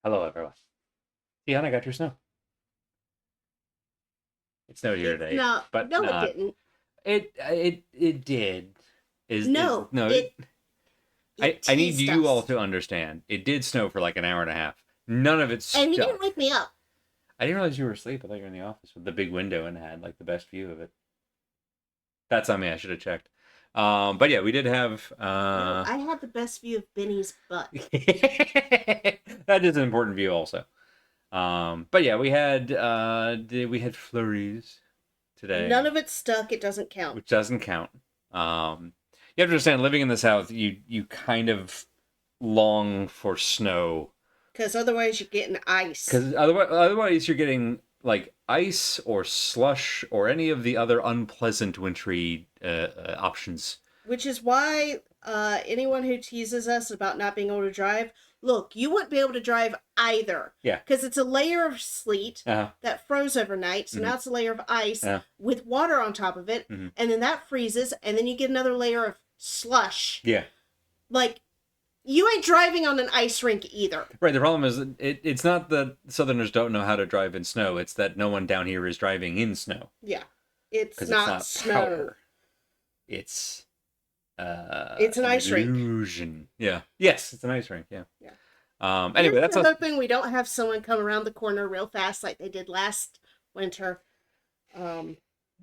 Hello, everyone. Dion, I got your snow. It snowed here It today, no, but no, it not. didn't. It did. Is No, no. it I need teased you all us, to understand. It did snow for like an hour and a half. None of it and he didn't stuck. wake me up. I didn't realize you were asleep. I thought you were in the office with the big window and had like the best view of it. That's on me. I should have checked. But yeah, we did have. No, I had the best view of Benny's butt. That is an important view also. But yeah, we had flurries None today, of it stuck. It doesn't count. which doesn't count. You have to understand, living in the South, you kind of long for snow Because otherwise you're getting ice. because otherwise you're getting like ice or slush or any of the other unpleasant wintry options. Which is why anyone who teases us about not being able to drive, look, you wouldn't be able to drive either. Yeah. Because it's a layer of sleet Uh-huh. that froze overnight, so Mhm. now it's a layer of ice Yeah. with water on top of it, Mhm. and then that freezes, and then you get another layer of slush. Yeah. Like, you ain't driving on an ice rink either. Right. The problem is it's not that Southerners don't know how to drive in snow. It's that no one down here is driving in snow Yeah. It's because it's not not snow. powder. It's It's an an ice rink. illusion. Yeah. Yes, it's an ice rink. Yeah. Yeah. Anyway, Here's that's to us. hoping we don't have someone come around the corner real fast like they did last winter. Um,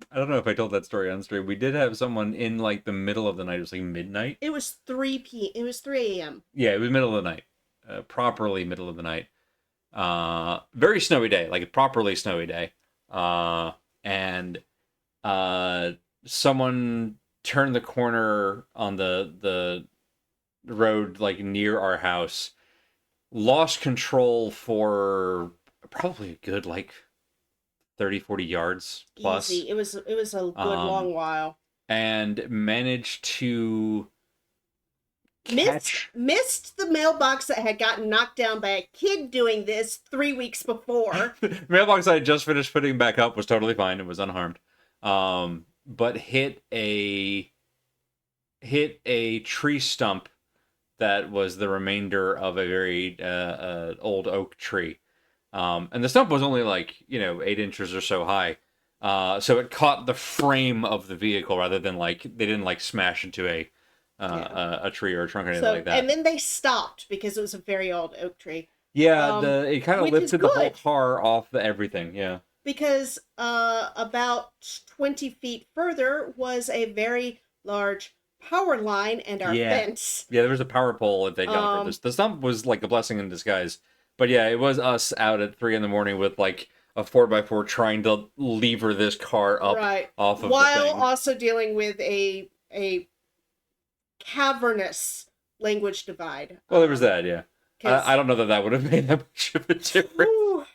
I don't know if I told that story on stream. We did have someone in like the middle of the night. It was like midnight. it was 3 a.m. Yeah, it was middle of the night. Properly middle of the night. Very snowy day, like a properly snowy day. And uh, someone turned the corner on the road like near our house, lost control for probably a good like 30, 40 yards plus. Easy. It was a good Um, long while. and managed to Missed catch. missed the mailbox that had gotten knocked down by a kid doing this 3 weeks before. Mailbox I had just finished putting back up was totally fine. It was unharmed. But hit a tree stump that was the remainder of a very old oak tree. And the stump was only like 8 inches or so high. So it caught the frame of the vehicle rather than like they didn't like smash into a tree or a trunk or anything So like that. and then they stopped because it was a very old oak tree. Yeah, it kind of Which is lifted the whole good. car off the everything. Yeah. Because about 20 feet further was a very large power line and our Yeah. fence. Yeah, there was a power pole that they'd gone for this. The stump was like a blessing in disguise. But yeah, it was us out at 3 in the morning with like a 4x4 trying to lever this car up Right. off of While the thing. also dealing with a cavernous language divide. Well, there was that, yeah. I don't know that would have made that much of a difference. Whew.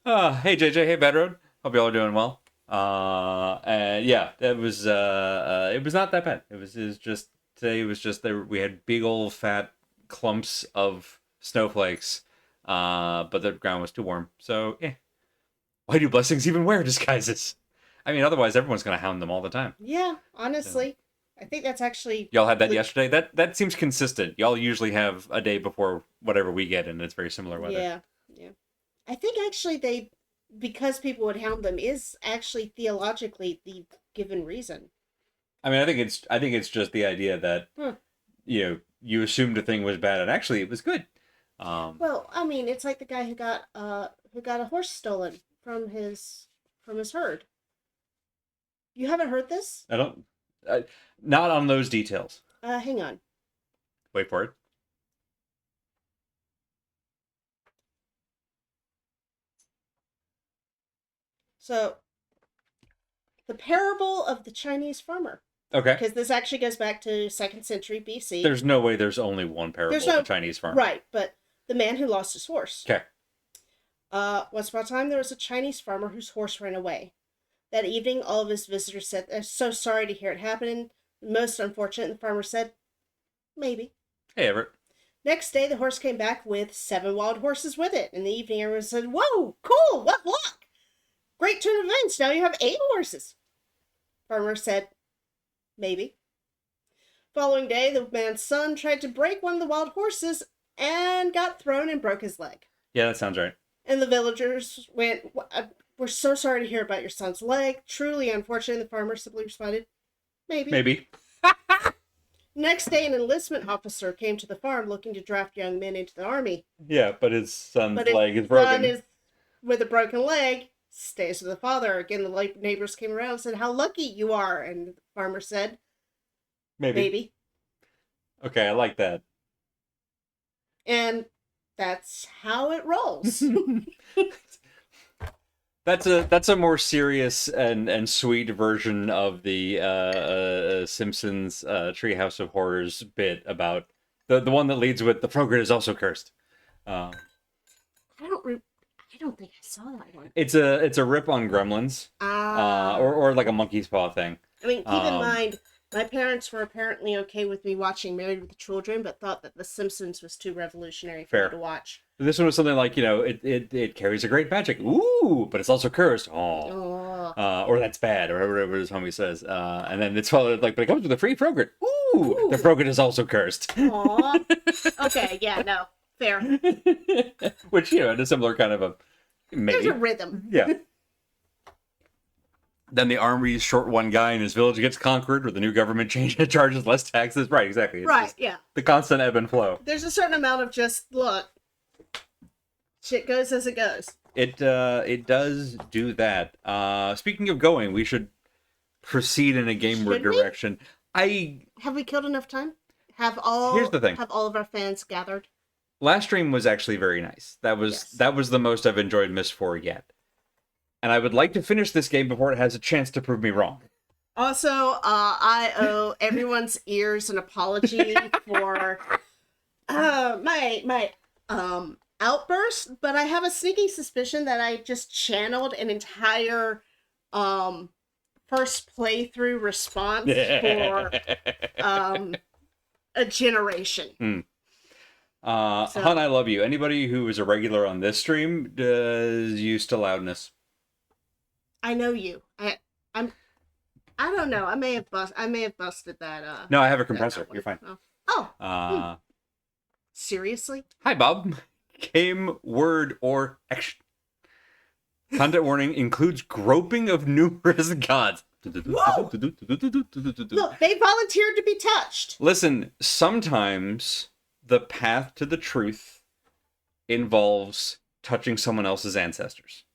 Hey JJ, hey Bedroad. Hope y'all are doing well. And yeah, it was not that bad. It was just today. It was just there. We had big old fat clumps of snowflakes. But the ground was too warm. So yeah, why do blessings even wear disguises? I mean, otherwise everyone's gonna hound them all the time. Yeah, honestly. I think that's actually Y'all had that yesterday. That seems consistent. Y'all usually have a day before whatever we get, and it's very similar weather. Yeah, yeah. I think actually because people would hound them is actually theologically the given reason. I mean, I think it's just the idea that you assumed a thing was bad, and actually it was good. Well, I mean, it's like the guy who got a horse stolen from his herd. You haven't heard this? I don't, not on those details. Hang on. Wait for it. So, the parable of the Chinese farmer. Okay. Because this actually goes back to 2nd century BC. There's no way there's only one parable of the Chinese farmer. Right, but the man who lost his horse. Okay. Once upon a time, there was a Chinese farmer whose horse ran away. That evening, all of his visitors said, "They're so sorry to hear it happen. Most unfortunate." And the farmer said, "Maybe." Hey, Everett. Next day, the horse came back with 7 wild horses with it. In the evening, everyone said, "Whoa, cool, what luck! Great turn of events, now you have 8 horses." Farmer said, "Maybe." Following day, the man's son tried to break one of the wild horses and got thrown and broke his leg. Yeah, that sounds right. And the villagers went, "We're so sorry to hear about your son's leg. Truly unfortunate." The farmer simply responded, "Maybe." Maybe. Next day, an enlistment officer came to the farm looking to draft young men into the army. Yeah, but his son's But his leg is son broken. is with a broken leg, stays with the father. Again, the neighbors came around and said, "How lucky you are." And the farmer said, Maybe. "Maybe." Okay, I like that. And that's how it rolls. That's a more serious and sweet version of the Simpsons Treehouse of Horrors bit about the one that leads with the Frogger is also cursed. Uh, I don't think I saw that one. it's a rip on Gremlins, or like a monkey's paw thing. I mean, keep in Um, mind, my parents were apparently okay with me watching Married with Children, but thought that The Simpsons was too revolutionary for Fair. me to watch. This one was something like, it carries a great magic. Ooh, but it's also cursed. Oh. Oh, Or that's bad, or whatever his homie says. And then it's followed like, but it comes with a free Frogger. Ooh, the Frogger is also cursed. aw. Okay, yeah, no, fair. Which, in a similar kind of a There's maybe. a rhythm. Yeah. Then the army's short one guy and his village gets conquered, or the new government charges less taxes. Right, exactly. It's Right, just yeah. the constant ebb and flow. There's a certain amount of just, look, shit goes as it goes. It does do that. Speaking of going, we should proceed in a gameward Should we? direction. Have we killed enough time? Here's the thing. Have all of our fans gathered? Last stream was actually very nice. That was Yes. that was the most I've enjoyed Myst 4 yet. And I would like to finish this game before it has a chance to prove me wrong. Also, I owe everyone's ears an apology for my outburst, but I have a sneaking suspicion that I just channeled an entire first playthrough response for a generation. So- Hun, I love you. Anybody who is a regular on this stream does used to loudness. I know you. I don't know. I may have busted that. No, I have a that compressor. one. You're fine. Oh, seriously? Hi, Bob. Game, word, or action. Content warning includes groping of numerous gods. Whoa! Look, they volunteered to be touched. Listen, sometimes the path to the truth involves touching someone else's ancestors.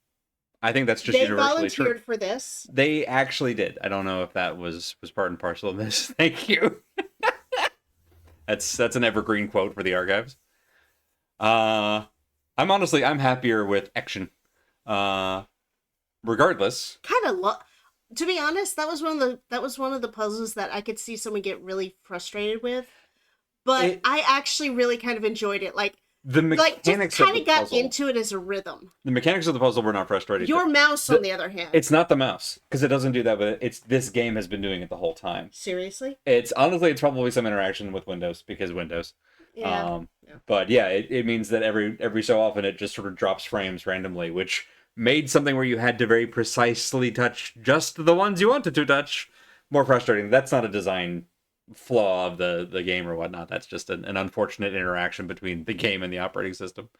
I think that's just They universally true. volunteered for this. They actually did. I don't know if that was part and parcel of this. Thank you. That's an evergreen quote for the archives. I'm happier with action. Regardless. Kind of to be honest, that was one of the puzzles that I could see someone get really frustrated with. But I actually really kind of enjoyed it. The mechanics just of the kind of got puzzle. into it as a rhythm. The mechanics of the puzzle were not frustrating. Your mouse, on the other hand. It's not the mouse, because it doesn't do that, but this game has been doing it the whole time. Seriously? It's probably some interaction with Windows, because Windows. Yeah. But yeah, it means that every so often it just sort of drops frames randomly, which made something where you had to very precisely touch just the ones you wanted to touch more frustrating. That's not a design flaw of the game or whatnot. That's just an unfortunate interaction between the game and the operating system.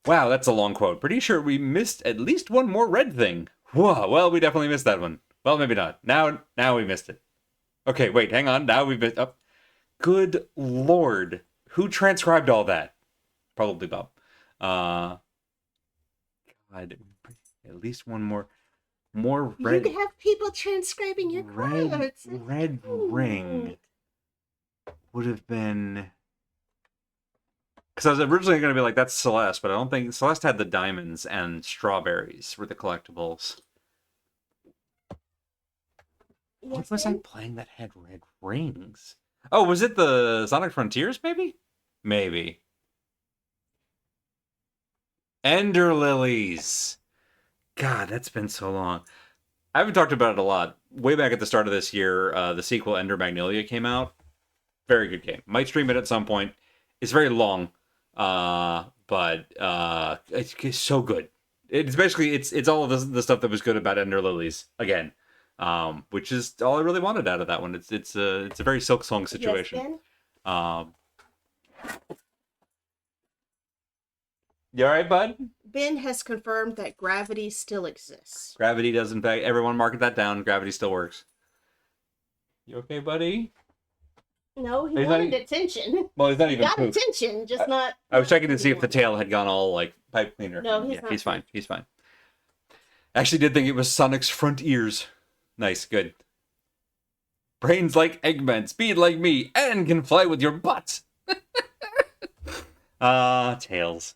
Wow, that's a long quote. Pretty sure we missed at least one more red thing. Whoa, well, we definitely missed that one. Well, maybe not. Now we missed it. Okay, wait, hang on. Now we've missed... Oh. Good lord. Who transcribed all that? Probably Bob. God, at least one more red... You have people transcribing your quotes. Red ring would have been... Because I was originally going to be like, that's Celeste, but I don't think... Celeste had the diamonds and strawberries were the collectibles. What was I playing that had red rings? Oh, was it the Sonic Frontiers, maybe? Maybe. Ender Lilies. God, that's been so long. I haven't talked about it a lot. Way back at the start of this year, the sequel Ender Magnolia came out. Very good game. Might stream it at some point. It's very long, but it's so good. It's basically it's all of the stuff that was good about Ender Lilies again, which is all I really wanted out of that one. It's a very Silk Song situation. Yes, You all right, bud? Ben has confirmed that gravity still exists. Gravity does, in fact. Everyone mark that down. Gravity still works. You okay, buddy? No, he He's wanted not, attention. well, he's not He even got pooped. attention, just not. I was checking to see if the anymore. tail had gone all like pipe cleaner. No, he's yeah, not he's fine. pooped. He's fine. Actually, did think it was Sonic's front ears. Nice, good. Brains like Eggman, speed like me, and can fly with your butt. Tails.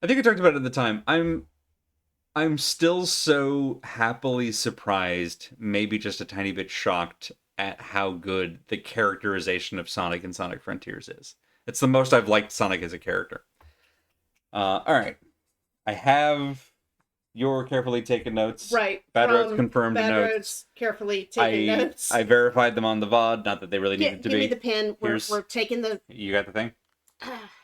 I think I talked about it at the time. I'm still so happily surprised, maybe just a tiny bit shocked at how good the characterization of Sonic and Sonic Frontiers is. It's the most I've liked Sonic as a character. All right. I have your carefully taken notes. Right. Bad from Roads confirmed Bad notes. Roads carefully taking notes. I verified them on the VOD, not that they really needed to Give be. me the pen. We're taking the. You got the thing?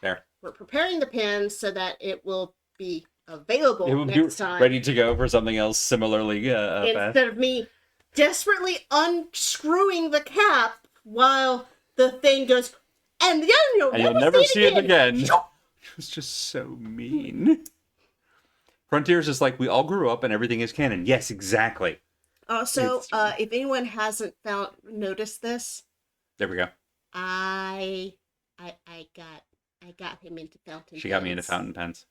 There. We're preparing the pen so that it will be available It will next be time. ready to go for something else similarly fast. Instead of me desperately unscrewing the cap while the thing goes, and then you'll never see it again. It's just so mean. Frontiers is like, we all grew up and everything is canon. Yes, exactly. Also, if anyone hasn't noticed this, there we go. I got him into fountain. She got me into fountain pens.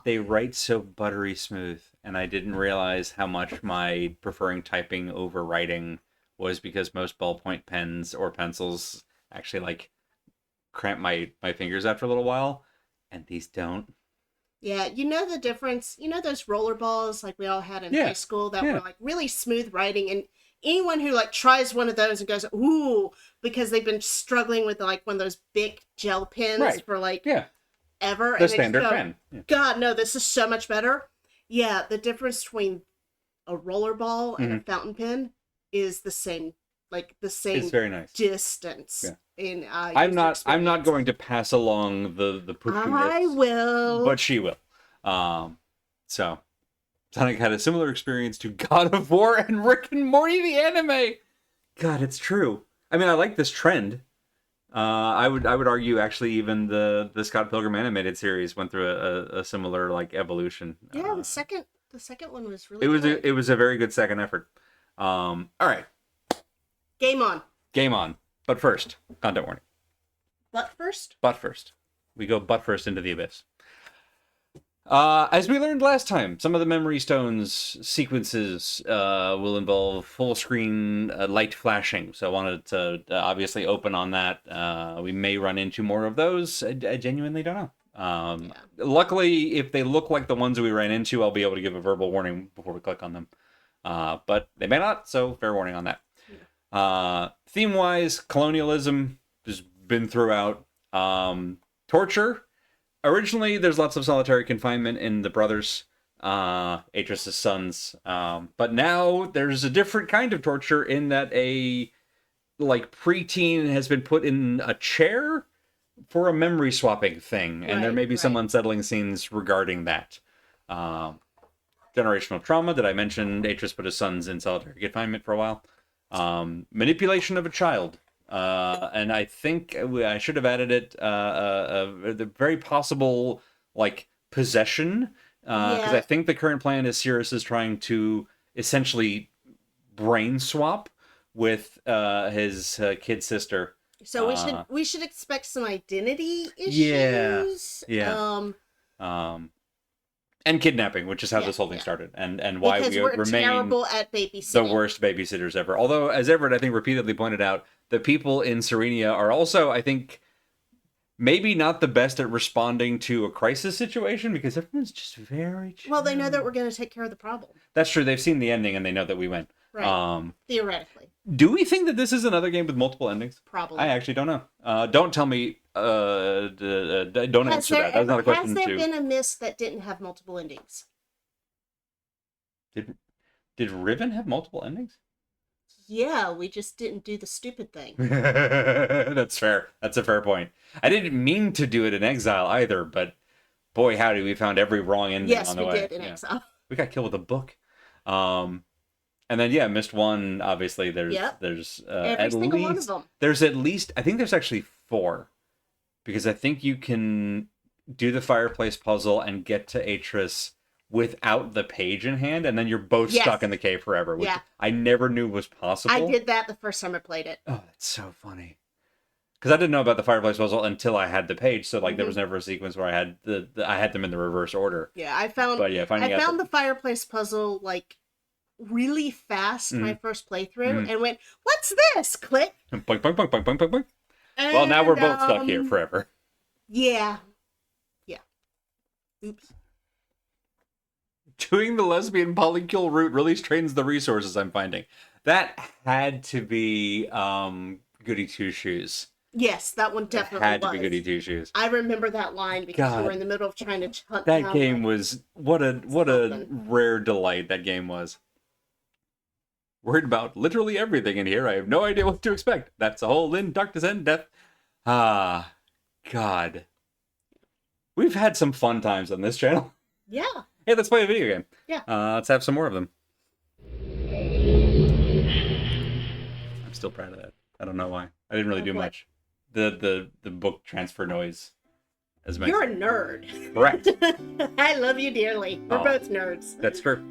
They write so buttery smooth, and I didn't realize how much my preferring typing over writing was because most ballpoint pens or pencils actually like cramp my fingers after a little while, and these don't. Yeah, you know the difference. You know those roller balls like we all had in high school that were like really smooth writing, and anyone who like tries one of those and goes ooh because they've been struggling with like one of those big gel pens for like ever. The standard pen. Yeah. God, no, this is so much better. Yeah, the difference between a roller ball and a fountain pen is the same. Like the same. It's very nice. Distance. Yeah. In I'm not going to pass along the pushiness. I will. But she will. So Sonic had a similar experience to God of War and Rick and Morty the anime. God, it's true. I mean, I like this trend. I would argue actually even the Scott Pilgrim animated series went through a similar like evolution. Yeah, the second one was really good. It was a very good second effort. All right. Game on. Game on. But first, content warning. Butt first? Butt first. We go butt first into the abyss. As we learned last time, some of the Memory Stones sequences will involve full screen light flashing. So I wanted to obviously open on that. We may run into more of those. I genuinely don't know. Luckily, if they look like the ones we ran into, I'll be able to give a verbal warning before we click on them. But they may not, so fair warning on that. Theme-wise, colonialism has been throughout. Torture. Originally, there's lots of solitary confinement in the brothers, Atreus' sons. But now there's a different kind of torture in that a preteen has been put in a chair for a memory swapping thing, and there may be some unsettling scenes regarding that. Generational trauma. Did I mention Atreus put his sons in solitary confinement for a while? Manipulation of a child. And I think I should have added it, the very possible, possession, because I think the current plan is Cirrus is trying to essentially brain swap with his kid sister. So we should expect some identity issues. Yeah. And kidnapping, which is how this whole thing started, and why because we we're remain terrible at babysitting. The worst babysitters ever. Although, as Everett, I think, repeatedly pointed out, the people in Serenia are also, I think, maybe not the best at responding to a crisis situation, because everyone's just very chill. Well, they know that we're going to take care of the problem. That's true. They've seen the ending, and they know that we win. Right. Theoretically. Do we think that this is another game with multiple endings? Probably. I actually don't know. Don't tell me. Don't answer that. That's not a question. Has there been a Myst that didn't have multiple endings? Did Riven have multiple endings? Yeah, we just didn't do the stupid thing. That's fair. That's a fair point. I didn't mean to do it in Exile either, but boy, howdy, we found every wrong ending on the way. Yes, we did in Exile. We got killed with a book. And then Myst 1, obviously there's every at single least one of them. there's at least I think there's actually 4 because I think you can do the fireplace puzzle and get to Atris without the page in hand, and then you're both Yes. stuck in the cave forever, which Yeah. I never knew was possible. I did that the first time I played it. Oh, that's so funny. Because I didn't know about the fireplace puzzle until I had the page, so like there was never a sequence where I had I had them in the reverse order. Yeah, I found. But yeah, I found the fireplace puzzle like really fast my first playthrough, and went, "What's this?" Click. Boink, boink, boink, boink, boink, boink, boink. Well, now we're both stuck here forever. Yeah. Yeah. Oops. Doing the lesbian polycule route really strains the resources I'm finding. That had to be Goody Two Shoes. Yes, that one definitely Had to was. be Goody Two Shoes. I remember that line because God. we were in the middle of trying to hunt That down, game like, was what a something. rare delight that game was. Worried about literally everything in here. I have no idea what to expect. That's a hole in darkness and death. Ah, God. We've had some fun times on this channel. Yeah. Hey, let's play a video game. Yeah. Let's have some more of them. I'm still proud of that. I don't know why. I didn't really do what? much. The book transfer noise. As my You're a nerd. correct. I love you dearly. We're Oh. both nerds. That's true.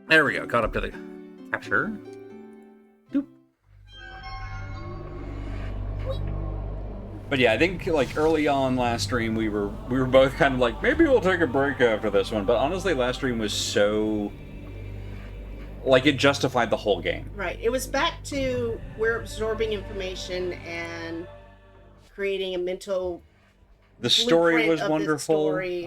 There we go. Caught up to the capture. Doop. But yeah, I think like early on last stream we were both kind of like maybe we'll take a break after this one. But honestly, last stream was so like it justified the whole game. Right. It was back to we're absorbing information and creating a mental. The story blueprint was of the wonderful. story.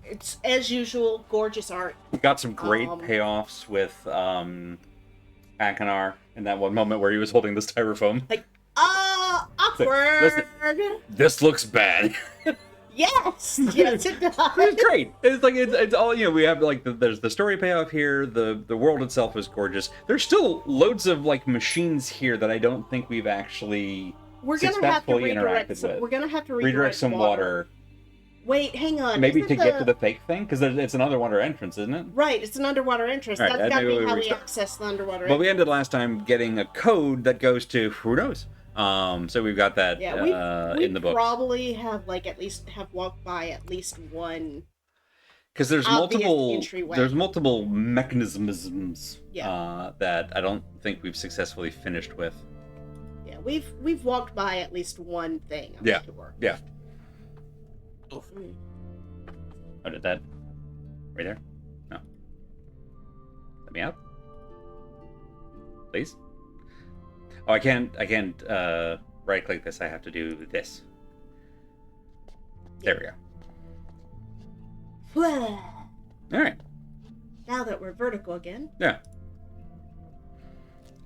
It's as usual, gorgeous art. We got some great payoffs with Akinar in that one moment where he was holding this styrofoam. Like, awkward. Listen. This looks bad. Yes, yes, it does. It's great. It's like it's all we have like there's the story payoff here. The world itself is gorgeous. There's still loads of like machines here that I don't think we've actually We're gonna have to successfully redirect. interacted Some, with. we're gonna have to Redirect some water. Wait, hang on. Maybe Isn't to get to the fake thing because it's an underwater entrance, isn't it? Right, it's an underwater entrance. All right, That's gotta maybe be we'll how we restart. access the underwater But we entrance. ended last time getting a code that goes to who knows. So we've got that Yeah, we in the book. probably have walked by at least one. Because there's obvious multiple entryway. mechanisms that I don't think we've successfully finished with. Yeah, we've walked by at least one thing. I'm Yeah. sure. Yeah. Mm. Oh, did that right there? No. Let me out, please. Oh, I can't right click this. I have to do this. There we go. All right. Now that we're vertical again. Yeah.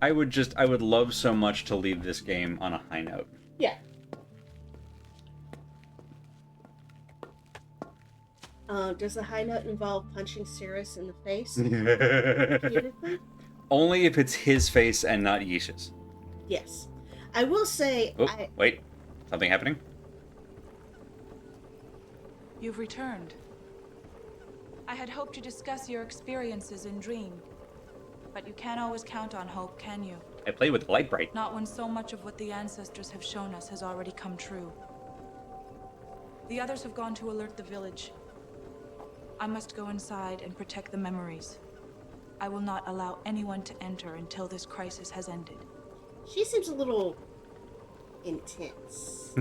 I would love so much to leave this game on a high note. Yeah. Does the high note involve punching Cirrus in the face? repeatedly? Only if it's his face and not Yisha's. Yes. I will say, Oh, wait. Something happening? You've returned. I had hoped to discuss your experiences in Dream. But you can't always count on hope, can you? I played with Light Bright. Not when so much of what the ancestors have shown us has already come true. The others have gone to alert the village. I must go inside and protect the memories. I will not allow anyone to enter until this crisis has ended. she seems a little intense.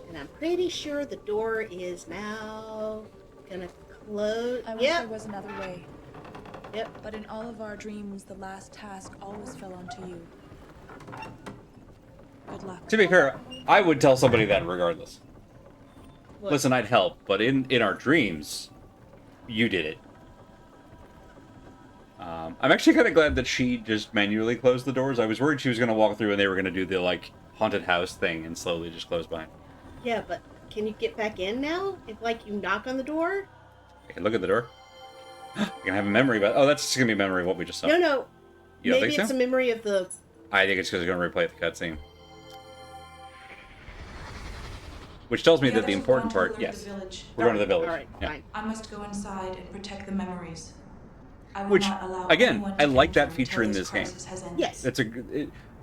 And I'm pretty sure the door is now gonna close. I wish Yep. there was another way. Yep. But in all of our dreams, the last task always fell onto you. Good luck. To be fair, I would tell somebody that regardless. What? Listen, I'd help, but in our dreams, you did it. I'm actually kind of glad that she just manually closed the doors. I was worried she was going to walk through and they were going to do the, like, haunted house thing and slowly just close behind. Yeah, but can you get back in now? If, like, you knock on the door? Okay, look at the door. You're going to have a memory about... Oh, that's just going to be a memory of what we just saw. No. You don't Maybe think it's so? a memory of the... I think it's because it's going to replay the cutscene. Which tells me The that the others have important gone to part... alert Yes. the village. We're going to the village. All right, Yeah. fine. I must go inside and protect the memories. I will Which, not allow again, anyone I to like that enter feature until in this this game. crisis has ended. Yes. It's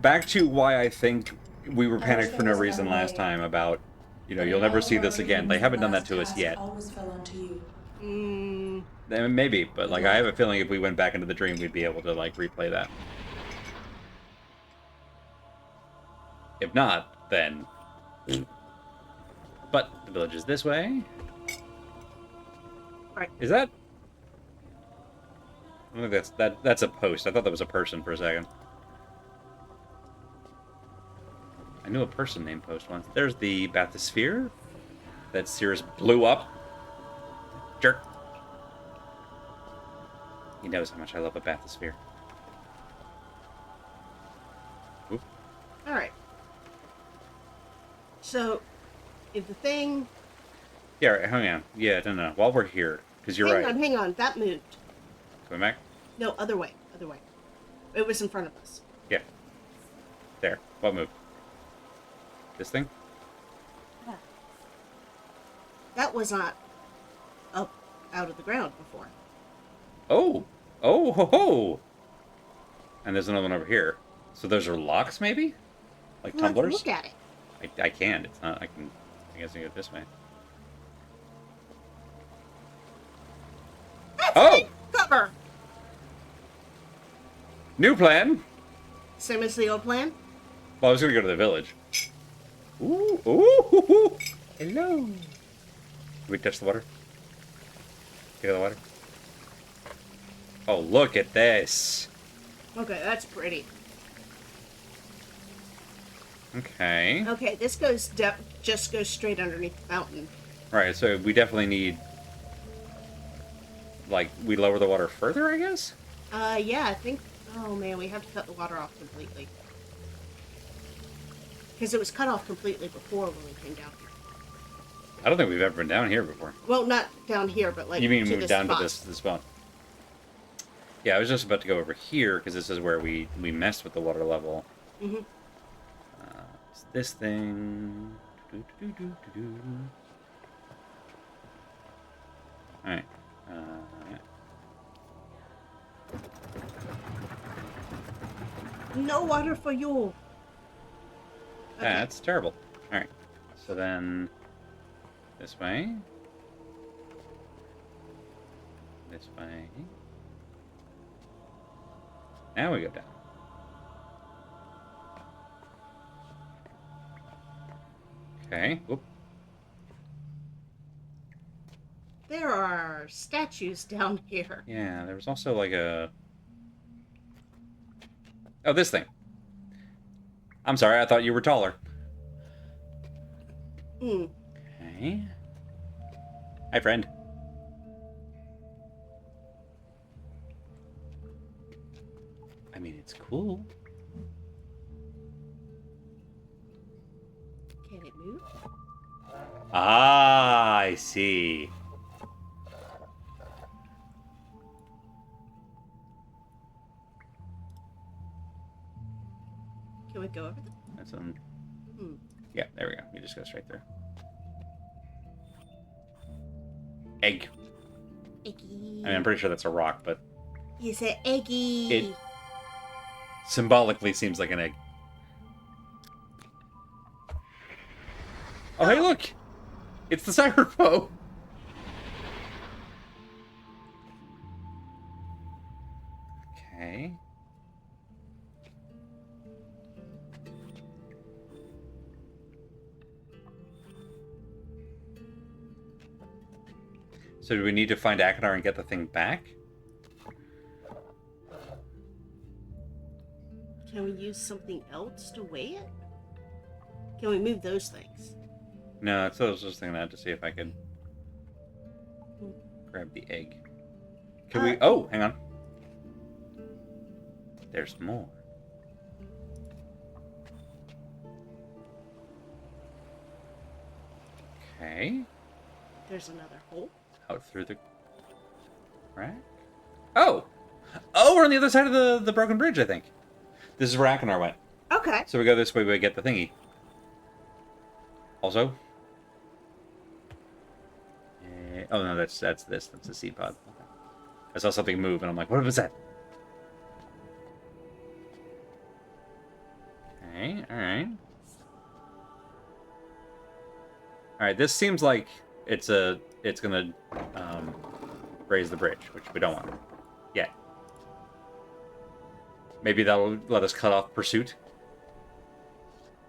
back to why I think we were I panicked wish for there no was a reason better last way. time about, But you'll in never all see of our this again. They dreams, haven't the done that last to us task yet. always fell onto you. Maybe, but Good like I have a luck. feeling if we went back into the dream, we'd be able to like replay that. If not, then. But the village is this way. Right. Is that? I don't think that's a post. I thought that was a person for a second. I knew a person named Post once. There's the bathysphere that Cirrus blew up. Jerk. He knows how much I love a bathysphere. Oop. All right. So, if the thing... Yeah, right, hang on. Yeah, no. While we're here, because you're right. Hang on. That moved. Coming back? No, other way. It was in front of us. Yeah. There. What move? This thing? Yeah. That was not up out of the ground before. Oh! Oh, ho, ho! And there's another one over here. So those are locks, maybe? Like tumblers? Look at it. I can't. It's not. I guess I can go this way. That's cover. New plan! Same as the old plan. Well, I was gonna go to the village. Ooh, ooh, hello. Can we touch the water? Take the water. Oh, look at this. Okay, that's pretty. Okay. Okay, this just goes straight underneath the fountain. Right, so we definitely need... Like, we lower the water further, I guess? Yeah, I think... Oh, man, we have to cut the water off completely. Because it was cut off completely before when we came down here. I don't think we've ever been down here before. Well, not down here, but like You mean to move this down spot. to this spot? Yeah, I was just about to go over here, because this is where we messed with the water level. Mm-hmm. It's this thing. Alright. Yeah. No water for you. Okay. That's terrible. Alright. So then... This way. This way. Now we go down. Okay. Whoop. There are statues down here. Yeah, there was also like a... Oh, this thing. I'm sorry, I thought you were taller. Hmm. Okay. Hi, friend. I mean, it's cool. Can it move? Ah, I see. Can we go over there? That's Hmm. Yeah, there we go. You just go straight through. Egg. Eggy. I mean, I'm pretty sure that's a rock, but You said eggy. It- symbolically seems like an egg. Oh, hey, look! It's the Cyberpo! Okay. So do we need to find Akinar and get the thing back? Can we use something else to weigh it? Can we move those things? No, that's what I was just thinking that to see if I could grab the egg. Can we... Oh, hang on. There's more. Okay. There's another hole. Out through the crack. Oh! Oh, we're on the other side of the broken bridge, I think. This is where Akinar went. Okay. So we go this way, we get the thingy. Also... Oh no, that's this. That's the seed pod. Okay. I saw something move, and I'm like, what was that? All right, this seems like it's gonna raise the bridge, which we don't want yet. Maybe that'll let us cut off pursuit.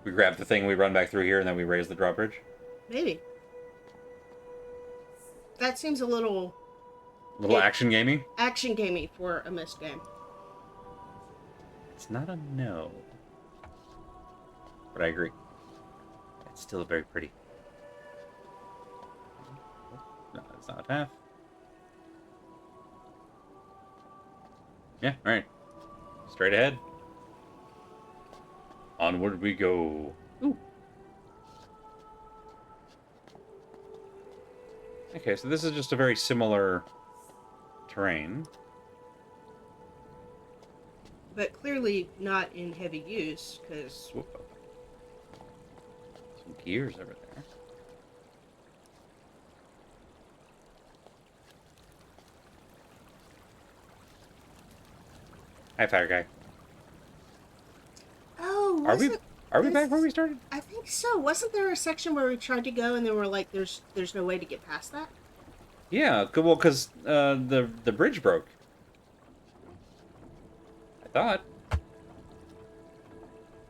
We grab the thing, we run back through here, and then we raise the drawbridge. Maybe. That seems a little Action gaming. action gamey for a Myst game. It's not a no, but I agree. It's still very pretty. No, it's not a path. Yeah, alright. Straight ahead. Onward we go. Ooh. Okay, so this is just a very similar terrain. But clearly not in heavy use, because... Some gears over there. Hi, fire guy. Oh, Are we back where we started? I think so. Wasn't there a section where we tried to go and then we're like, there's no way to get past that? Yeah, well, because the bridge broke. I thought.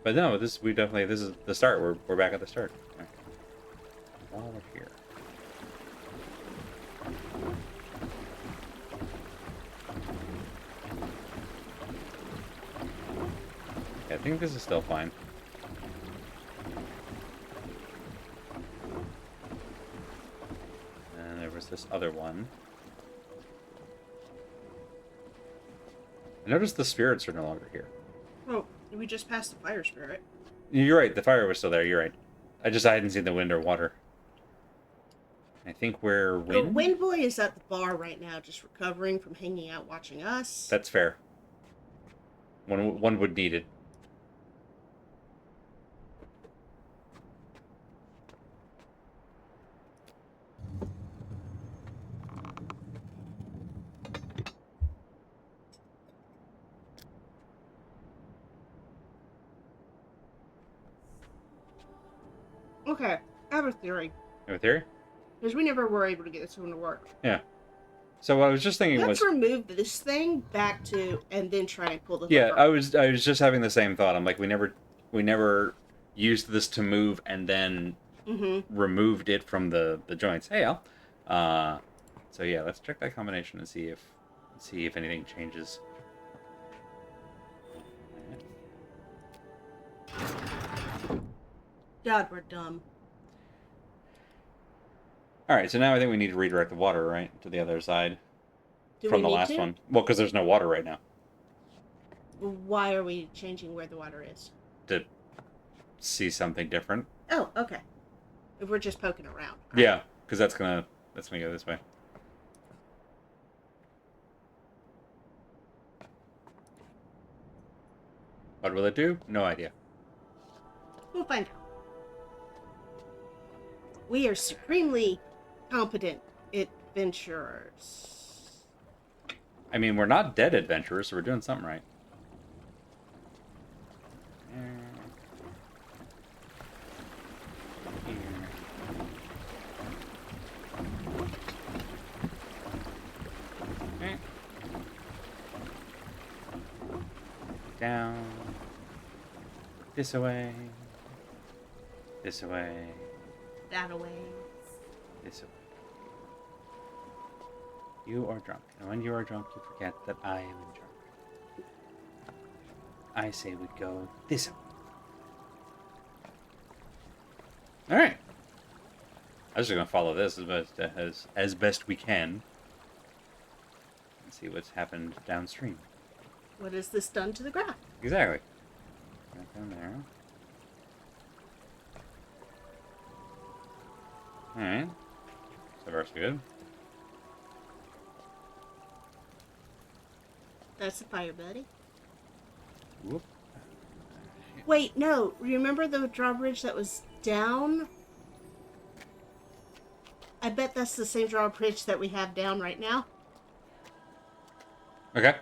But no, this is the start. We're back at the start. Right. While we're here. I think this is still fine. And there was this other one. I noticed the spirits are no longer here. Oh, we just passed the fire spirit. You're right, the fire was still there, you're right. I hadn't seen the wind or water. I think we're The wind? Wind Boy is at the bar right now, just recovering from hanging out watching us. That's fair. One would need it. Okay, I have a theory. You have a theory? Because we never were able to get this one to work. Yeah. So what I was just thinking Let's was... remove this thing back to, and then try and pull the Yeah, lever. I was just having the same thought. I'm like, we never used this to move and then removed it from the joints. Hey, Al. So yeah, let's check that combination and see if anything changes. God, we're dumb. All right, so now I think we need to redirect the water, right, to the other side Do from we the need last to? one. Well, because there's no water right now Why are we changing where the water is? to see something different. Oh, okay. If we're just poking around. Yeah, because that's gonna go this way. What will it do? No idea. We'll find out. We are supremely competent adventurers. I mean, we're not dead adventurers, so we're doing something right. Okay. Down. This away. This away. That away. This away. You are drunk, and when you are drunk, you forget that I am drunk. I say we go this way. All right. I was just gonna follow this as best we can, and see what's happened downstream. What has this done to the graph? Exactly. Right down there. All right. So far, so good. That's the fire, buddy. Whoop. Wait, no. Remember the drawbridge that was down? I bet that's the same drawbridge that we have down right now. Okay.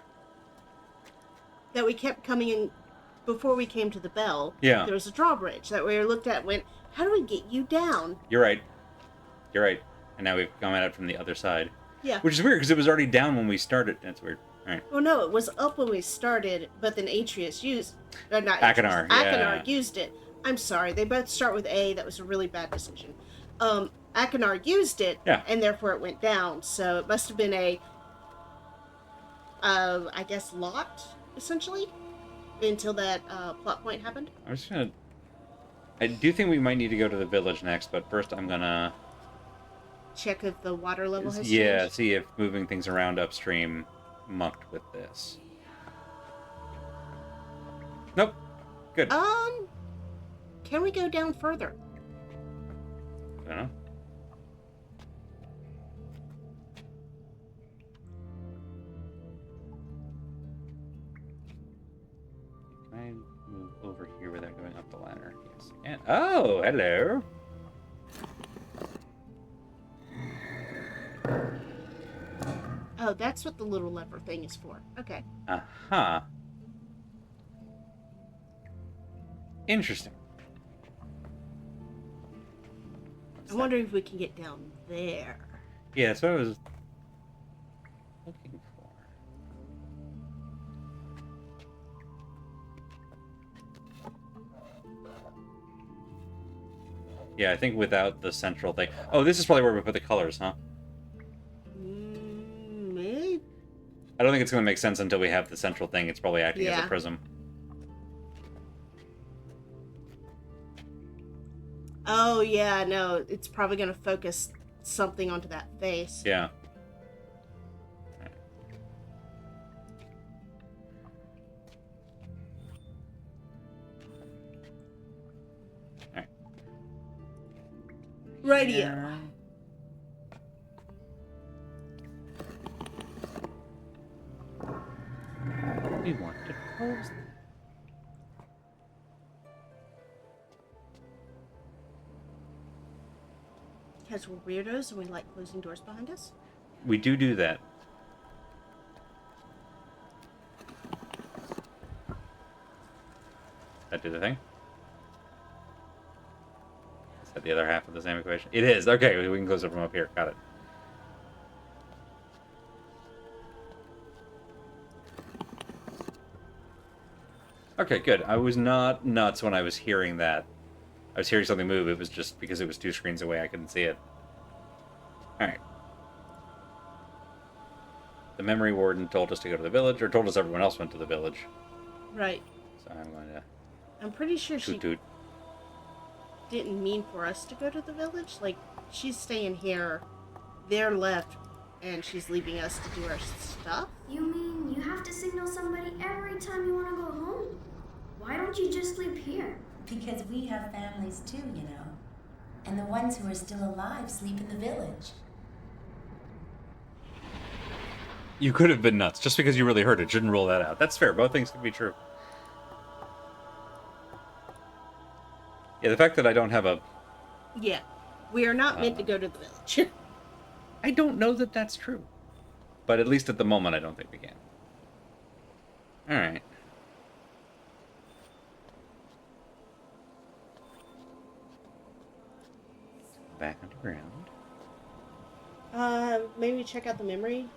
That we kept coming in before we came to the bell. Yeah. There was a drawbridge that we looked at and went, how do we get you down? You're right. You're right. And now we've come at it from the other side. Yeah. Which is weird, because it was already down when we started. That's weird. Alright. Well, no, it was up when we started, but then Atreus used... not Akinar, Atreus. yeah. Akinar used it. I'm sorry, they both start with A. That was a really bad decision. Akinar used it, Yeah. and therefore it went down. So it must have been I guess, locked, essentially, until that plot point happened. I'm just gonna... I do think we might need to go to the village next, but first I'm gonna... Check if the water level has Yeah, changed. see if moving things around upstream mucked with this. Nope. Good. Can we go down further? I don't know. Can I move over here without going up the ladder? Yes. And oh, hello. Oh, that's what the little lever thing is for. Okay. Uh-huh. Interesting. I wonder if we can get down there. Yeah, that's what I was looking for. Yeah, I think without the central thing. Oh, this is probably where we put the colors, huh? Maybe. I don't think it's going to make sense until we have the central thing. It's probably acting as a Yeah. prism. Oh, yeah, no. It's probably going to focus something onto that face. Yeah. Alright. Radio. We want to close that. Because we're weirdos and we like closing doors behind us? We do that. That do the thing? Is that the other half of the same equation? It is. Okay, we can close it from up here. Got it. Okay, good. I was not nuts when I was hearing that. I was hearing something move. It was just because it was 2 screens away. I couldn't see it. Alright. The memory warden told us to go to the village, or told us everyone else went to the village. Right. So I'm going to I'm pretty sure she toot toot. didn't mean for us to go to the village. Like, she's staying here, they're left, and she's leaving us to do our stuff. You mean you have to signal somebody every time you want to go home? Why don't you just sleep here? Because we have families too, you know. And the ones who are still alive sleep in the village. You could have been nuts. Just because you really heard it, shouldn't rule that out. That's fair. Both things could be true. Yeah, the fact that I don't have a... Yeah. We are not meant to go to the village. I don't know that that's true. But at least at the moment, I don't think we can. Alright. Back underground. Maybe check out the memory.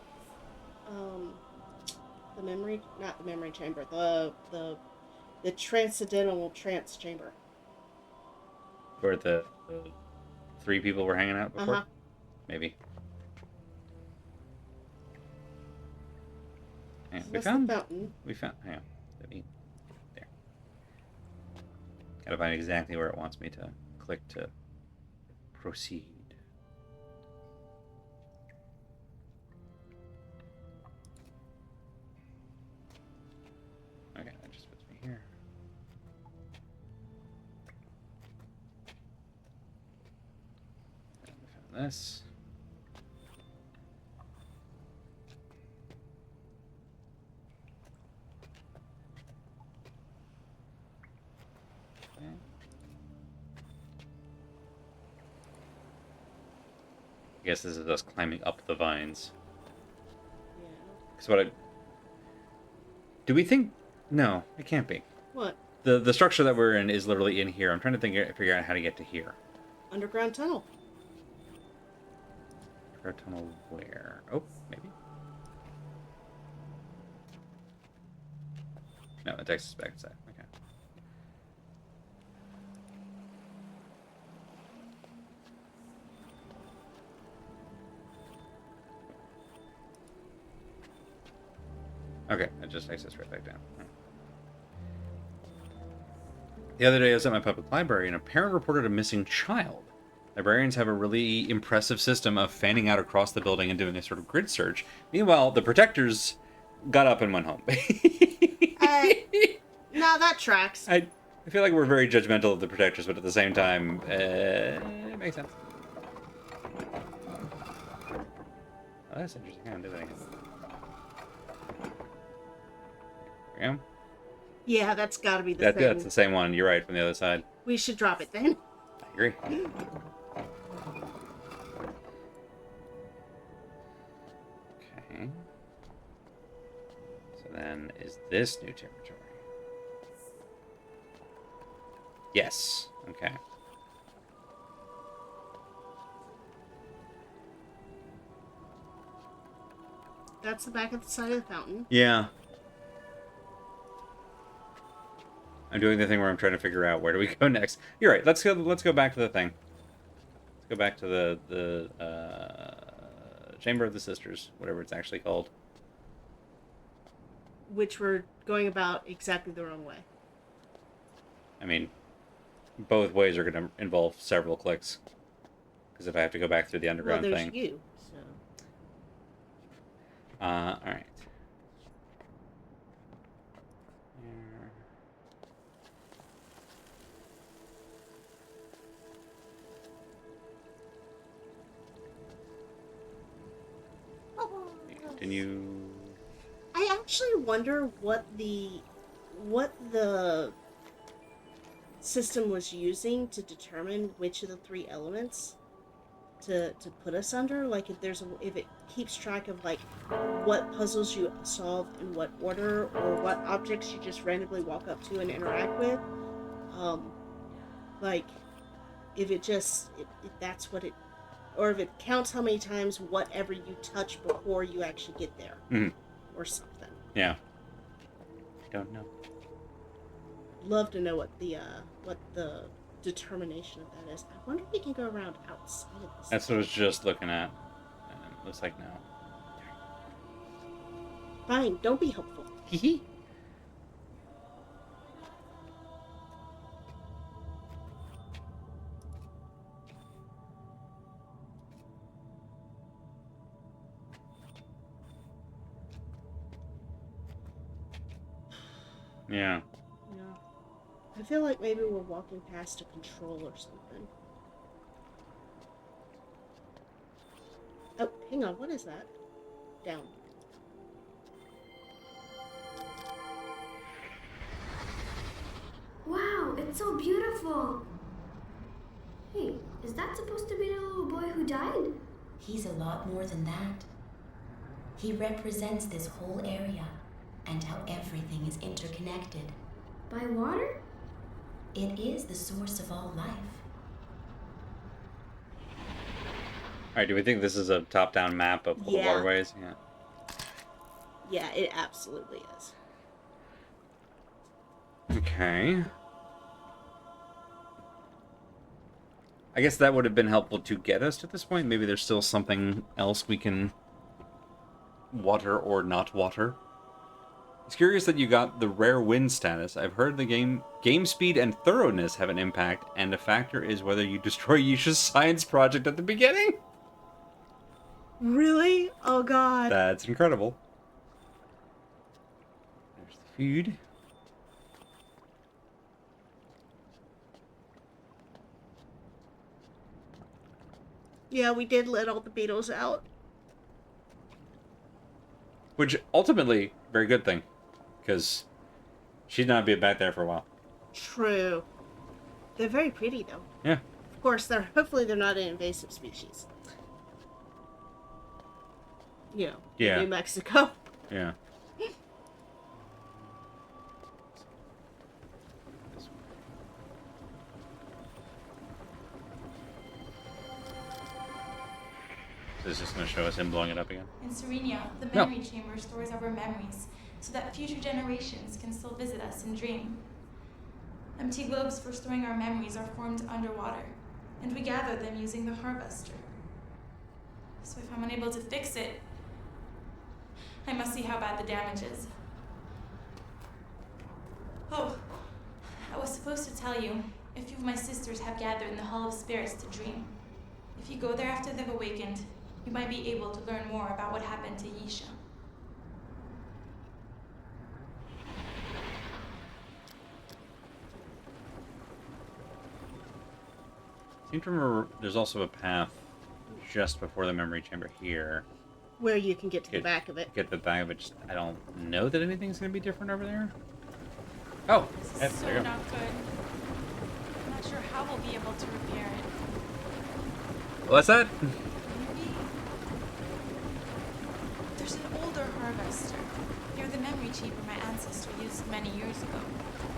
Not the memory chamber. The transcendental trance chamber. Where the 3 people were hanging out before? Uh-huh. Maybe. Yeah, we What's found... the fountain? We found... Yeah. There. Gotta find exactly where it wants me to click to proceed. Okay, that just puts me here. And we found this. Okay. I guess this is us climbing up the vines. Yeah. Because what I... Do we think... No, it can't be. What? The structure that we're in is literally in here. I'm trying to figure out how to get to here. Underground tunnel. Underground tunnel where? Oh, maybe. No, it takes us back inside. Okay. Okay, it just takes us right back down. The other day, I was at my public library, and a parent reported a missing child. Librarians have a really impressive system of fanning out across the building and doing a sort of grid search. Meanwhile, the protectors got up and went home. No, that tracks. I feel like we're very judgmental of the protectors, but at the same time, it makes sense. Oh, that's interesting. Hang on, do that again. There we go. Yeah, that's got to be the thing. That's the same one. You're right, from the other side. We should drop it then. I agree. Okay. So then, is this new territory? Yes. Okay. That's the back of the side of the fountain. Yeah. I'm doing the thing where I'm trying to figure out where do we go next. You're right. Let's go back to the thing. Let's go back to the Chamber of the Sisters, whatever it's actually called. Which we're going about exactly the wrong way. I mean, both ways are going to involve several clicks. Because if I have to go back through the underground well, there's thing. you, so. All right. Continue. I actually wonder what the system was using to determine which of the three elements to put us under. Like if it keeps track of like what puzzles you solve in what order, or what objects you just randomly walk up to and interact with. Like if it just if that's what it, or if it counts how many times whatever you touch before you actually get there, or something. Yeah. I don't know. Love to know what the determination of that is. I wonder if we can go around outside of this. That's what I was just looking at. And it looks like no. Fine, don't be helpful. Hee. Yeah. Yeah. I feel like maybe we're walking past a control or something. Oh, hang on, what is that? Down. Wow, it's so beautiful. Hey, is that supposed to be the little boy who died? He's a lot more than that. He represents this whole area and how everything is interconnected. By water? It is the source of all life. Alright, do we think this is a top-down map of Yeah. waterways? Yeah. Yeah, it absolutely is. Okay. I guess that would have been helpful to get us to this point. Maybe there's still something else we can water or not water. It's curious that you got the rare win status. I've heard the game speed and thoroughness have an impact, and a factor is whether you destroy Yusha's science project at the beginning. Really? Oh god. That's incredible. There's the food. Yeah, we did let all the beetles out. Which, ultimately, very good thing. Because she's not being back there for a while. True. They're very pretty, though. Yeah. Of course, hopefully they're not an invasive species. You know, Yeah. New Mexico. Yeah. Is this going to show us him blowing it up again? In Serenia, the No. memory chamber stores our memories so that future generations can still visit us and dream. Empty globes for storing our memories are formed underwater, and we gather them using the harvester. So if I'm unable to fix it, I must see how bad the damage is. Oh, I was supposed to tell you, a few of my sisters have gathered in the Hall of Spirits to dream. If you go there after they've awakened, you might be able to learn more about what happened to Yisha. I seem to remember there's also a path just before the memory chamber here. Where you can get to the back of it. Get the back of it. Just, I don't know that anything's going to be different over there. Oh, This yeah, is so there you go. not good. I'm not sure how we'll be able to repair it. What's that? Maybe there's an older harvester near the memory chamber my ancestor used many years ago.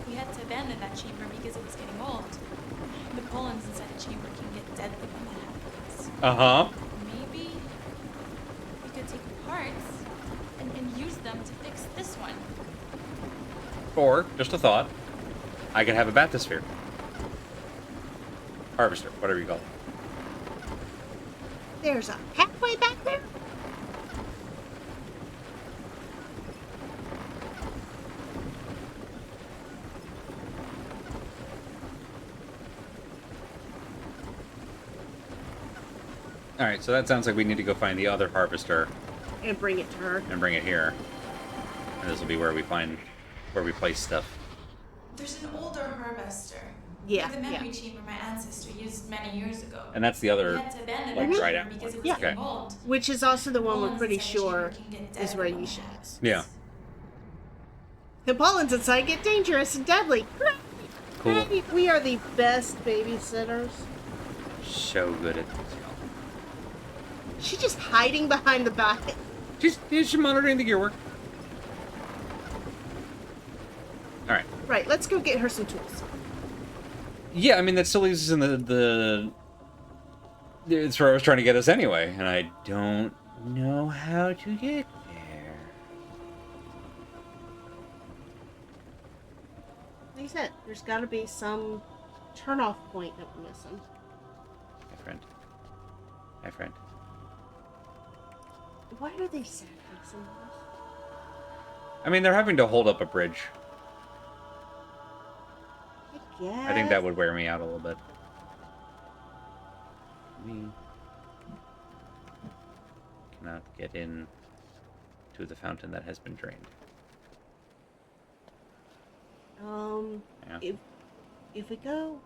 We had to abandon that chamber because it was getting old. The pollens inside the chamber can get deadly when that happens. Uh-huh. Maybe we could take parts and use them to fix this one. Or, just a thought, I could have a bathysphere. Harvester, whatever you call it. There's a pathway back there? Alright, so that sounds like we need to go find the other harvester And bring it to her. and bring it here. And this will be where we place stuff. There's an older harvester. Yeah, near the memory yeah. chamber my ancestor used many years ago. And that's the We other, had to abandon like, that right chamber out because it one. was Okay. getting old. Which is also the one we're Pollens pretty inside the sure chamber can get is where deadly when Yisha that is. happens. Yeah. The pollens inside get dangerous and deadly. Cool. Great. We are the best babysitters. So good at this. She's just hiding behind the back. She's monitoring the gear work. Alright. Right, let's go get her some tools. Yeah, I mean, that still leaves us in the... It's where I was trying to get us anyway, and I don't know how to get there. Like I said, there's got to be some turn-off point that we're missing. My friend. My friend. Why are they sad facing us? I mean, they're having to hold up a bridge. I guess. I think that would wear me out a little bit. We cannot get in to the fountain that has been drained. Yeah. If we go...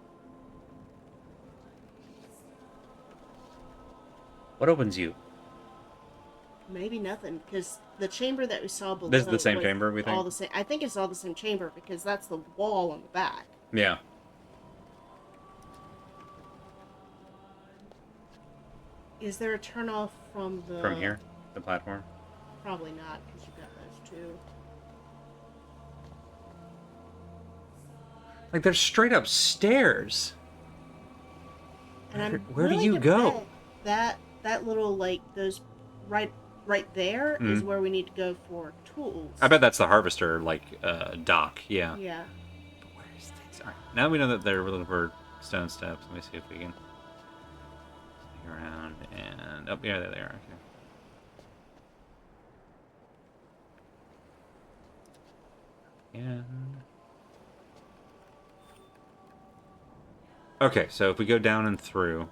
What opens you? Maybe nothing, because the chamber that we saw below... This is the same was chamber, we think? all the same. I think it's all the same chamber, because that's the wall on the back. Yeah. Is there a turn-off from the... From here? The platform? Probably not, because you've got those two. Like, they're straight up stairs. And I'm Where do willing you to go? bet that little, like, those right there is Mhm. where we need to go for tools. I bet that's the harvester, like, dock. Yeah. Yeah. But where's this? Alright, now we know that they're looking for stone steps. Let me see if we can sneak around and... Oh, yeah, there they are. Okay. And... Okay, so if we go down and through...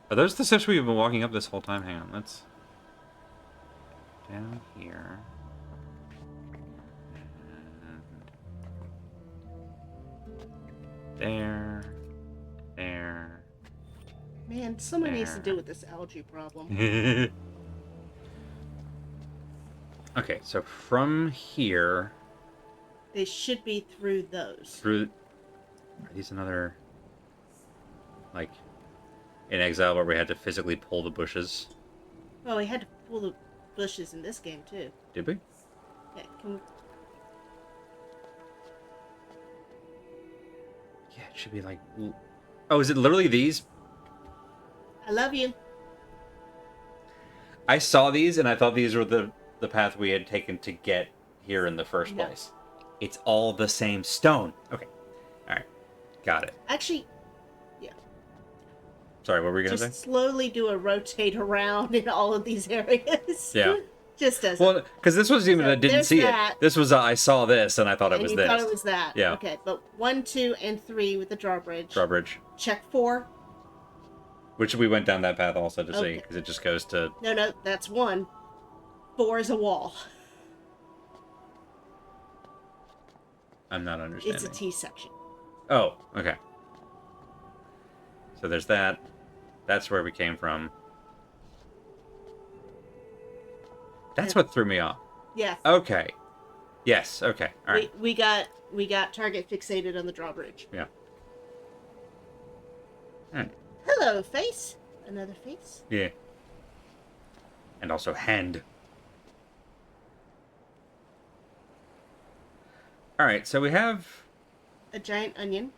Are those the steps we've been walking up this whole time? Hang on, let's... Down here... And... There... Man, somebody needs to There. deal with this algae problem. Okay, so from here... They should be through those. Through... Are these another... Like... In Exile where we had to physically pull the bushes? Well, we had to pull the bushes in this game, too. Did we? Yeah, can we... Yeah, it should be like... Oh, is it literally these? I love you. I saw these and I thought these were the path we had taken to get here in the first No. place. It's all the same stone. Okay. All right. Got it. Actually, Sorry, what were you going to just say? slowly do a rotate around in all of these areas. Yeah. Just as Well, because this was even So I didn't there's see that. it. This was I saw this and I thought it and was you this. thought it was that. Yeah. Okay, but 1, 2, and 3 with the drawbridge. Drawbridge, Check 4. which we went down that path also to see Okay. because it just goes to. No, that's 1. 4 is a wall. I'm not understanding. It's a T section. Oh, okay. So there's that. That's where we came from. That's what threw me off. Yeah. Okay. Yes. Okay. All right. We got target fixated on the drawbridge. Yeah. All right. Hello, face. Another face. Yeah. And also hand. All right. So we have. A giant onion.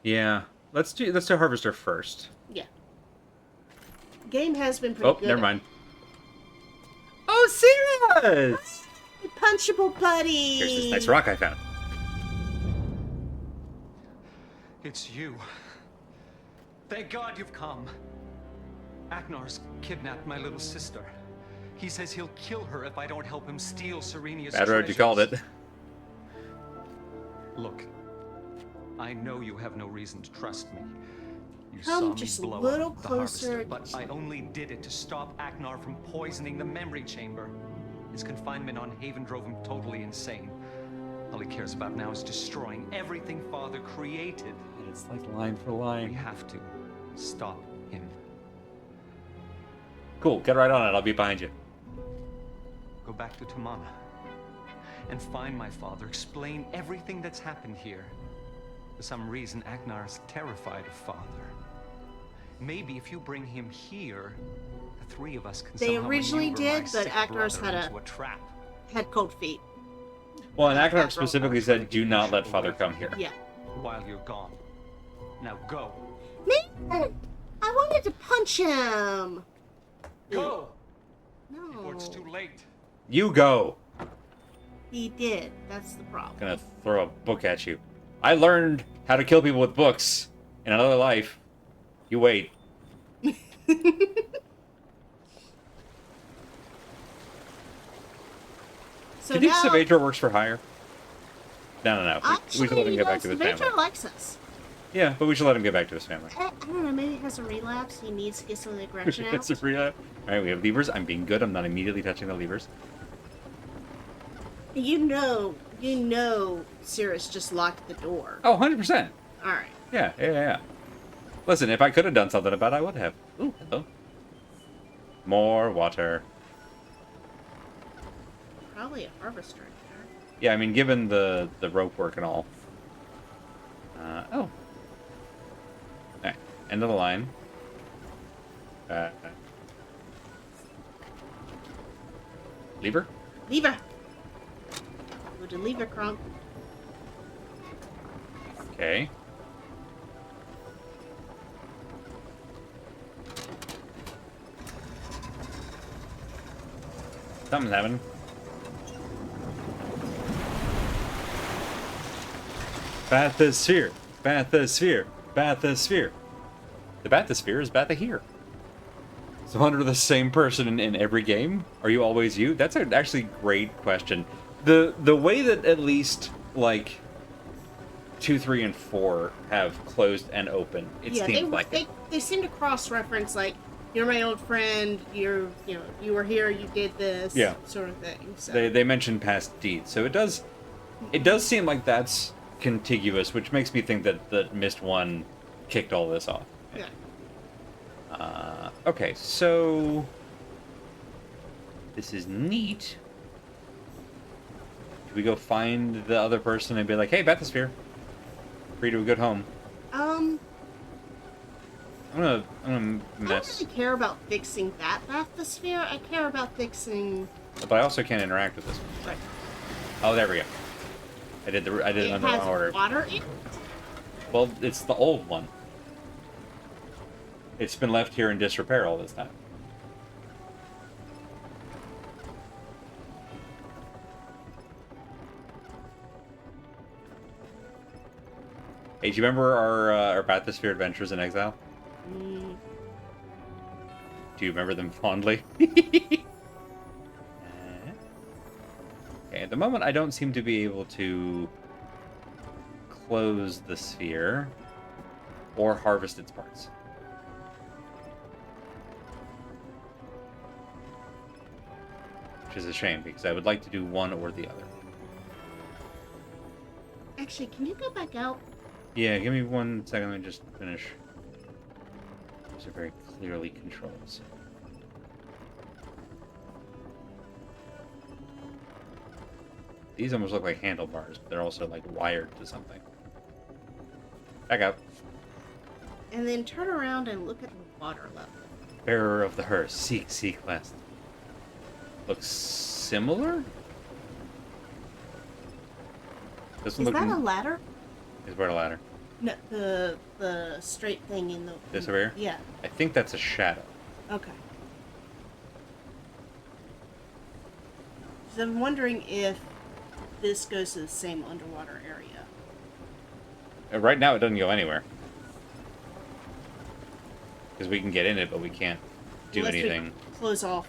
Yeah. Let's do harvester first. Yeah. Game has been pretty Oh, good. never mind. Oh, serious! Punchable buddy. Here's this nice rock I found. It's you. Thank God you've come. Agnar's kidnapped my little sister. He says he'll kill her if I don't help him steal Serenia's Bad road you called it. Look, I know you have no reason to trust me. You Come saw me just a blow little up the closer. harvester, but I only did it to stop Agnar from poisoning the memory chamber. His confinement on Haven drove him totally insane. All he cares about now is destroying everything Father created. And it's like line for We line. have to stop him. Cool. Get right on it. I'll be behind you. Go back to Tamana and find my father. Explain everything that's happened here. For some reason, Agnar's terrified of Father. Maybe if you bring him here, the three of us can They somehow originally maneuver did, my but sick Agnar's brother had into a trap. Had cold feet. Well, and Agnar specifically said, "Do not let Father come here." Yeah. While you're gone. Now go. Man, I wanted to punch him. Go! Before it's No, too late. You go. he did. That's the problem. Gonna throw a book at you. I learned how to kill people with books in another life. You wait. So Do you think now, Savator works for hire? No. We should let him get back to his Victor family. likes us. Yeah, but we should let him get back to his family. I don't know. Maybe he has a relapse. He needs to get some of the aggression out. It's a free. All right, we have levers. I'm being good. I'm not immediately touching the levers. You know, Cirrus just locked the door. Oh, 100%. All right. Yeah. Listen, if I could have done something about it, I would have. Ooh, hello. More water. Probably a harvester in there. Yeah, I mean, given the rope work and all. Oh. Alright, end of the line. Lever? Lever. Go to lever, Crump. Okay. Something's happening. Bathysphere. The bathysphere is Bathahir. So under the same person in every game? Are you always you? That's an actually great question. The way that at least like 2, 3, and 4 have closed and open, it seems like they seem to cross-reference, like, you're my old friend, you were here, you did this, Yeah. sort of thing. So. they mention past deeds, so it does seem like that's contiguous, which makes me think that Myst 1 kicked all this off. Yeah. Okay, so this is neat. Do we go find the other person and be like, "Hey, Bathysphere, free to a good home"? I'm gonna I don't mess, really care about fixing that bathysphere. I care about fixing. but I also can't interact with this one. Right. Oh, there we go. I did it It in the wrong has order. water in it. Well, it's the old one. It's been left here in disrepair all this time. Hey, do you remember our Bathysphere adventures in Exile? Mm, Do you remember them fondly? Okay, at the moment, I don't seem to be able to close the sphere or harvest its parts. Which is a shame, because I would like to do one or the other. actually, can you go back out? Yeah, give me 1 second. Let me just finish. These are very clearly controls. These almost look like handlebars, but they're also like wired to something. Back up. And then turn around and look at the water level. Bearer of the hearse. Seek west. Looks similar? This one Is that a looks... ladder? Is where a ladder? No, the straight thing in the... This over here? Yeah. I think that's a shadow. Okay. So I'm wondering if this goes to the same underwater area. Right now, it doesn't go anywhere. Because we can get in it, but we can't do Unless anything. we close off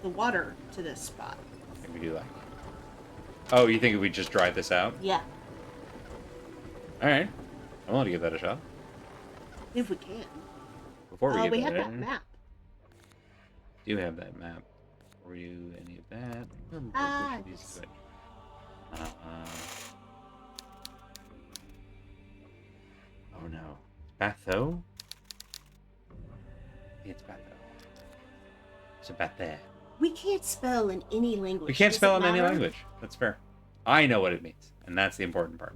the water to this spot. If we do like... Oh, you think we just dry this out? Yeah, Alright. I want to give that a shot. if we can. Before we get We that have that in, map. do have that map. Or you any of that? Ah, Which of these yes. is it? Oh no. Batho? It's Batho. It's a bat there. We can't spell in any language. We can't Does spell it in any matter? language. That's fair. I know what it means, and that's the important part.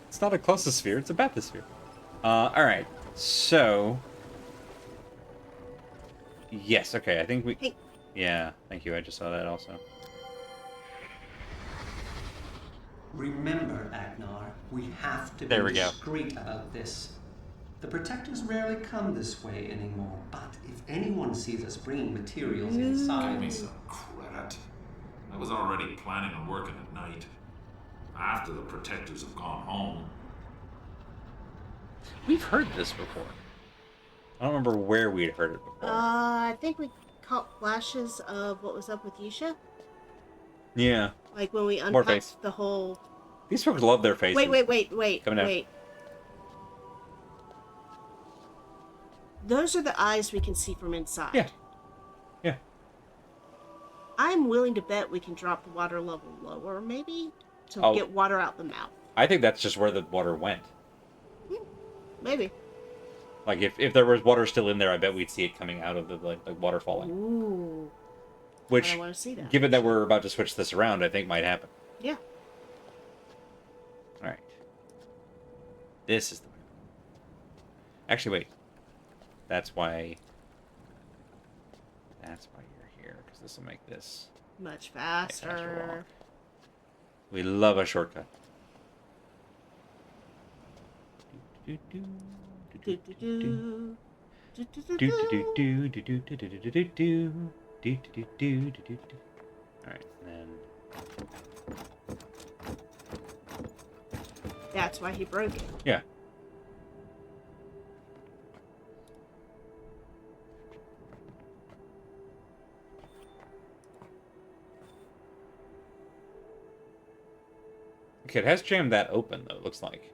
It's not a clososphere, it's a bathysphere. Alright. So... Yes, okay, I think we... Hey. Yeah, thank you, I just saw that also. Remember, Agnar, we have to be There we go. discreet about this. The protectors rarely come this way anymore, but if anyone sees us bringing materials Give inside... me some credit. I was already planning on working at night. After the protectors have gone home. We've heard this before. I don't remember where we'd heard it before. I think we caught flashes of what was up with Yusha. Yeah. Like when we More face. unpacked the whole... These folks love their faces. Wait, Coming down. wait. Those are the eyes we can see from inside. Yeah. Yeah. I'm willing to bet we can drop the water level lower, maybe? To Oh. get water out the mouth. I think that's just where the water went. Maybe. Like, if there was water still in there, I bet we'd see it coming out of the water falling. Ooh. Which, I want to see that. given that we're about to switch this around, I think might happen. Yeah. Alright. This is the way. Actually, wait. That's why you're here, because this will make this Much a faster faster. walk. We love a shortcut. Alright, and then... That's why he broke it. Yeah. Okay, it has jammed that open, though, it looks like.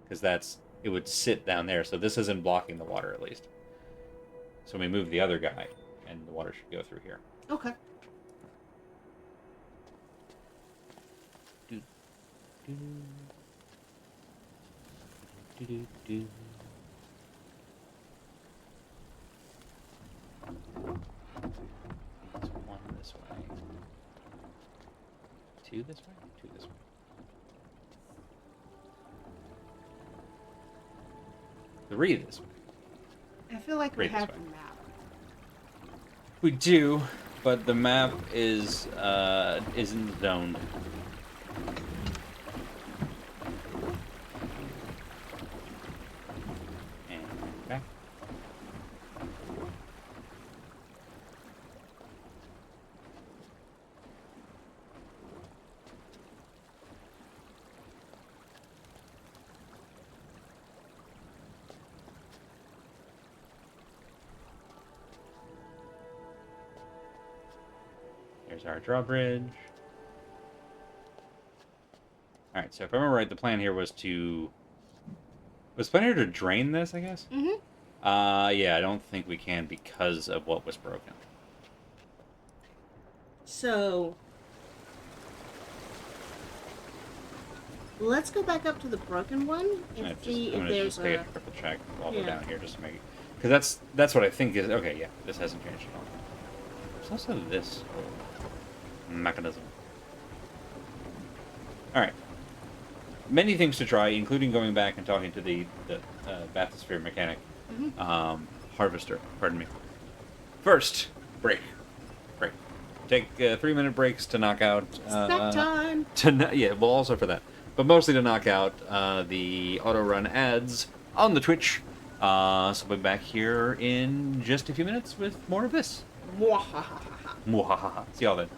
Because it would sit down there, so this isn't blocking the water, at least. So we move the other guy, and the water should go through here. Okay. It's one this way. Two this way? Two this way. Three this way. I feel like we Right this have way. the map. We do, but the map isn't zoned. And back. There's our drawbridge. Alright, so if I remember right, the plan here was to... Was the plan here to drain this, I guess? Mm-hmm. Yeah, I don't think we can because of what was broken. So... let's go back up to the broken one and see if there's a... triple check while we're down here just to make it... Because that's what I think is... Okay, yeah, this hasn't changed at all. There's also this mechanism. Alright. Many things to try, including going back and talking to the bathysphere mechanic. Mm-hmm. Harvester, pardon me. First, break. Take 3-minute breaks to knock out... snack time! Yeah, well, also for that. But mostly to knock out the auto-run ads on the Twitch. So we'll be back here in just a few minutes with more of this. Mwahahaha. Mwahaha. See y'all then.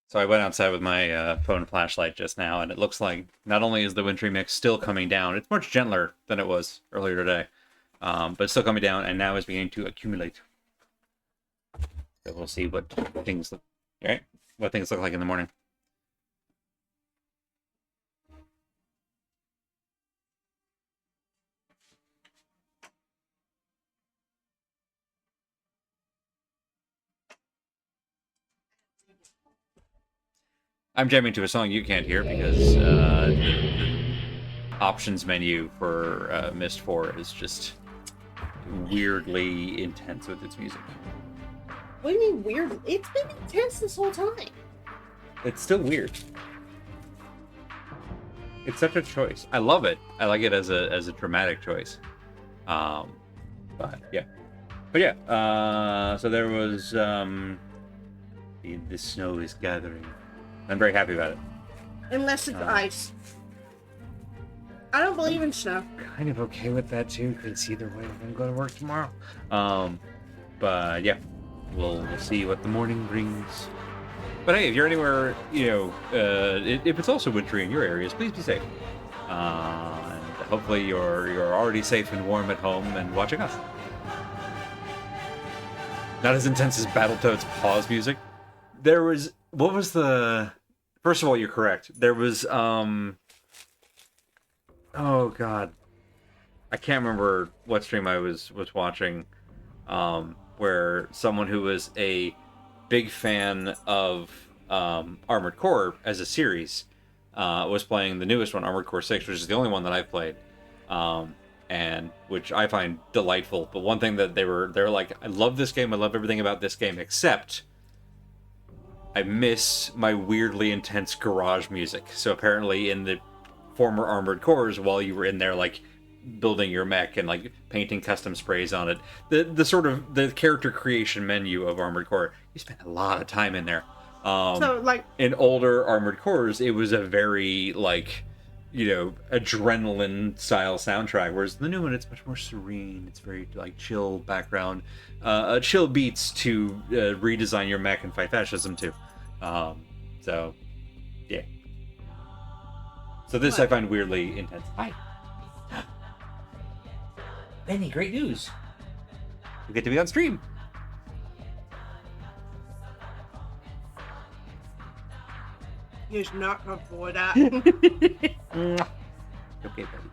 So I went outside with my phone flashlight just now, and it looks like not only is the wintry mix still coming down, it's much gentler than it was earlier today, but it's still coming down, and now is beginning to accumulate. So we'll see what things look, right? What things look like in the morning. I'm jamming to a song you can't hear because the options menu for Myst 4 is just weirdly intense with its music. What do you mean weird? It's been intense this whole time. It's still weird. It's such a choice. I love it. I like it as a dramatic choice. But yeah. But yeah, so there was, the snow is gathering. I'm very happy about it. Unless it's ice. I don't believe in snow. Kind of okay with that too, because either way, I'm gonna go to work tomorrow. But yeah, we'll see what the morning brings. But hey, if you're anywhere, if it's also wintry in your areas, please be safe. And hopefully you're already safe and warm at home and watching us. Not as intense as Battletoads pause music. First of all, you're correct. There was, oh god. I can't remember what stream I was watching, where someone who was a big fan of Armored Core as a series was playing the newest one, Armored Core 6, which is the only one that I've played. And which I find delightful. But one thing that they're like, I love this game, I love everything about this game, except I miss my weirdly intense garage music. So apparently in the former Armored Cores, while you were in there like building your mech and like painting custom sprays on it, the sort of the character creation menu of Armored Core, you spent a lot of time in there. So like in older Armored Cores, it was a very like, adrenaline style soundtrack, whereas the new one, it's much more serene. It's very like chill background, chill beats to redesign your mech and fight fascism too. So yeah. So this I find weirdly intense. Hi. Benny, great news. You get to be on stream. he's not good for that. Okay, buddy.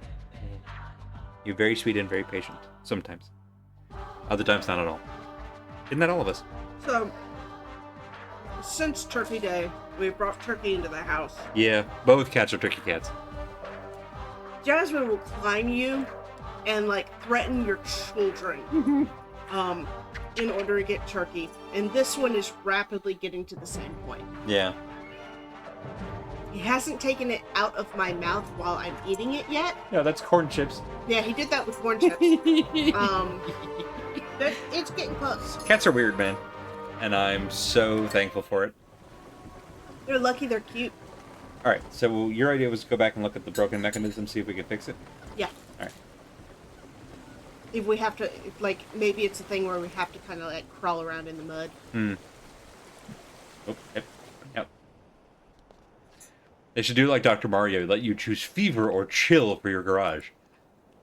You're very sweet and very patient. Sometimes. Other times, not at all. Isn't that all of us? So, since Turkey Day, we brought turkey into the house. Yeah, both cats are tricky cats. Jasmine will climb you and like threaten your children in order to get turkey. And this one is rapidly getting to the same point. Yeah. He hasn't taken it out of my mouth while I'm eating it yet. No, that's corn chips. Yeah, he did that with corn chips. But it's getting close. Cats are weird, man. And I'm so thankful for it. They're lucky they're cute. Alright, so your idea was to go back and look at the broken mechanism, see if we can fix it? Yeah. Alright. If we have to, like, maybe it's a thing where we have to kind of, like, crawl around in the mud. Oh, yep. They should do like Dr. Mario, let you choose fever or chill for your garage.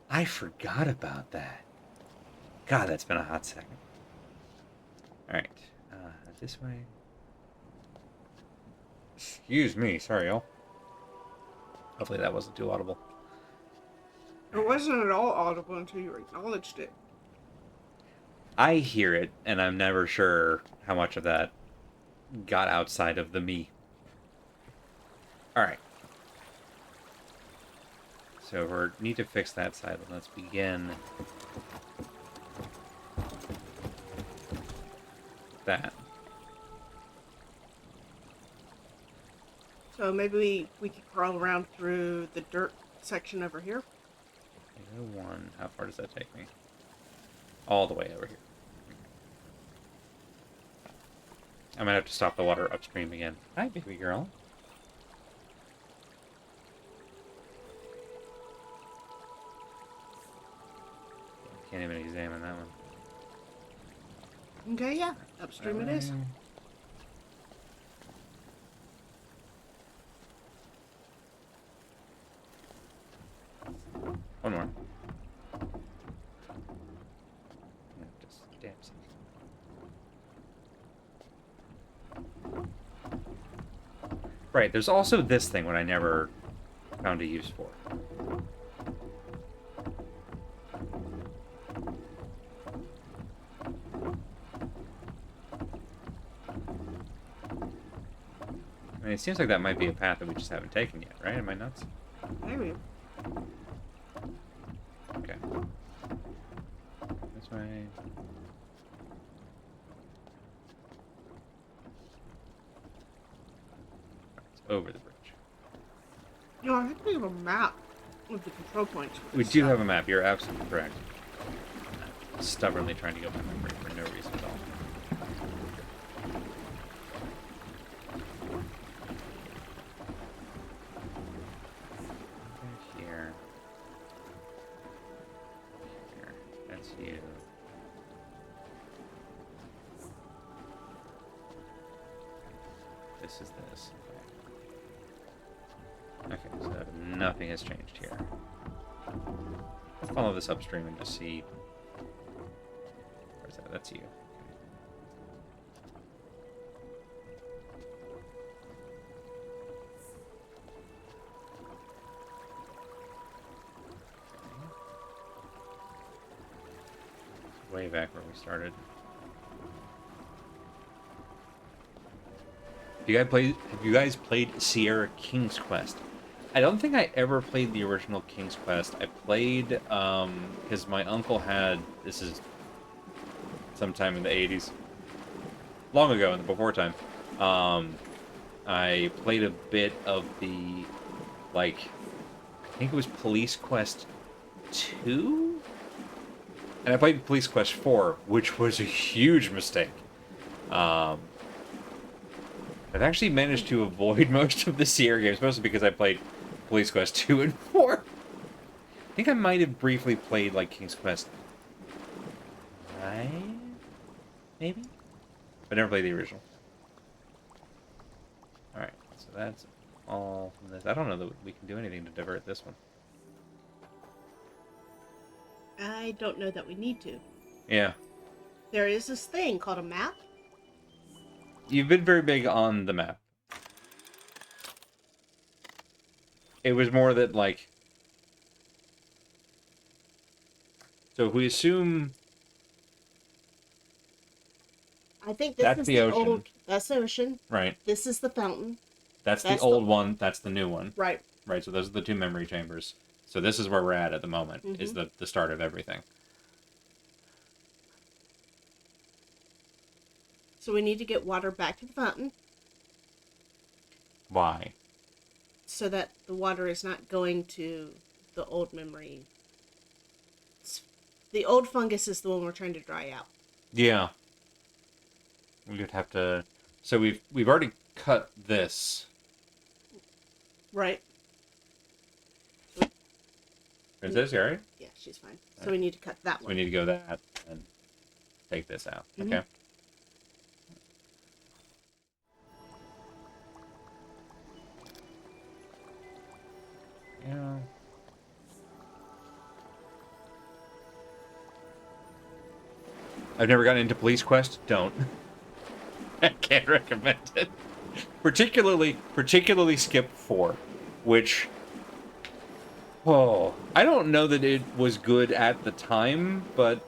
I forgot about that. God, that's been a hot second. Alright, this way. Excuse me, sorry, y'all. Hopefully that wasn't too audible. It wasn't at all audible until you acknowledged it. I hear it, and I'm never sure how much of that got outside of the me. Alright. So we need to fix that side. Let's begin that. So maybe we could crawl around through the dirt section over here. One. How far does that take me? All the way over here. I might have to stop the water upstream again. Hi, baby girl. Can't even examine that one. Okay, yeah. Upstream it is. One more. Just damn it. Right, there's also this thing what I never found a use for. I mean, it seems like that might be a path that we just haven't taken yet, right? Am I nuts? Maybe. Okay. This way. It's over the bridge. No, I think we have a map with the control points. We do have a map. You're absolutely correct. stubbornly trying to go by memory for no reason at all. Here. Here. That's you. This is this. Okay, so nothing has changed here. Follow this upstream and just see. Where's that? That's you. Way back where we started. Have you guys played Sierra King's Quest? I don't think I ever played the original King's Quest. I played because my uncle had, this is sometime in the 80s, long ago in the before time. I played a bit of the, like, I think it was Police Quest 2? And I played Police Quest 4, which was a huge mistake. I've actually managed to avoid most of the Sierra games, mostly because I played Police Quest 2 and 4. I think I might have briefly played, like, King's Quest 9? Maybe? But never played the original. Alright, so that's all from this. I don't know that we can do anything to divert this one. I don't know that we need to. Yeah. There is this thing called a map. You've been very big on the map. It was more that, like... So if we assume... I think this that's is the ocean. old... That's the ocean. Right. This is the fountain. That's the old one. That's the new one. Right. Right, so those are the two memory chambers. So this is where we're at the moment, is the start of everything. So we need to get water back to the fountain. Why? So that the water is not going to the old memory. The old fungus is the one we're trying to dry out. Yeah. We would have to... So we've already cut this. Right. Princess, you alright? Yeah, she's fine. So we need to cut that one. We need to go that and take this out. Okay. Yeah. I've never gotten into Police Quest. Don't. I can't recommend it. Particularly skip 4, which... Oh, I don't know that it was good at the time, but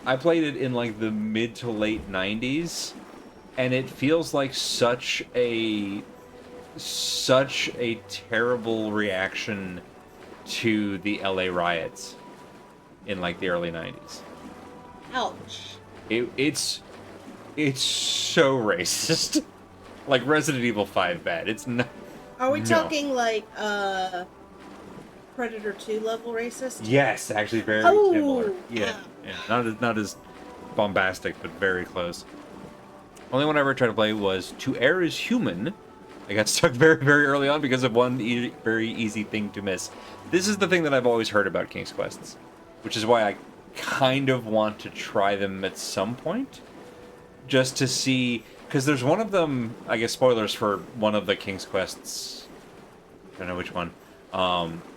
I played it in like the mid to late 90s, and it feels like such a terrible reaction to the LA riots in like the early 90s. Ouch. It's so racist. Like Resident Evil 5 bad. It's not. Are we talking like Predator 2 level racist? Yes, actually very similar. Yeah. Not as bombastic, but very close. Only one I ever tried to play was To Err is Human. I got stuck very, very early on because of one very easy thing to miss. This is the thing that I've always heard about King's Quests, which is why I kind of want to try them at some point, just to see, because there's one of them, I guess spoilers for one of the King's Quests, I don't know which one,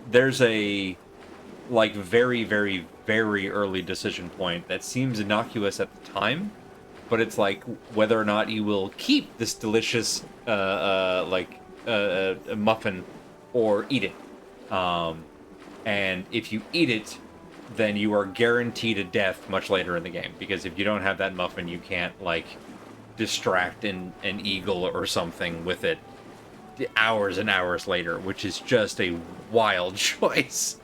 there's a, like, very, very, very early decision point that seems innocuous at the time, but it's like whether or not you will keep this delicious, muffin or eat it. And if you eat it, then you are guaranteed a death much later in the game. Because if you don't have that muffin, you can't, like, distract an eagle or something with it hours and hours later, which is just a wild choice.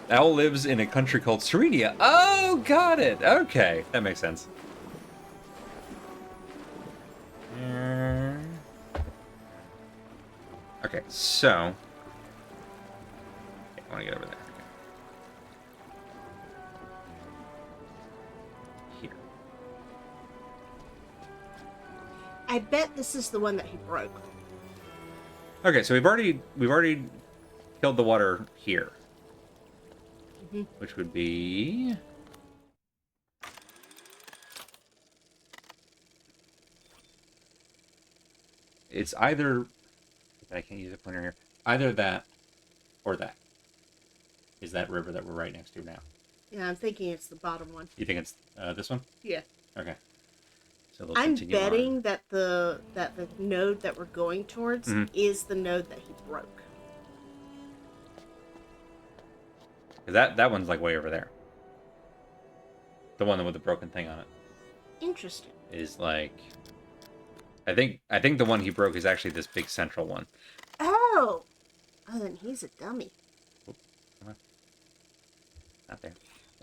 Owl lives in a country called Serenia. Oh, got it. Okay, that makes sense. Okay, so... I want to get over there. I bet this is the one that he broke. Okay, so we've already killed the water here, which would be it's either I can't use a pointer here. Either that or that is that river that we're right next to now. Yeah, I'm thinking it's the bottom one. You think it's this one? Yeah. Okay. So we'll I'm continue on. betting that the node that we're going towards is the node that he broke. Because that one's like way over there. The one with the broken thing on it Interesting. is like. I think the one he broke is actually this big central one. Oh! Oh, then he's a dummy. Not there.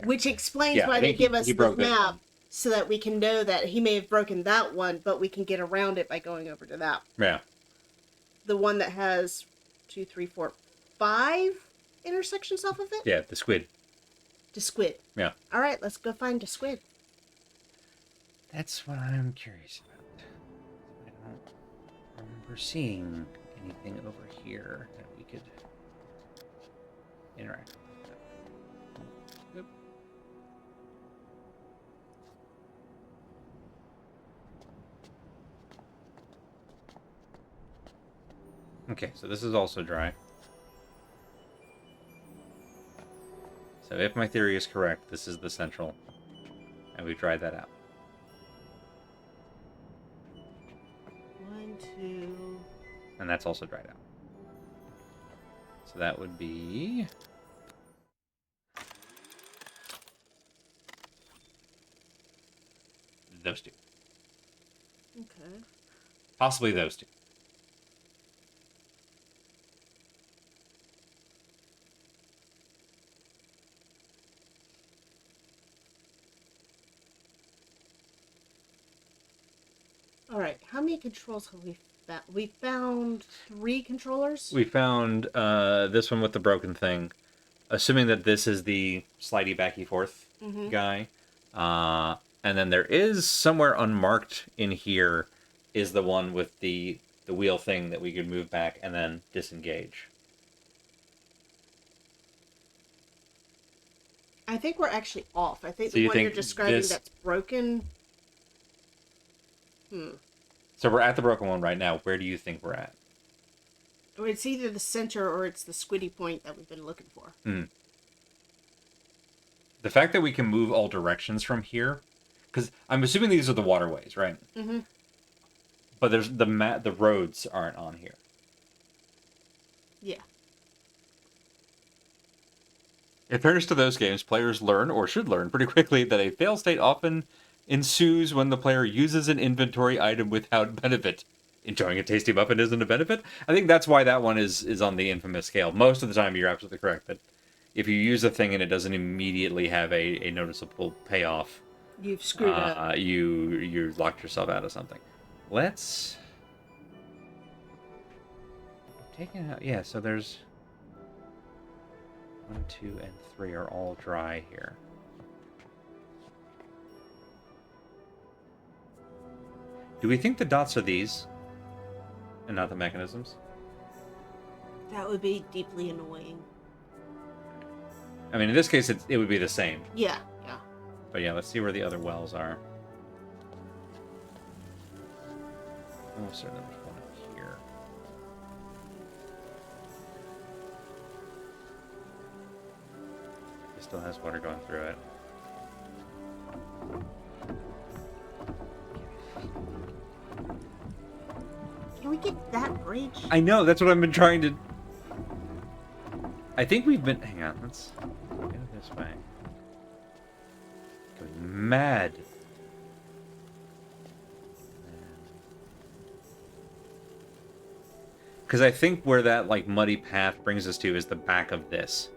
Which explains Yeah, why I they think give he us the broke this map, one. so that we can know that he may have broken that one, but we can get around it by going over to that. Yeah. The one that has 2, 3, 4, 5 intersections off of it? Yeah, the squid. The squid. Yeah. Alright, let's go find the squid. That's what I'm curious about. I don't remember seeing anything over here that we could interact with. Yep. Okay, so this is also dry. So if my theory is correct, this is the central, and we've dried that out. 1, 2. And that's also dried out. So that would be... those two. Okay. Possibly those two. Alright, how many controls have we found? We found 3 controllers? We found this one with the broken thing. Assuming that this is the slidey backy forth guy. And then there is somewhere unmarked in here is the one with the wheel thing that we could move back and then disengage. I think we're actually off. I think So the you one you're think describing this- that's broken... So we're at the broken one right now. Where do you think we're at? Or it's either the center or it's the squiddy point that we've been looking for. The fact that we can move all directions from here, because I'm assuming these are the waterways, right? Mm-hmm. But there's the roads aren't on here. Yeah. In fairness to those games, players learn, or should learn, pretty quickly that a fail state often ensues when the player uses an inventory item without benefit. Enjoying a tasty muffin isn't a benefit? I think that's why that one is on the infamous scale. Most of the time, you're absolutely correct. That if you use a thing and it doesn't immediately have a noticeable payoff, You've screwed up. you locked yourself out of something. Let's... Taking out... Yeah, so there's... 1, 2, and 3 are all dry here. Do we think the dots are these? And not the mechanisms? That would be deeply annoying. I mean, in this case, it would be the same. Yeah, yeah. But yeah, let's see where the other wells are. Almost certain there's one up here. It still has water going through it. Can we get that bridge? I know, that's what I've been trying to... I think we've been... Hang on, let's go this way. Going mad. Because I think where that, like, muddy path brings us to is the back of this.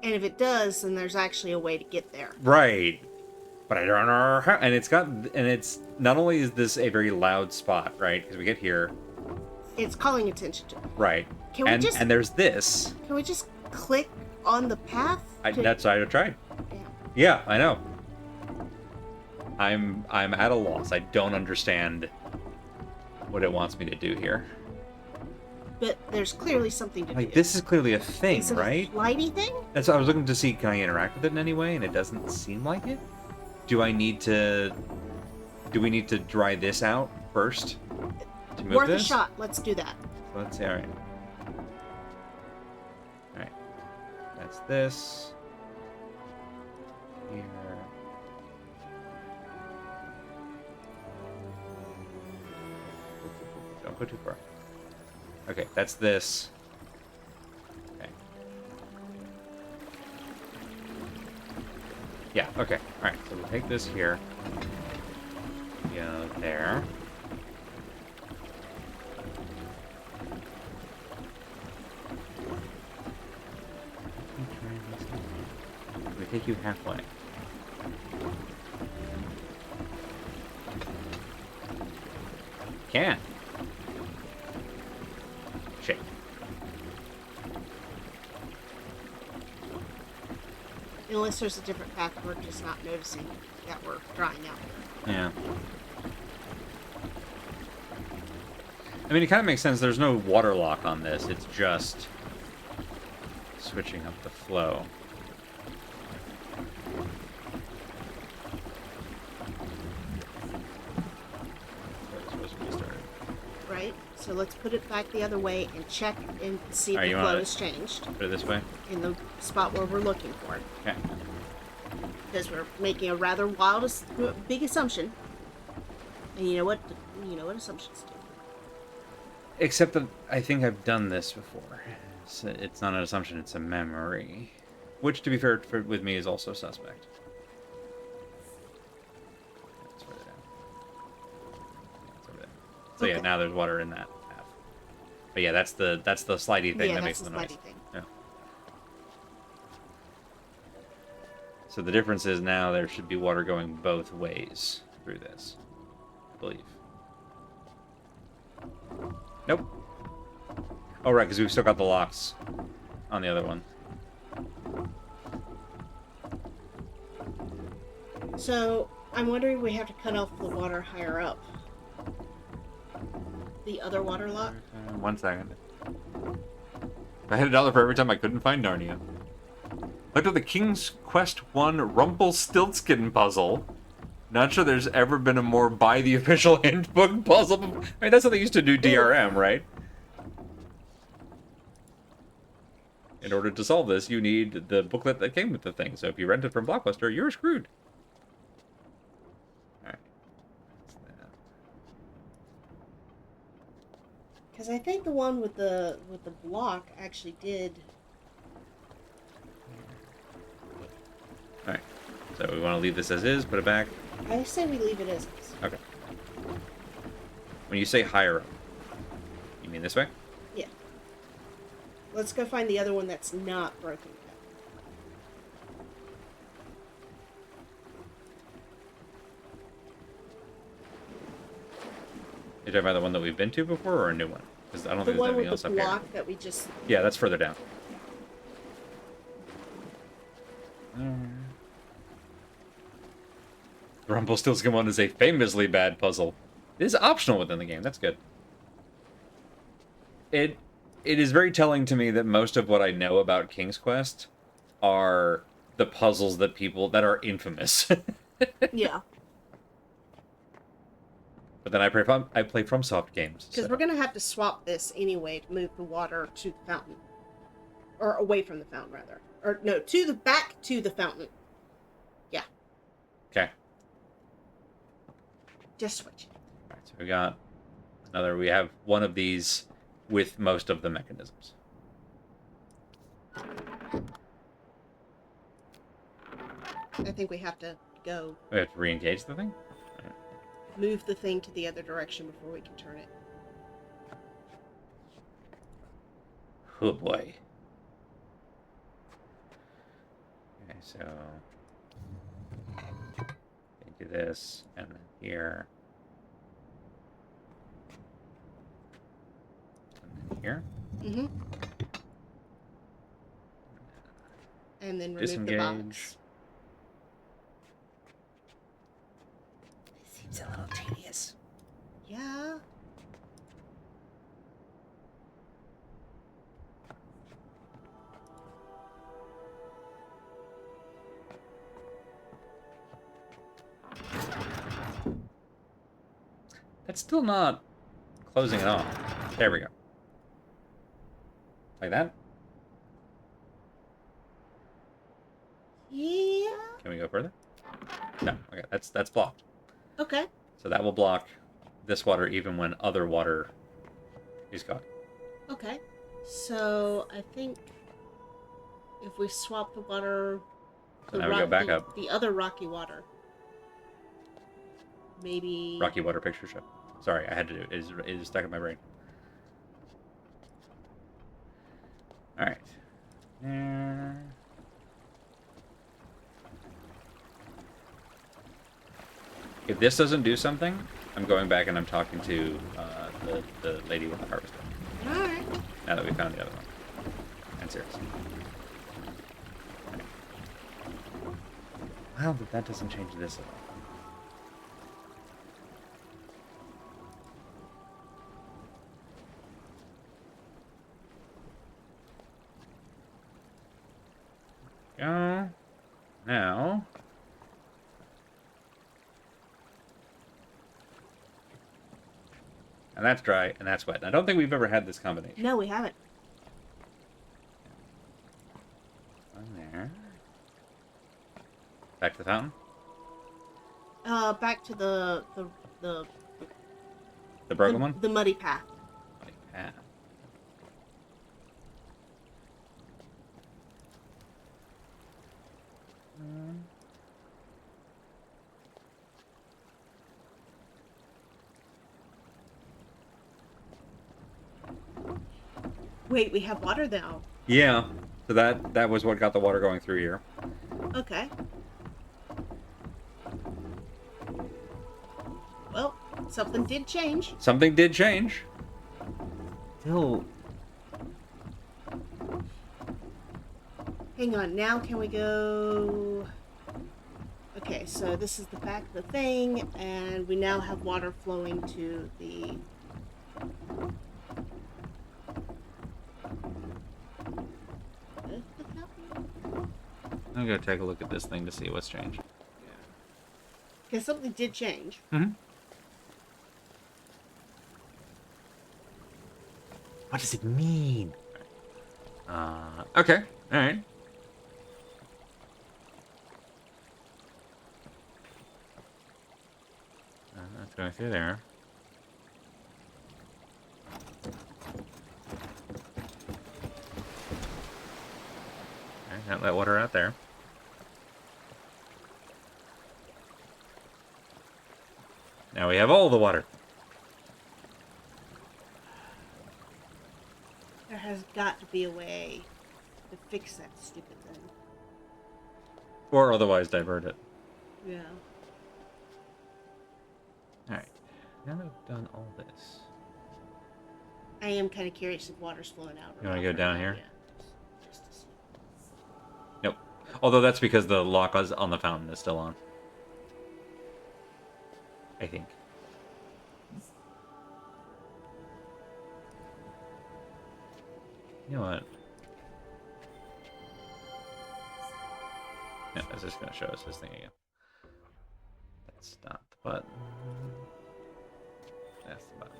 And if it does, then there's actually a way to get there. Right. But I don't know how... And it's got... And it's... Not only is this a very loud spot, right? Because we get here... It's calling attention to it. Right. Can we just... And there's this. Can we just click on the path? That's what I tried. Damn. Yeah, I know. I'm at a loss. I don't understand what it wants me to do here. But there's clearly something to Like, do. this is clearly a thing, Is it right? a flighty thing? That's what I was looking to see. Can I interact with it in any way? And it doesn't seem like it. Do we need to dry this out first to move Worth this? a shot. Let's do that. So let's see. All right. All right. That's this. Here. Don't go too far. Okay, that's this. Okay. Yeah, okay. Alright, so we'll take this here. Go there. We take you halfway. Can. Shit. Unless there's a different path we're just not noticing that we're drying out. Yeah. I mean, it kind of makes sense. There's no water lock on this. It's just switching up the flow. That's supposed to be started. Right? So let's put it back the other way and check and see if Alright, the you flow wanna has changed Put it this way. in the spot where we're looking for it. Okay. Because we're making a rather wild, big assumption. And you know what? You know what assumptions do. Except that I think I've done this before. It's not an assumption, it's a memory. Which, to be fair, with me is also suspect. That's further down. That's over there. So yeah, Okay. now there's water in that path. But yeah, that's the slidey thing Yeah, that that's makes the the noise. slidey thing. Yeah. So the difference is now there should be water going both ways through this, I believe. Nope. Oh, right, because we've still got the locks on the other one. So I'm wondering if we have to cut off the water higher up. The other water lock? 1 second. I had $1 for every time I couldn't find Narnia. Looked at the King's Quest 1 Rumpelstiltskin puzzle. Not sure there's ever been a more by the official handbook puzzle. I mean, that's how they used to do DRM, right? In order to solve this, you need the booklet that came with the thing. So if you rent it from Blockbuster, you're screwed. Alright. Because I think the one with the block actually did. Alright. So we want to leave this as is, put it back. I say we leave it as is. Okay. When you say higher up, you mean this way? Yeah. Let's go find the other one that's not broken yet. You're talking about the one that we've been to before, or a new one? Because I don't The think there's one anything with else the up here. block that we just. Yeah, that's further down. Rumpelstiltskin one is a famously bad puzzle. It is optional within the game. That's good. It is very telling to me that most of what I know about King's Quest are the puzzles that are infamous. Yeah. But then I play FromSoft games. Because So. we're gonna have to swap this anyway to move the water to the fountain, or away from the fountain rather, or no, back to the fountain. Yeah. Okay. Just switch. All right, so we got another. We have one of these with most of the mechanisms. I think we have to go We have to re-engage the thing. move the thing to the other direction before we can turn it. Oh boy. Okay, so do this, and then here, and then here. Mm-hmm. And then remove Disengage. the box. It's a little tedious. Yeah. That's still not closing it off. There we go. Like that? Yeah. Can we go further? No. Okay, that's blocked. Okay. So that will block this water even when other water is gone. Okay. So I think if we swap the water, So now we go back the, up. the other rocky water, maybe. Rocky Water Picture Show. Sorry, I had to do it. It is stuck in my brain. All right. If this doesn't do something, I'm going back and I'm talking to the lady with the harvester. All right. Now that we found the other one. And serious. Wow, but that doesn't change this at all. Go. Now. And that's dry, and that's wet. And I don't think we've ever had this combination. No, we haven't. One there. Back to the fountain. Back to the broken one. The muddy path. Muddy path. Wait, we have water now. Yeah. So that was what got the water going through here. Okay. Well, something did change. Something did change. Still. Hang on, now can we go... Okay, so this is the back of the thing, and we now have water flowing to the... I'm gonna take a look at this thing to see what's changed. Because something did change. Mm-hmm. What does it mean? Okay. All right. That's going through there. Okay, can't let water out there. Now we have all the water. There has got to be a way to fix that stupid thing. Or otherwise divert it. Yeah. Alright. Now that we've done all this. I am kind of curious if water's flowing out. You want to go down here? Yeah. Just to see. Nope. Although that's because the lock on the fountain is still on. I think. You know what? No, it's just going to show us this thing again. That's not the button. That's the button.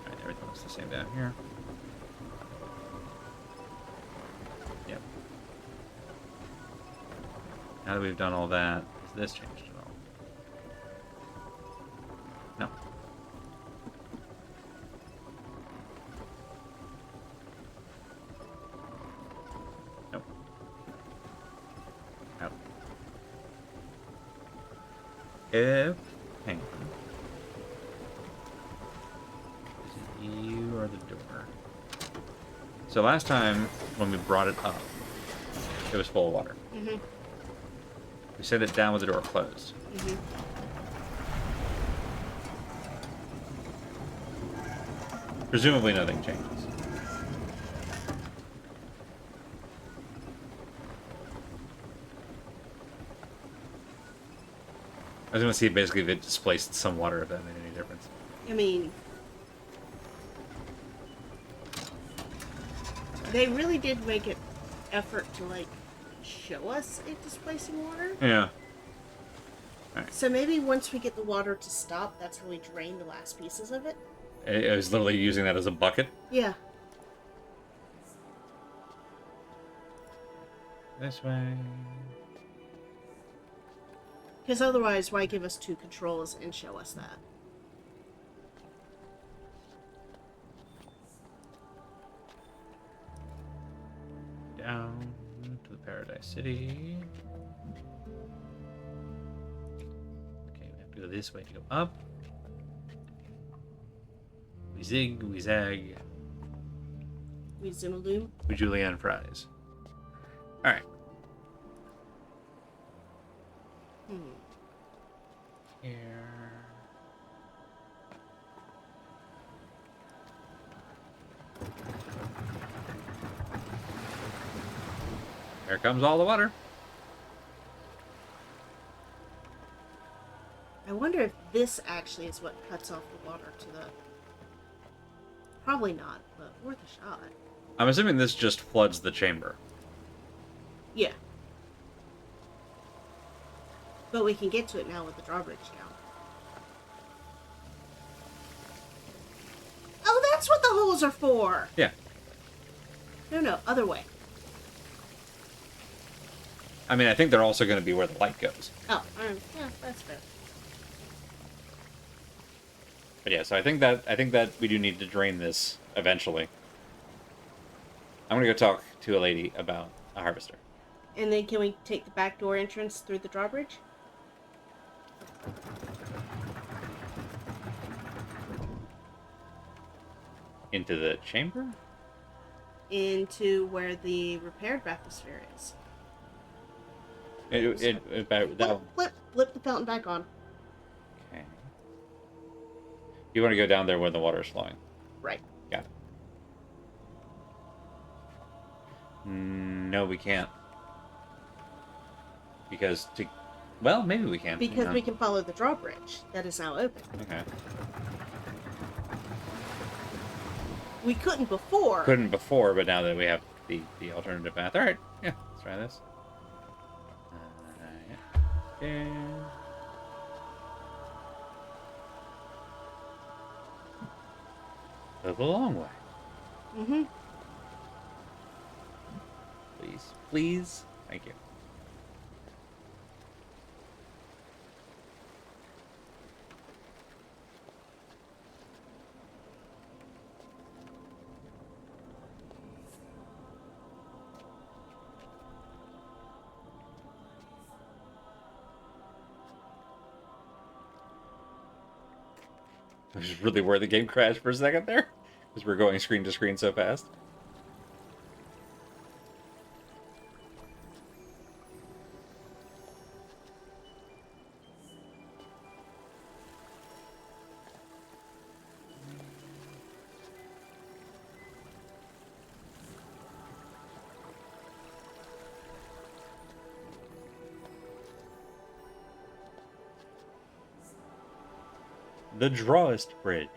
Alright, everything looks the same down here. Yep. Now that we've done all that, has this changed at all? No. Nope. Nope. Hang on. You are the door. So last time when we brought it up, it was full of water. Mm-hmm. We set it down with the door closed. Mm-hmm. Presumably nothing changes. I was gonna see basically if it displaced some water, if that made any difference. I mean, they really did make an effort to, like, show us it displacing water. Yeah. So maybe once we get the water to stop, that's how we drain the last pieces of it? I was literally using that as a bucket. Yeah. This way. Because otherwise, why give us 2 controls and show us that? Down to the Paradise City. Okay, we have to go this way to go up. We zig, we zag, We Zimaloom. we julienne fries. Alright. Here. Here comes all the water. I wonder if this actually is what cuts off the water to the... Probably not, but worth a shot. I'm assuming this just floods the chamber. Yeah. But we can get to it now with the drawbridge down. Oh, that's what the holes are for! Yeah. No, other way. I mean, I think they're also going to be where the light goes. Oh, yeah, that's fair. But yeah, so I think that we do need to drain this eventually. I'm gonna go talk to a lady about a harvester. And then can we take the back door entrance through the drawbridge? Into the chamber? Into where the repaired bathysphere is. Flip the fountain back on. Okay. You want to go down there when the water's flowing? Right. Got it. No, we can't. Because well, maybe we can. Because we can follow the drawbridge that is now open. Okay. We couldn't before. Couldn't before, but now that we have the alternative path. All right. Yeah, let's try this. Yeah. Go the long way. Mm-hmm. Please. Please. Thank you. I was really worried the game crashed for a second there. Because we're going screen to screen so fast. The Drawest Bridge.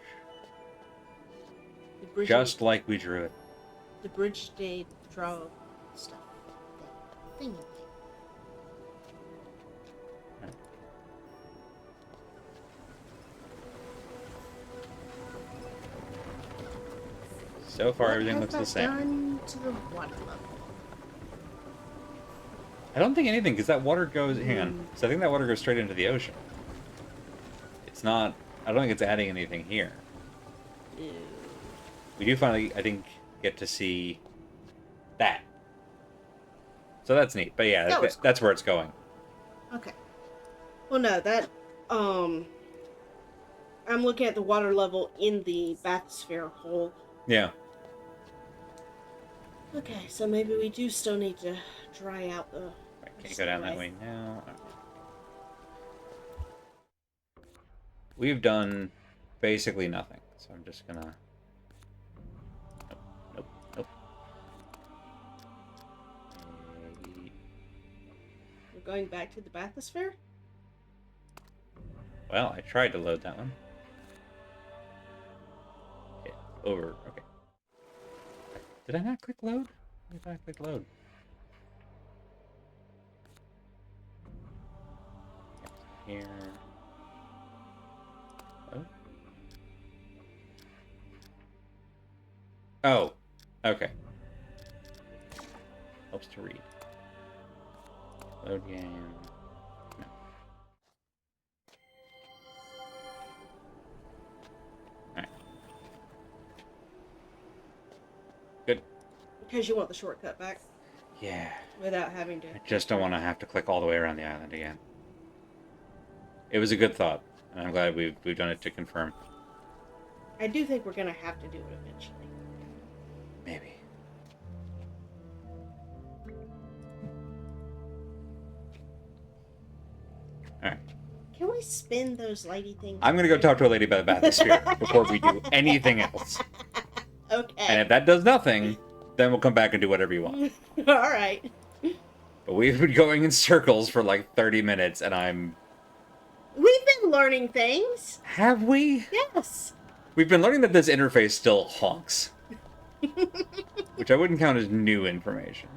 The bridge Just like we drew it. The bridge day draw stuff. Thing. So far, everything looks the same. Done to the water level. I don't think anything, because that water goes... Hang on. So I think that water goes straight into the ocean. It's not... I don't think it's adding anything here. Ew. We do finally, I think, get to see that. So that's neat. But yeah, that's where it's going. Okay. Well, no, that... I'm looking at the water level in the bathysphere hole. Yeah. Okay, so maybe we do still need to dry out the... Right, can you go down that way now? We've done basically nothing, so I'm just gonna... Nope. We're going back to the bathysphere? Well, I tried to load that one. Hit over. Okay. Did I not click load? I thought I clicked load. Here. Oh. Oh. Okay. Helps to read. Load game. No. Alright. Good. Because you want the shortcut back Yeah. without having to. I just don't want to have to click all the way around the island again. It was a good thought, and I'm glad we've done it to confirm. I do think we're gonna have to do it eventually. Maybe. Alright. Can we spin those lighty things? I'm gonna go talk to a lady about the bathysphere before we do anything else. Okay. And if that does nothing, then we'll come back and do whatever you want. All right. But we've been going in circles for like 30 minutes, and I'm... We've been learning things. Have we? Yes. We've been learning that this interface still honks. Which I wouldn't count as new information.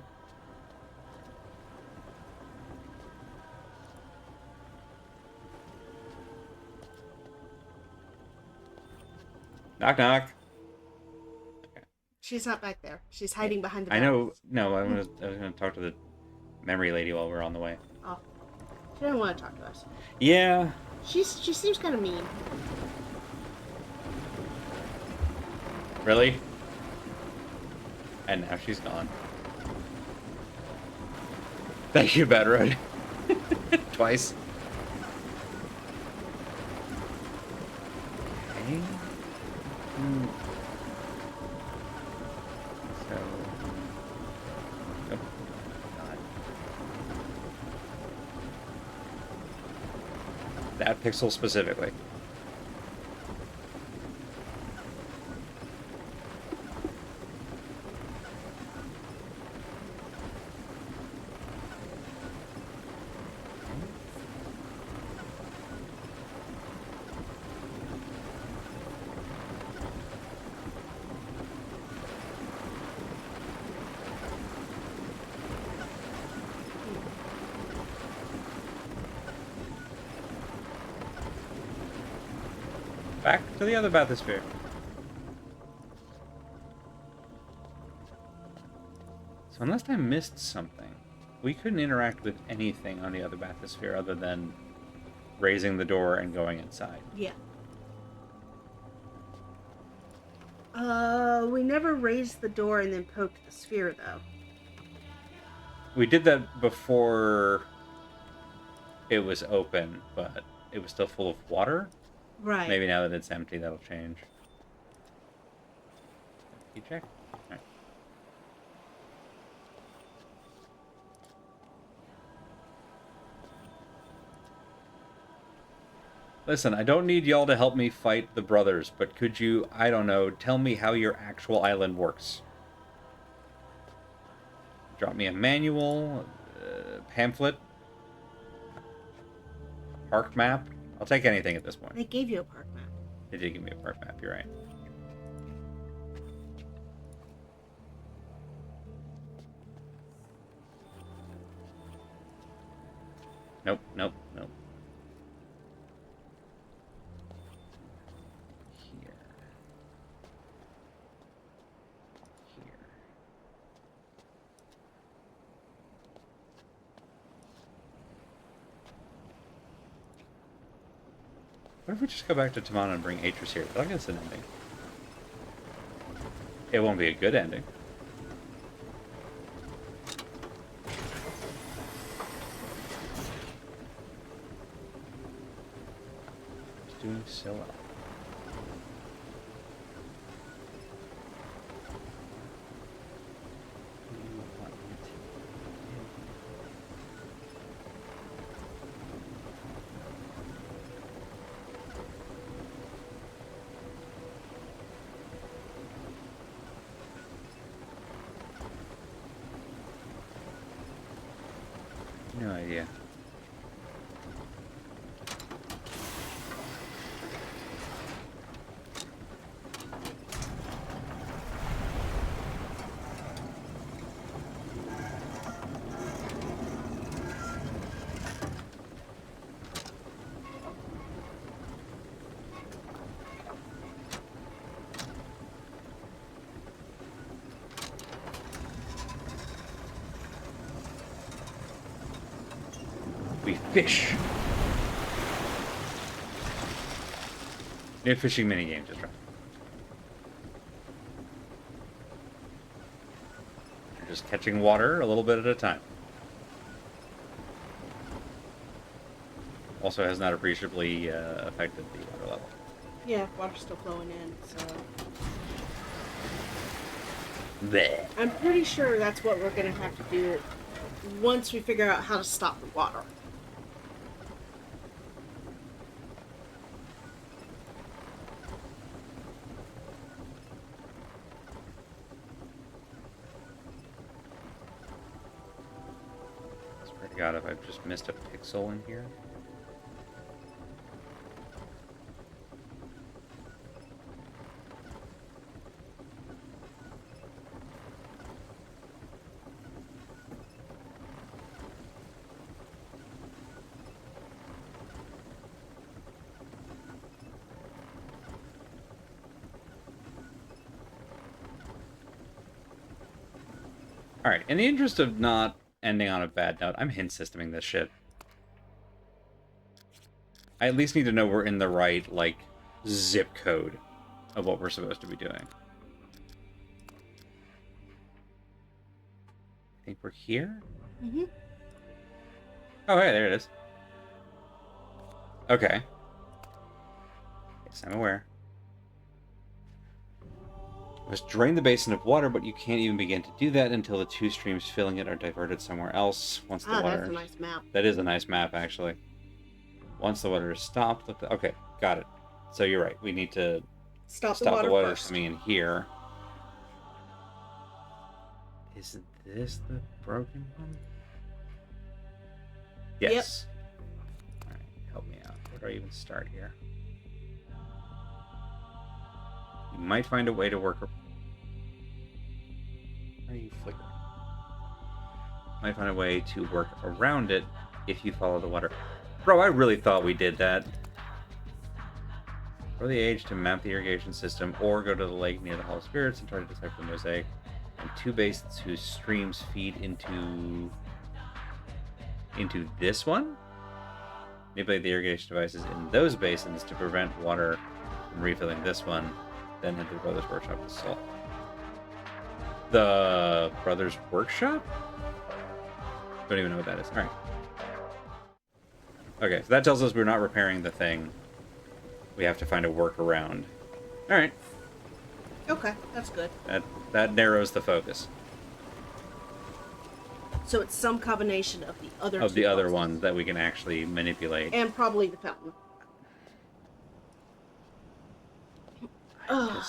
Knock, knock. She's not back there. She's hiding behind the I know. barrels. No, I was gonna talk to the memory lady while we're on the way. Oh. She doesn't want to talk to us. Yeah. She seems kind of mean. Really? And now she's gone. Thank you, Bad Road. Twice. Okay. So... Oh, God. That pixel specifically. Back to the other bathysphere. So unless I missed something, we couldn't interact with anything on the other bathysphere other than raising the door and going inside. Yeah. We never raised the door and then poked the sphere, though. We did that before it was open, but it was still full of water. Right. Maybe now that it's empty, that'll change. Key check? Alright. Listen, I don't need y'all to help me fight the brothers, but could you, I don't know, tell me how your actual island works? Drop me a manual, pamphlet, park map. I'll take anything at this point. They gave you a park map. They did give me a park map, you're right. Nope, nope, nope. Here. Here. What if we just go back to Tamana and bring Atris here? I guess it's an ending. It won't be a good ending. It's doing so well. No idea. We fish. New fishing minigame just dropped. You're just catching water a little bit at a time. Also has not appreciably affected the water level. Yeah, water's still flowing in, so... Bleh. I'm pretty sure that's what we're gonna have to do once we figure out how to stop the water. I swear to God, if I've just missed a pixel in here. Alright, in the interest of not ending on a bad note, I'm hint systeming this shit. I at least need to know we're in the right, like, zip code of what we're supposed to be doing. I think we're here? Mm-hmm. Oh, hey, there it is. Okay. Yes, I'm aware. Must drain the basin of water, but you can't even begin to do that until the two streams filling it are diverted somewhere else. Once the water... That's a nice map. That is a nice map, actually. Once the water is stopped... Okay, got it. So you're right. We need to Stop the water first. coming in here. Isn't this the broken one? Yes. Yep. Alright, help me out. Where do I even start here? You might find a way to work... Why are you flickering? Might find a way to work around it if you follow the water. Bro, I really thought we did that. Throw the age to map the irrigation system, or go to the lake near the Hall of Spirits and try to decipher the mosaic. And two basins whose streams feed into this one? Manipulate the irrigation devices in those basins to prevent water from refilling this one. Then head to the Brothers Workshop to solve. The Brothers Workshop? Don't even know what that is. Alright. Okay, so that tells us we're not repairing the thing. We have to find a workaround. Alright. Okay, that's good. That narrows the focus. So it's some combination of the other Of two the other boxes. ones that we can actually manipulate. And probably the fountain. Ugh.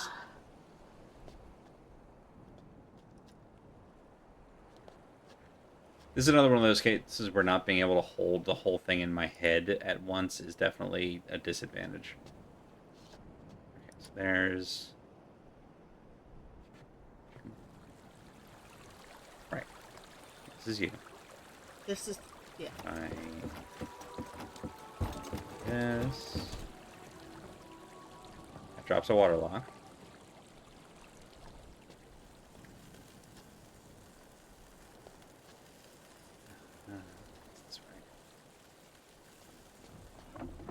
This is another one of those cases where not being able to hold the whole thing in my head at once is definitely a disadvantage. Okay, so there's... Right. This is you. This is... yeah. Yes. That drops a water lock. That's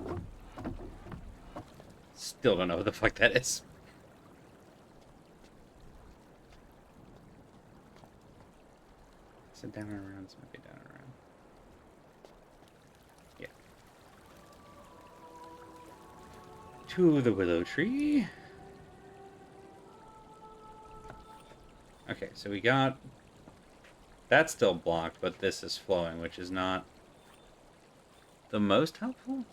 right. Still don't know what the fuck that is. Is it down and around? This might be down and around. Yeah. To the willow tree. Okay, so we got... That's still blocked, but this is flowing, which is not the most helpful.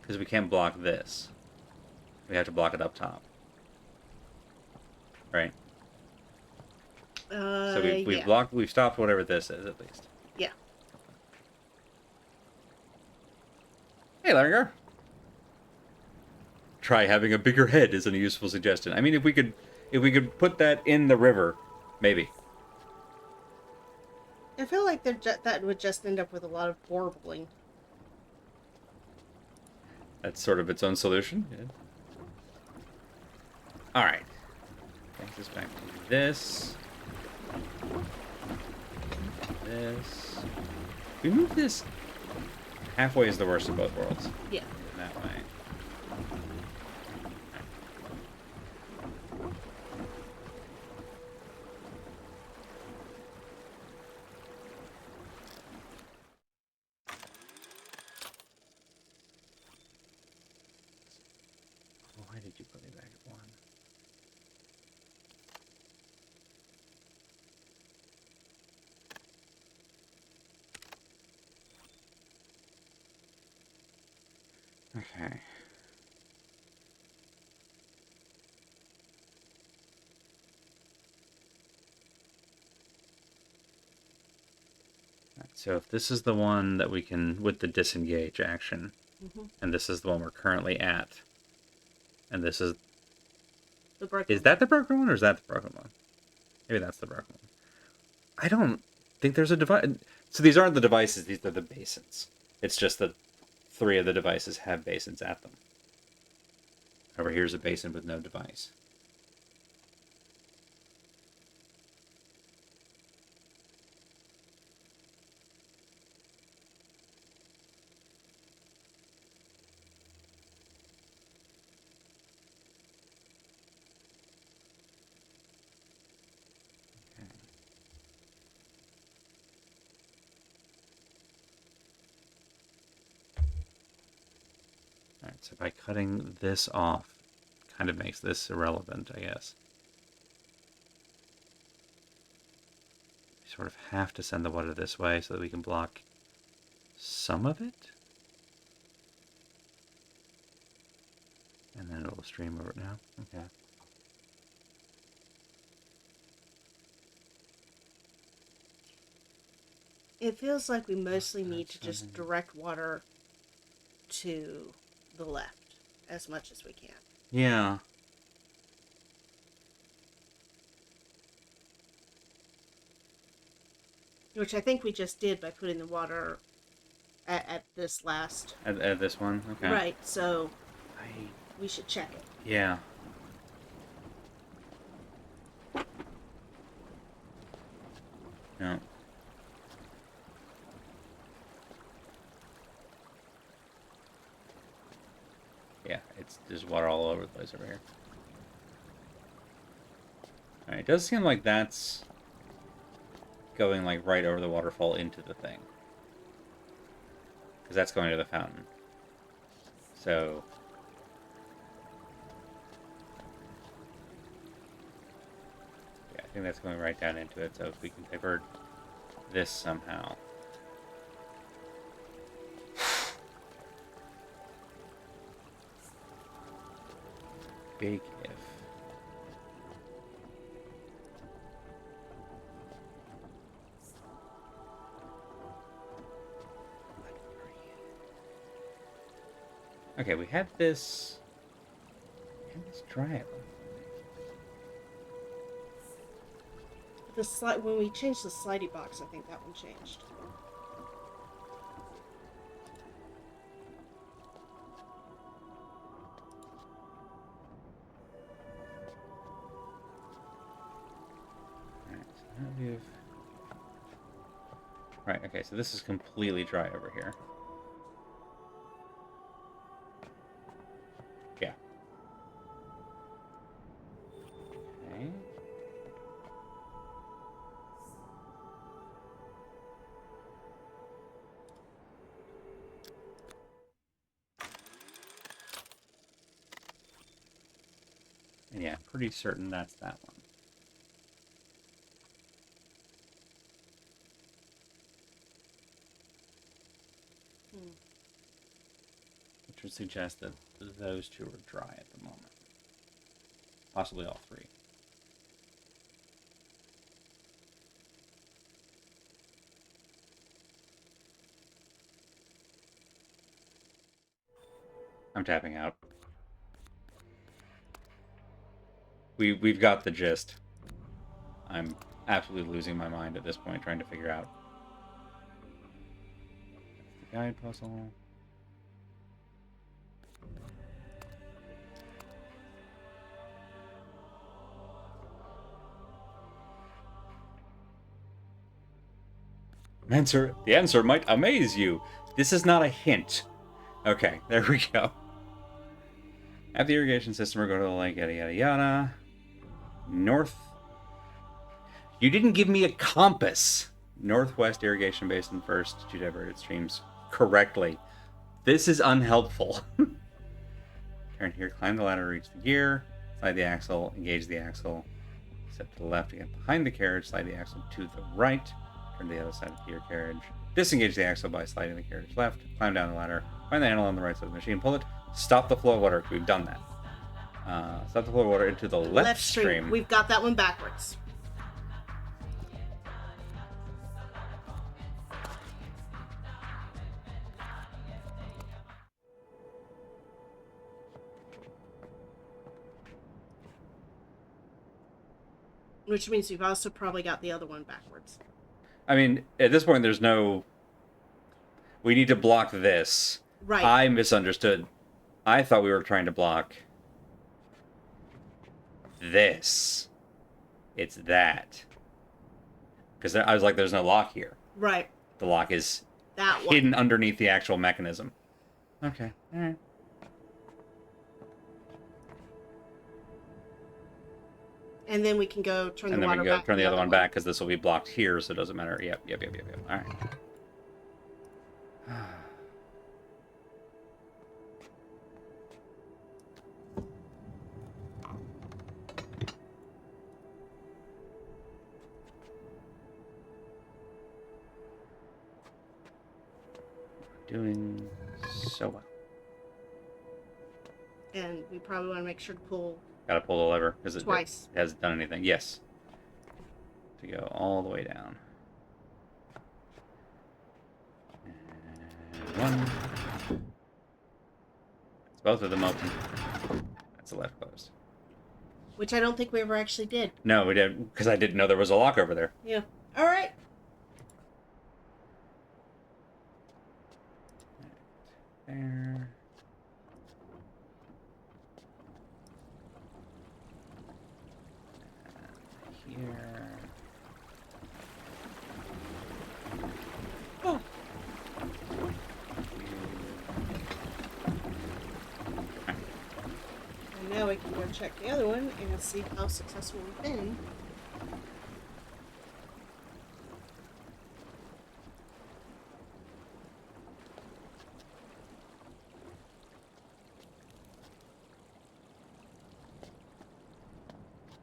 Because we can't block this. We have to block it up top. Right? So we've yeah. blocked, we've stopped whatever this is, at least. Yeah. Hey, Larringer. Try having a bigger head is a useful suggestion. I mean, if we could put that in the river, maybe. I feel like that would just end up with a lot of warbling. That's sort of its own solution. Yeah. All right. Take this back to this. This. We move this halfway is the worst of both worlds. Yeah. That way. Why did you put me back at 1? Okay. Right, so if this is the one that we can, with the disengage action, and this is the one we're currently at, and this is... The broken Is that the broken one, or is that the broken one? Maybe that's the broken one. I don't think there's a device... So these aren't the devices, these are the basins. It's just that 3 of the devices have basins at them. Over here's a basin with no device. Alright, so by cutting this off, kind of makes this irrelevant, I guess. We sort of have to send the water this way so that we can block some of it. And then it will stream over now. Okay. It feels like we mostly need to just direct water to the left as much as we can. Yeah. Which I think we just did by putting the water at this last... At this one? Okay. Right, so we should check it. Yeah. No. Yeah, there's water all over the place over here. Alright, it does seem like that's going like right over the waterfall into the thing. Because that's going to the fountain. So... yeah, I think that's going right down into it, so if we can divert this somehow... Big if. Okay, we had this dry at one point. When we changed the slidey box, I think that one changed. Alright, so now we've... Right, okay, so this is completely dry over here. Yeah. Okay. And yeah, pretty certain that's that one. Which would suggest that those 2 are dry at the moment. Possibly all 3. I'm tapping out. We've got the gist. I'm absolutely losing my mind at this point trying to figure out. That's the guide puzzle. The answer might amaze you. This is not a hint. Okay, there we go. At the irrigation system, or go to the lake, yada yada yada. North. You didn't give me a compass. Northwest irrigation basin first to diverted streams correctly. This is unhelpful. Turn here, climb the ladder, reach the gear, slide the axle, engage the axle, step to the left to get behind the carriage, slide the axle to the right, turn to the other side of the gear carriage, disengage the axle by sliding the carriage left, climb down the ladder, find the handle on the right side of the machine, pull it, stop the flow of water. We've done that. Stop the flow of water into the left stream. We've got that one backwards. Which means we've also probably got the other one backwards. I mean, at this point, there's no... We need to block this. Right. I misunderstood. I thought we were trying to block this. It's that. Because I was like, there's no lock here. Right. The lock is that one. hidden underneath the actual mechanism. Okay. All right. And then we can go turn the And then we water can go back. turn the other one back, because this will be blocked here, so it doesn't matter. Yep. All right. Doing so well. And we probably want to make sure to pull. Gotta pull the lever because it Twice. hasn't done anything. Yes. To go all the way down. And one. It's both of them open. That's the left closed. Which I don't think we ever actually did. No, we didn't, because I didn't know there was a lock over there. Yeah. All right. There. Here. Oh. And now we can go check the other one and see how successful we've been.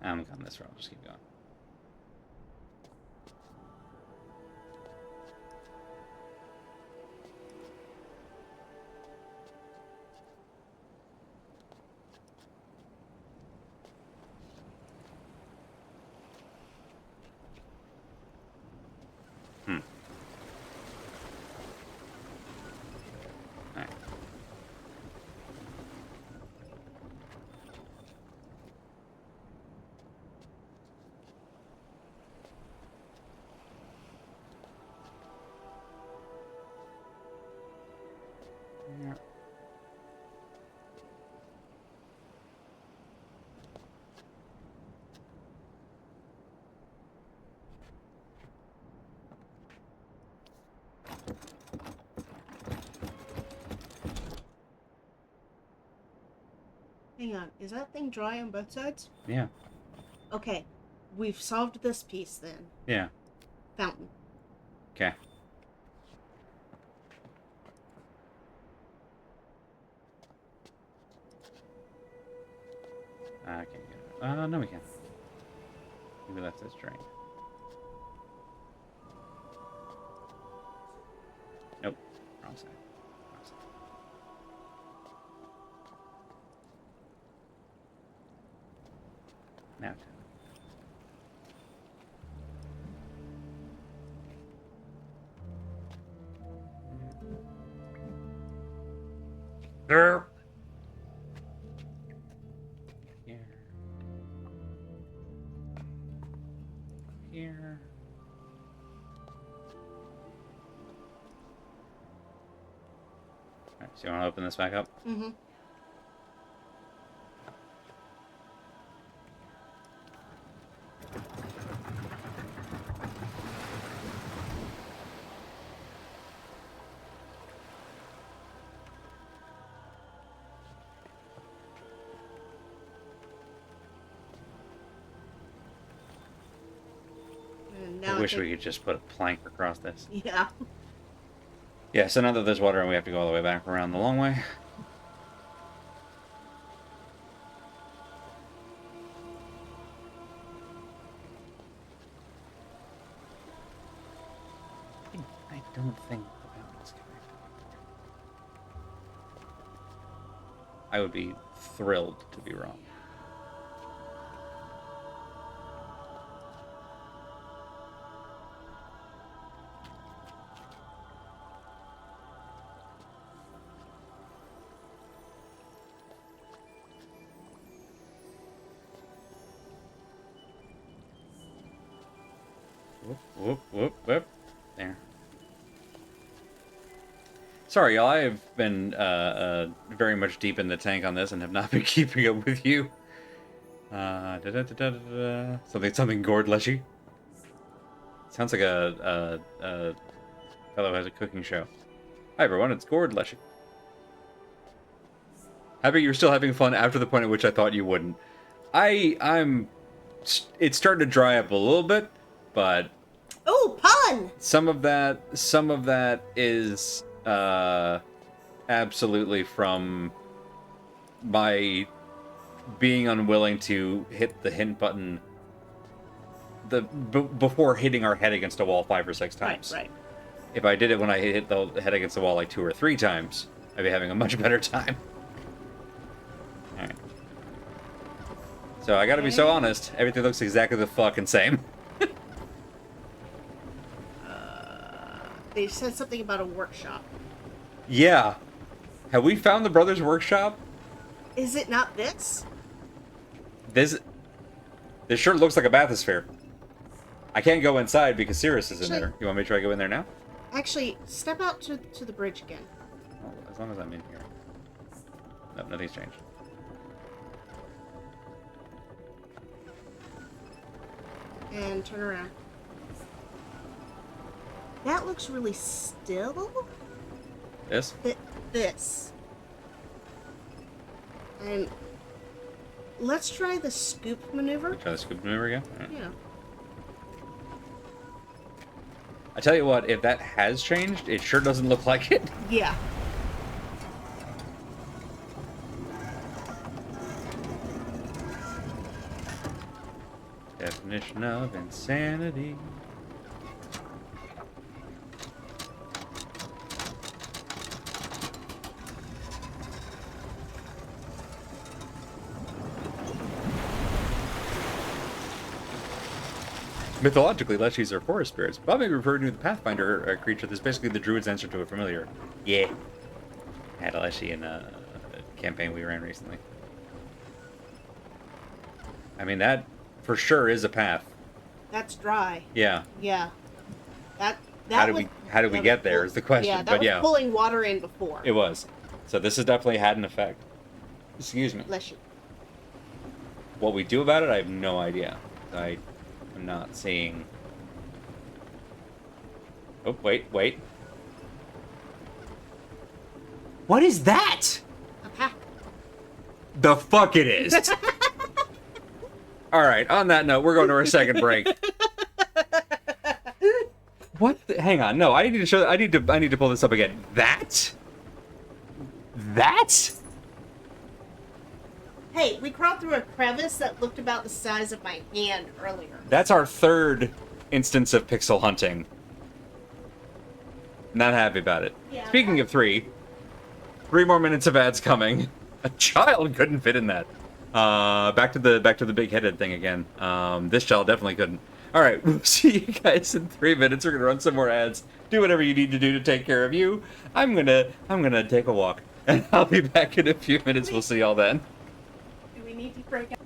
I'm coming this route. I'll just keep going. All right. Yeah. Hang on. Is that thing dry on both sides? Yeah. Okay. We've solved this piece then. Yeah. Fountain. Okay. I can't get it. No, we can. Maybe that's this drain. Nope. Wrong side. Wrong side. Now. There. Here. Here. Alright, so you want to open this back up? Mm-hmm. now I wish we could just put a plank across this. Yeah. Yeah, so now that there's water and we have to go all the way back around the long way. I don't think the mountain's connected. I would be thrilled to be wrong. Whoop, whoop, whoop, whoop. There. Sorry, y'all. I've been very much deep in the tank on this and have not been keeping up with you. Something gourd leshy. Sounds like a fellow who has a cooking show. Hi everyone, it's Gourd Leshy. Happy you're still having fun after the point at which I thought you wouldn't. It's starting to dry up a little bit, but Oh, pun! some of that is absolutely from my being unwilling to hit the hint button before hitting our head against a wall 5 or 6 times. Right. If I did it when I hit the head against the wall like 2 or 3 times, I'd be having a much better time. Alright. So I gotta be so honest, everything looks exactly the fucking same. They said something about a workshop. Yeah. Have we found the brothers' workshop? Is it not this? This sure looks like a bathysphere. I can't go inside because Sirius is in Actually- there. You want me to try to go in there now? Actually, step out to the bridge again. Well, as long as I'm in here. Nope, nothing's changed. And turn around. That looks really still. This? This. And let's try the scoop maneuver. Try the scoop maneuver again? Alright. Yeah. I tell you what, if that has changed, it sure doesn't look like it. Yeah. Definition of insanity. Mythologically, Leshies are forest spirits. Bob may refer to the Pathfinder creature that's basically the druid's answer to a familiar. Yeah. I had a Leshy in a campaign we ran recently. I mean, that for sure is a path. That's dry. Yeah. Yeah. That How did we get there is the question. Yeah, that but was yeah, pulling water in before. it was. So this has definitely had an effect. Excuse me. Bless you. What we do about it, I have no idea. I am not seeing. Oh, wait. What is that? A pack. The fuck it is. All right. On that note, we're going to our second break. What? Hang on. No, I need to show. I need to pull this up again. That. Hey, we crawled through a crevice that looked about the size of my hand earlier. That's our third instance of pixel hunting. Not happy about it. Yeah. Speaking of 3 more minutes of ads coming. A child couldn't fit in that. Back to the big-headed thing again. This child definitely couldn't. All right, we'll see you guys in 3 minutes. We're gonna run some more ads. Do whatever you need to do to take care of you. I'm gonna take a walk, and I'll be back in a few minutes. We'll see y'all then. Do we need to break out?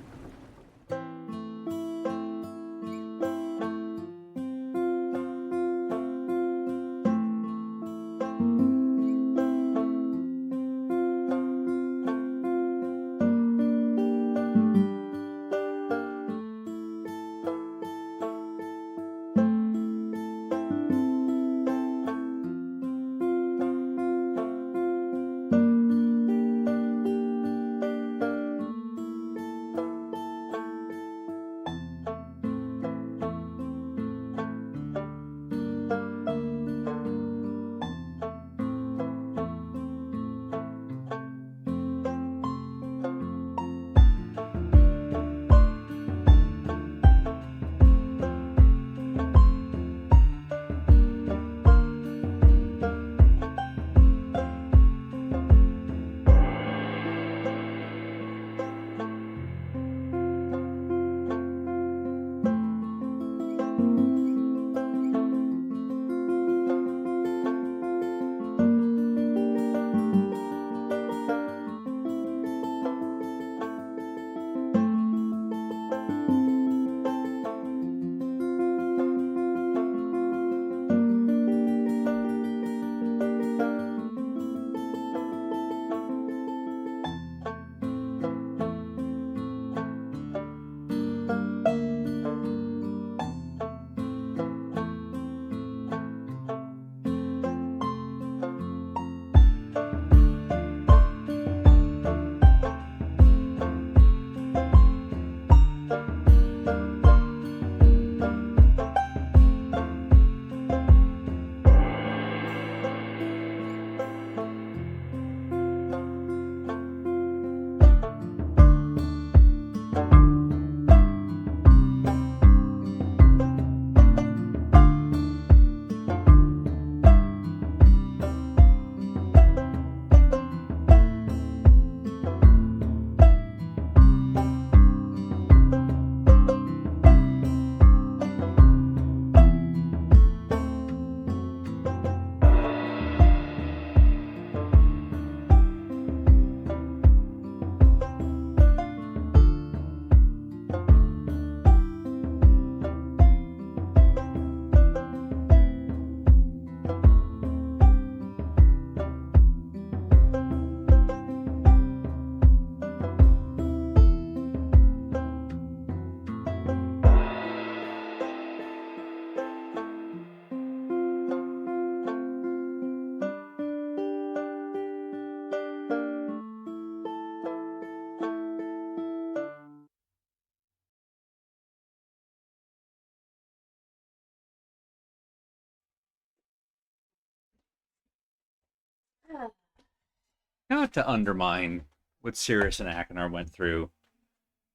Not to undermine what Sirius and Akanar went through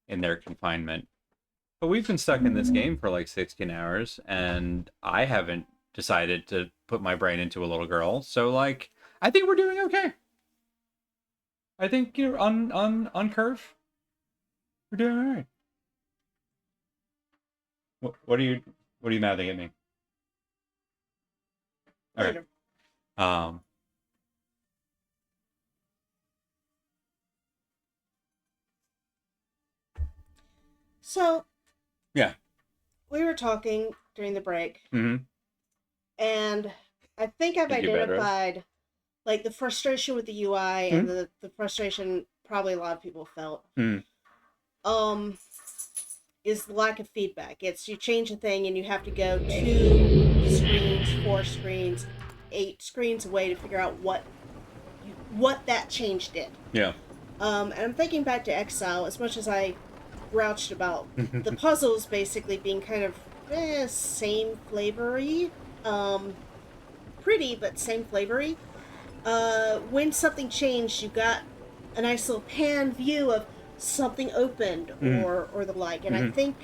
in their confinement, but we've been stuck in this game for like 16 hours, and I haven't decided to put my brain into a little girl. So, like, I think we're doing okay. I think you're on curve. We're doing all right. What are you mouthing at me? All right. Later. So Yeah. we were talking during the break, Mm-hmm. and I think I've Did you better? identified like the frustration with the UI and Hmm? the frustration probably a lot of people felt. Hmm. Is the lack of feedback. It's you change a thing and you have to go 2 screens, 4 screens, 8 screens away to figure out what that change did. Yeah. And I'm thinking back to Exile, as much as I grouched about the puzzles basically being kind of same flavory, pretty but same flavory. When something changed, you got a nice little pan view of something opened or the like. And I think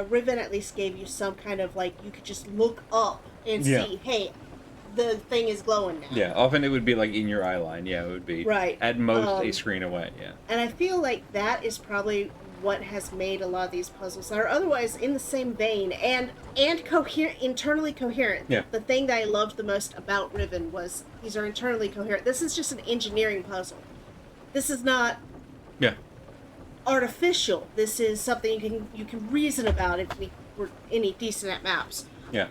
Riven at least gave you some kind of like you could just look up and see, hey, the thing is glowing now. Yeah, often it would be like in your eye line. Yeah, it would be right at most a screen away. Yeah. And I feel like that is probably what has made a lot of these puzzles that are otherwise in the same vein and coherent, internally coherent. Yeah. The thing that I loved the most about Riven was these are internally coherent. This is just an engineering puzzle. This is not artificial. This is something you can reason about if we were any decent at maps. Yeah.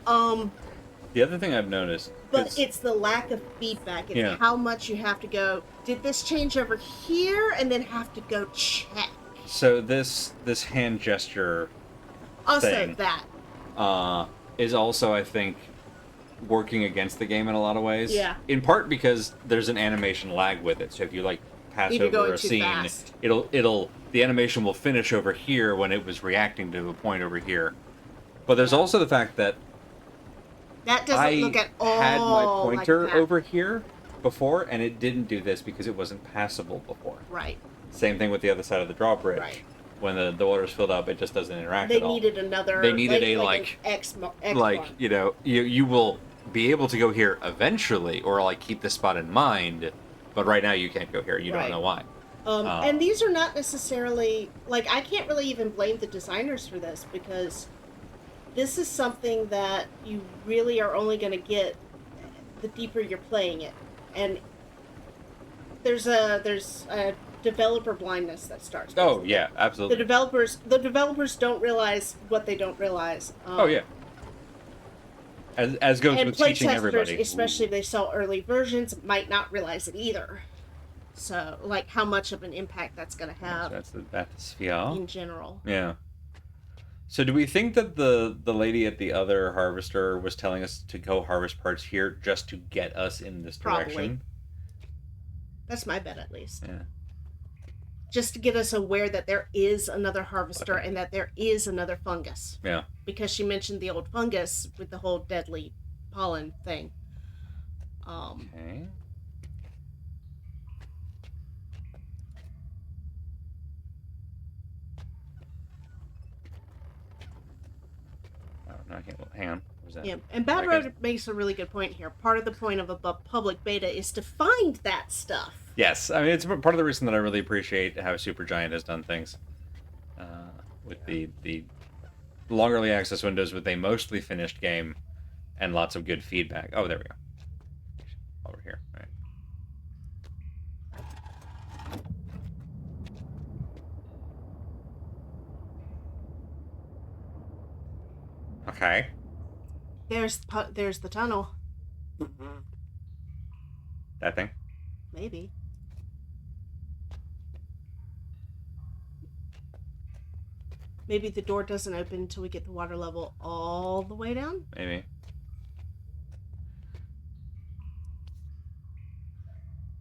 The other thing I've noticed, but it's the lack of feedback. It's how much you have to go. Did this change over here, and then have to go check. So this hand gesture Also thing, that is also, I think, working against the game in a lot of ways. Yeah. In part because there's an animation lag with it. So if you like pass You're over going a too scene, fast. the animation will finish over here when it was reacting to a point over here. But there's also the fact that that doesn't look at all I had my pointer like that. over here before, and it didn't do this because it wasn't passable before. Right. Same thing with the other side of the drawbridge. Right. When the water's filled up, it just doesn't interact They at all. needed another. They needed an X one. you know, you will be able to go here eventually, or like keep this spot in mind, but right now you can't go here. You don't know why. And these are not necessarily like I can't really even blame the designers for this because this is something that you really are only going to get the deeper you're playing it, and there's a developer blindness that starts. Oh basically. yeah, absolutely. The developers don't realize what they don't realize. Oh yeah. As goes and with teaching playtesters, everybody. especially if they saw early versions, might not realize it either. So, like, how much of an impact that's going to have So that's the bathysphere. in general. Yeah. So do we think that the lady at the other harvester was telling us to go harvest parts here just to get us in this direction? Probably. That's my bet, at least. Yeah. Just to get us aware that there is another harvester and that there is another fungus. Yeah. Because she mentioned the old fungus with the whole deadly pollen thing. Okay. Oh, no, I can't. Hang on. What was that? Yeah, and Bad Road makes a really good point here. Part of the point of a public beta is to find that stuff. Yes, I mean it's part of the reason that I really appreciate how Supergiant has done things with the long early access windows with a mostly finished game and lots of good feedback. Oh, there we go. Over here, all right. Okay. There's the tunnel. That thing. Maybe. Maybe the door doesn't open until we get the water level all the way down? Maybe.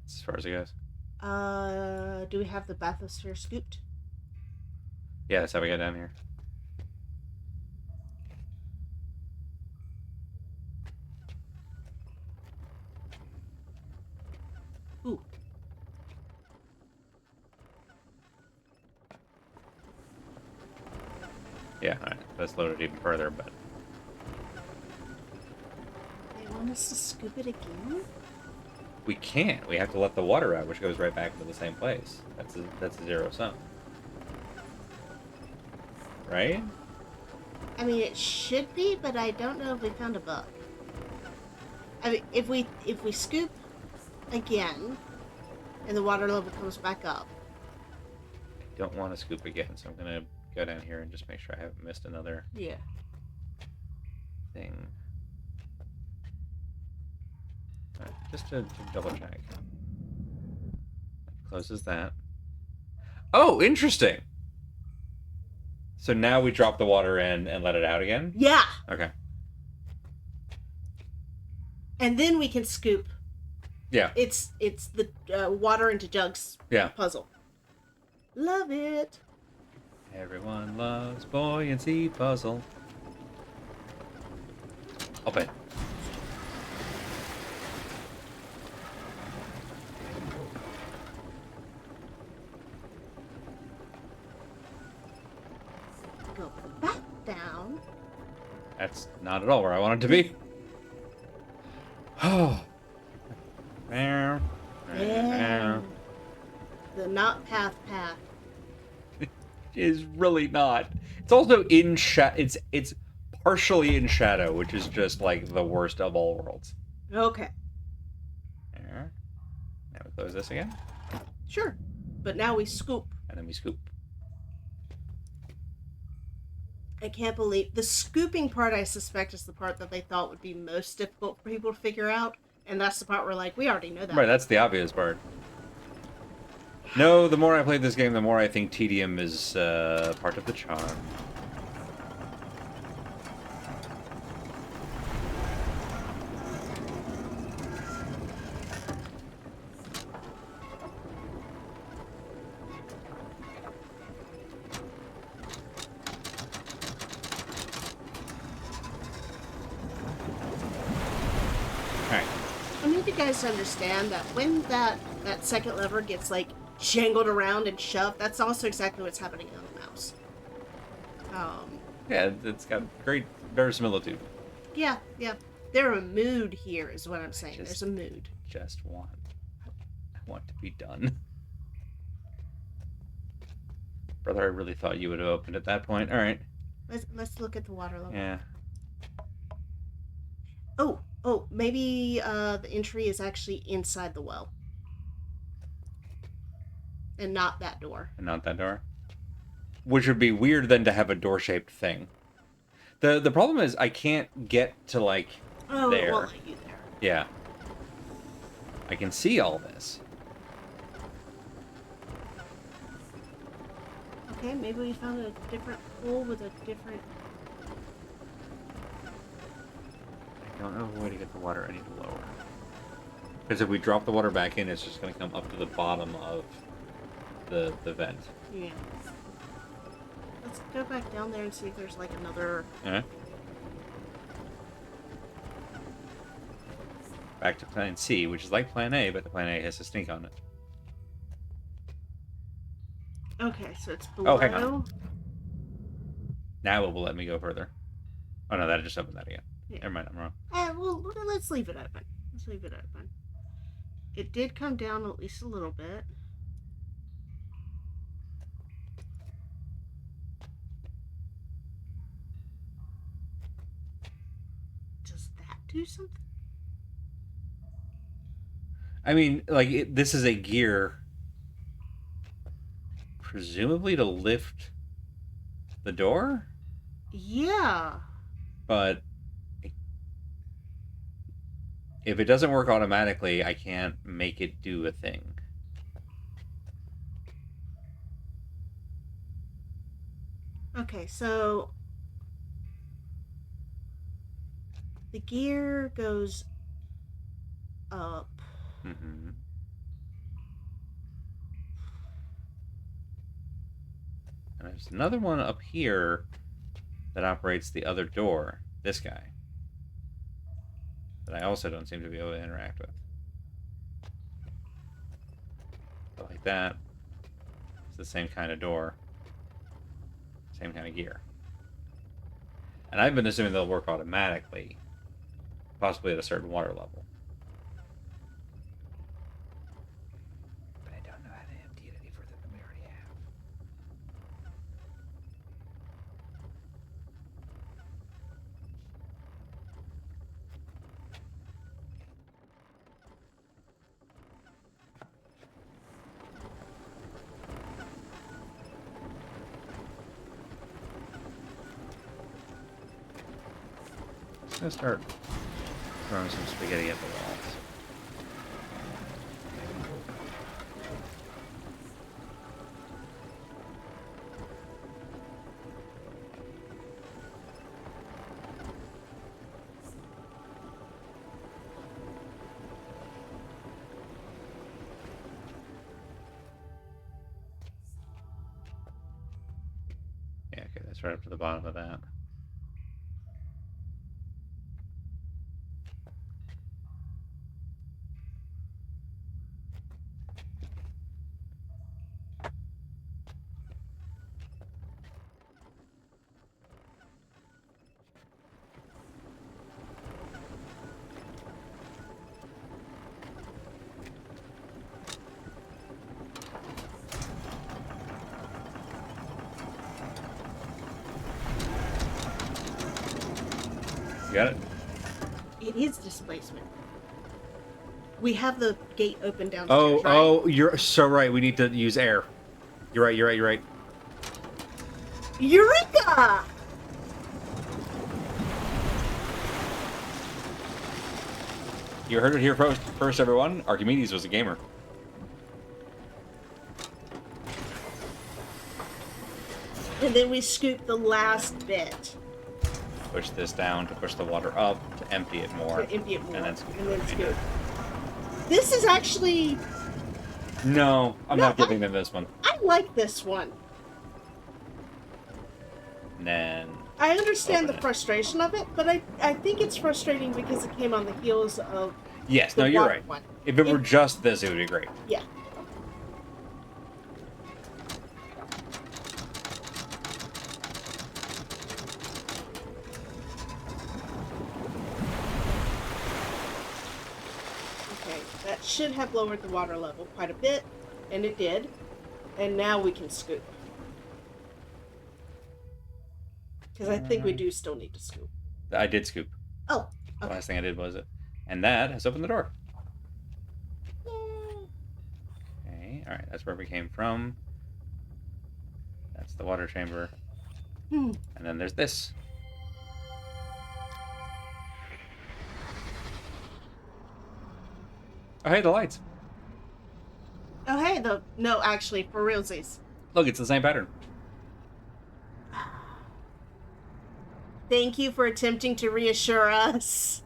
As far as it goes. Do we have the bathysphere scooped? Yeah, that's how we got down here. Yeah, all right. Let's load it even further, but They want us to scoop it again? we can't. We have to let the water out, which goes right back to the same place. That's a zero sum. Right? I mean, it should be, but I don't know if we found a bug. I mean, if we scoop again, and the water level comes back up. I don't want to scoop again, so I'm gonna go down here and just make sure I haven't missed another Yeah. thing. Alright, just to double check. Closes that. Oh, interesting. So now we drop the water in and let it out again? Yeah. Okay. And then we can scoop. Yeah. It's the water into jugs puzzle. Love it. Everyone loves buoyancy puzzle. Open. Go back down. That's not at all where I want it to be. Oh. Yeah. The not path. Is really not. It's also in it's partially in shadow, which is just like the worst of all worlds. Okay. There. Now we close this again. Sure. But now we scoop. And then we scoop. I can't believe the scooping part. I suspect is the part that they thought would be most difficult for people to figure out, and that's the part where like we already know that. Right, that's the obvious part. No, the more I play this game, the more I think tedium is part of the charm. I need you guys to understand that when that second lever gets like jangled around and shoved, that's also exactly what's happening on the mouse. Yeah, it's got great verisimilitude. Yeah. There's a mood here, is what I'm saying. There's a mood. I want to be done. Brother, I really thought you would have opened at that point. All right. Let's look at the water level. Yeah. Oh, maybe the entry is actually inside the well. And not that door. And not that door. Which would be weird then to have a door-shaped thing. The problem is I can't get to like there. It won't let you there. Yeah. I can see all this. Okay, maybe we found a different hole with a different... I don't know a way to get the water any lower. Because if we drop the water back in, it's just going to come up to the bottom of the vent. Yeah. Let's go back down there and see if there's like another... Back to plan C, which is like plan A, but the plan A has a snake on it. Okay, so it's below. Oh, hang on. Now it will let me go further. Oh no, that just opened that again. Yeah. Never mind, I'm wrong. Well, let's leave it open. It did come down at least a little bit. Does that do something? I mean, like, this is a gear, presumably to lift the door? Yeah. But if it doesn't work automatically, I can't make it do a thing. Okay, so the gear goes up. Mm-hmm. And there's another one up here that operates the other door. This guy. That I also don't seem to be able to interact with. But like that. It's the same kind of door. Same kind of gear. And I've been assuming they'll work automatically, possibly at a certain water level. But I don't know how to empty it any further than we already have. I'm gonna start throwing some spaghetti at the walls. Yeah, okay, that's right up to the bottom of that. You got it? It is displacement. We have the gate open downstairs, Oh, right? oh, you're so right. We need to use air. You're right, you're right, you're right. Eureka! You heard it here first, everyone. Archimedes was a gamer. And then we scoop the last bit. Push this down to push the water up, to empty it more. To empty it more. And then scoop. And then scoop. This is actually... No, I'm No, not giving them this one. I like this one. And then... I understand the Open it. frustration of it, but I think it's frustrating because it came on the heels of Yes, the no, you're water right. one. If it were just this, it would be great. Yeah. Okay, that should have lowered the water level quite a bit, and it did. And now we can scoop. Because I think we do still need to scoop. I did scoop. Oh, The okay. last thing I did was it. And that has opened the door. Okay, alright, that's where we came from. That's the water chamber. Hmm. And then there's this. Oh, hey, the lights. Oh, hey, no, actually, for realsies. Look, it's the same pattern. Thank you for attempting to reassure us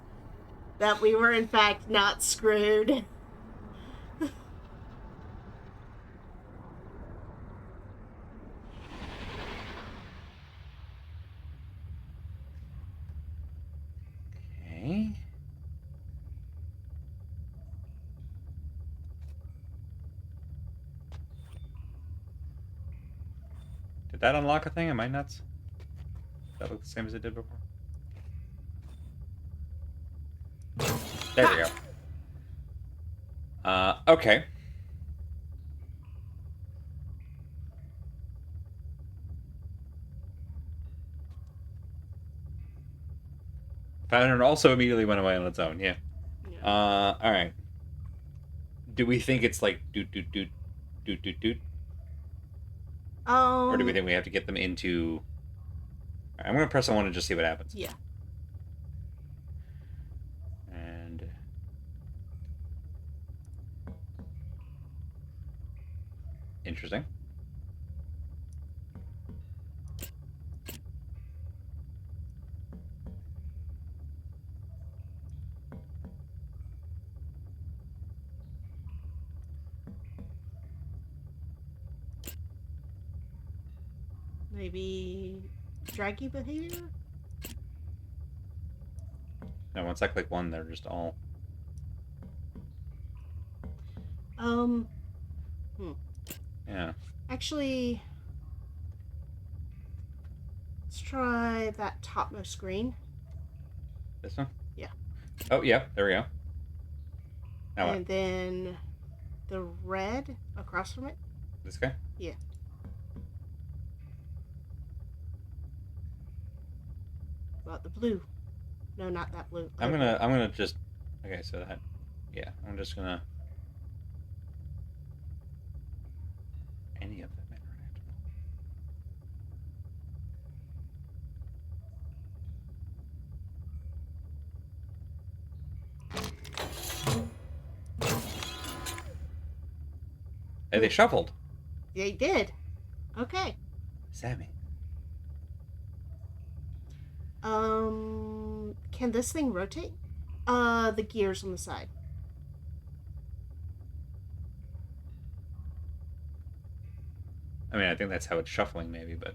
that we were, in fact, not screwed. Okay. Did that unlock a thing? Am I nuts? Does that look the same as it did before? There we go. Okay. Pattern also immediately went away on its own, yeah. Alright. Do we think it's like doot doot doot doot doot doot? Or do we think we have to get them into... Alright, I'm gonna press on one and just see what happens. Yeah. And... Interesting. Maybe draggy behavior? Now, once I click one, they're just all... Hmm. Yeah. Actually, let's try that topmost screen. This one? Yeah. Oh, yeah. There we go. Now And what? then the red across from it. This guy? Yeah. Well, the blue. No, not that blue. I'm gonna just. Okay, so that. Yeah, I'm just gonna. Any of them interactable. Hey, they shuffled. They did. Okay. What does that mean? Can this thing rotate? The gears on the side. I mean, I think that's how it's shuffling, maybe, but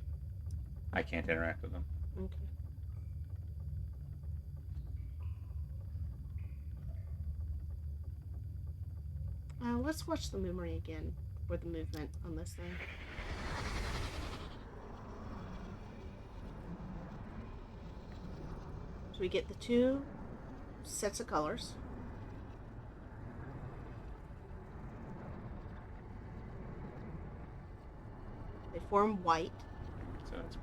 I can't interact with them. Okay. Let's watch the memory again for the movement on this thing. So we get the two sets of colors. They form white. So it's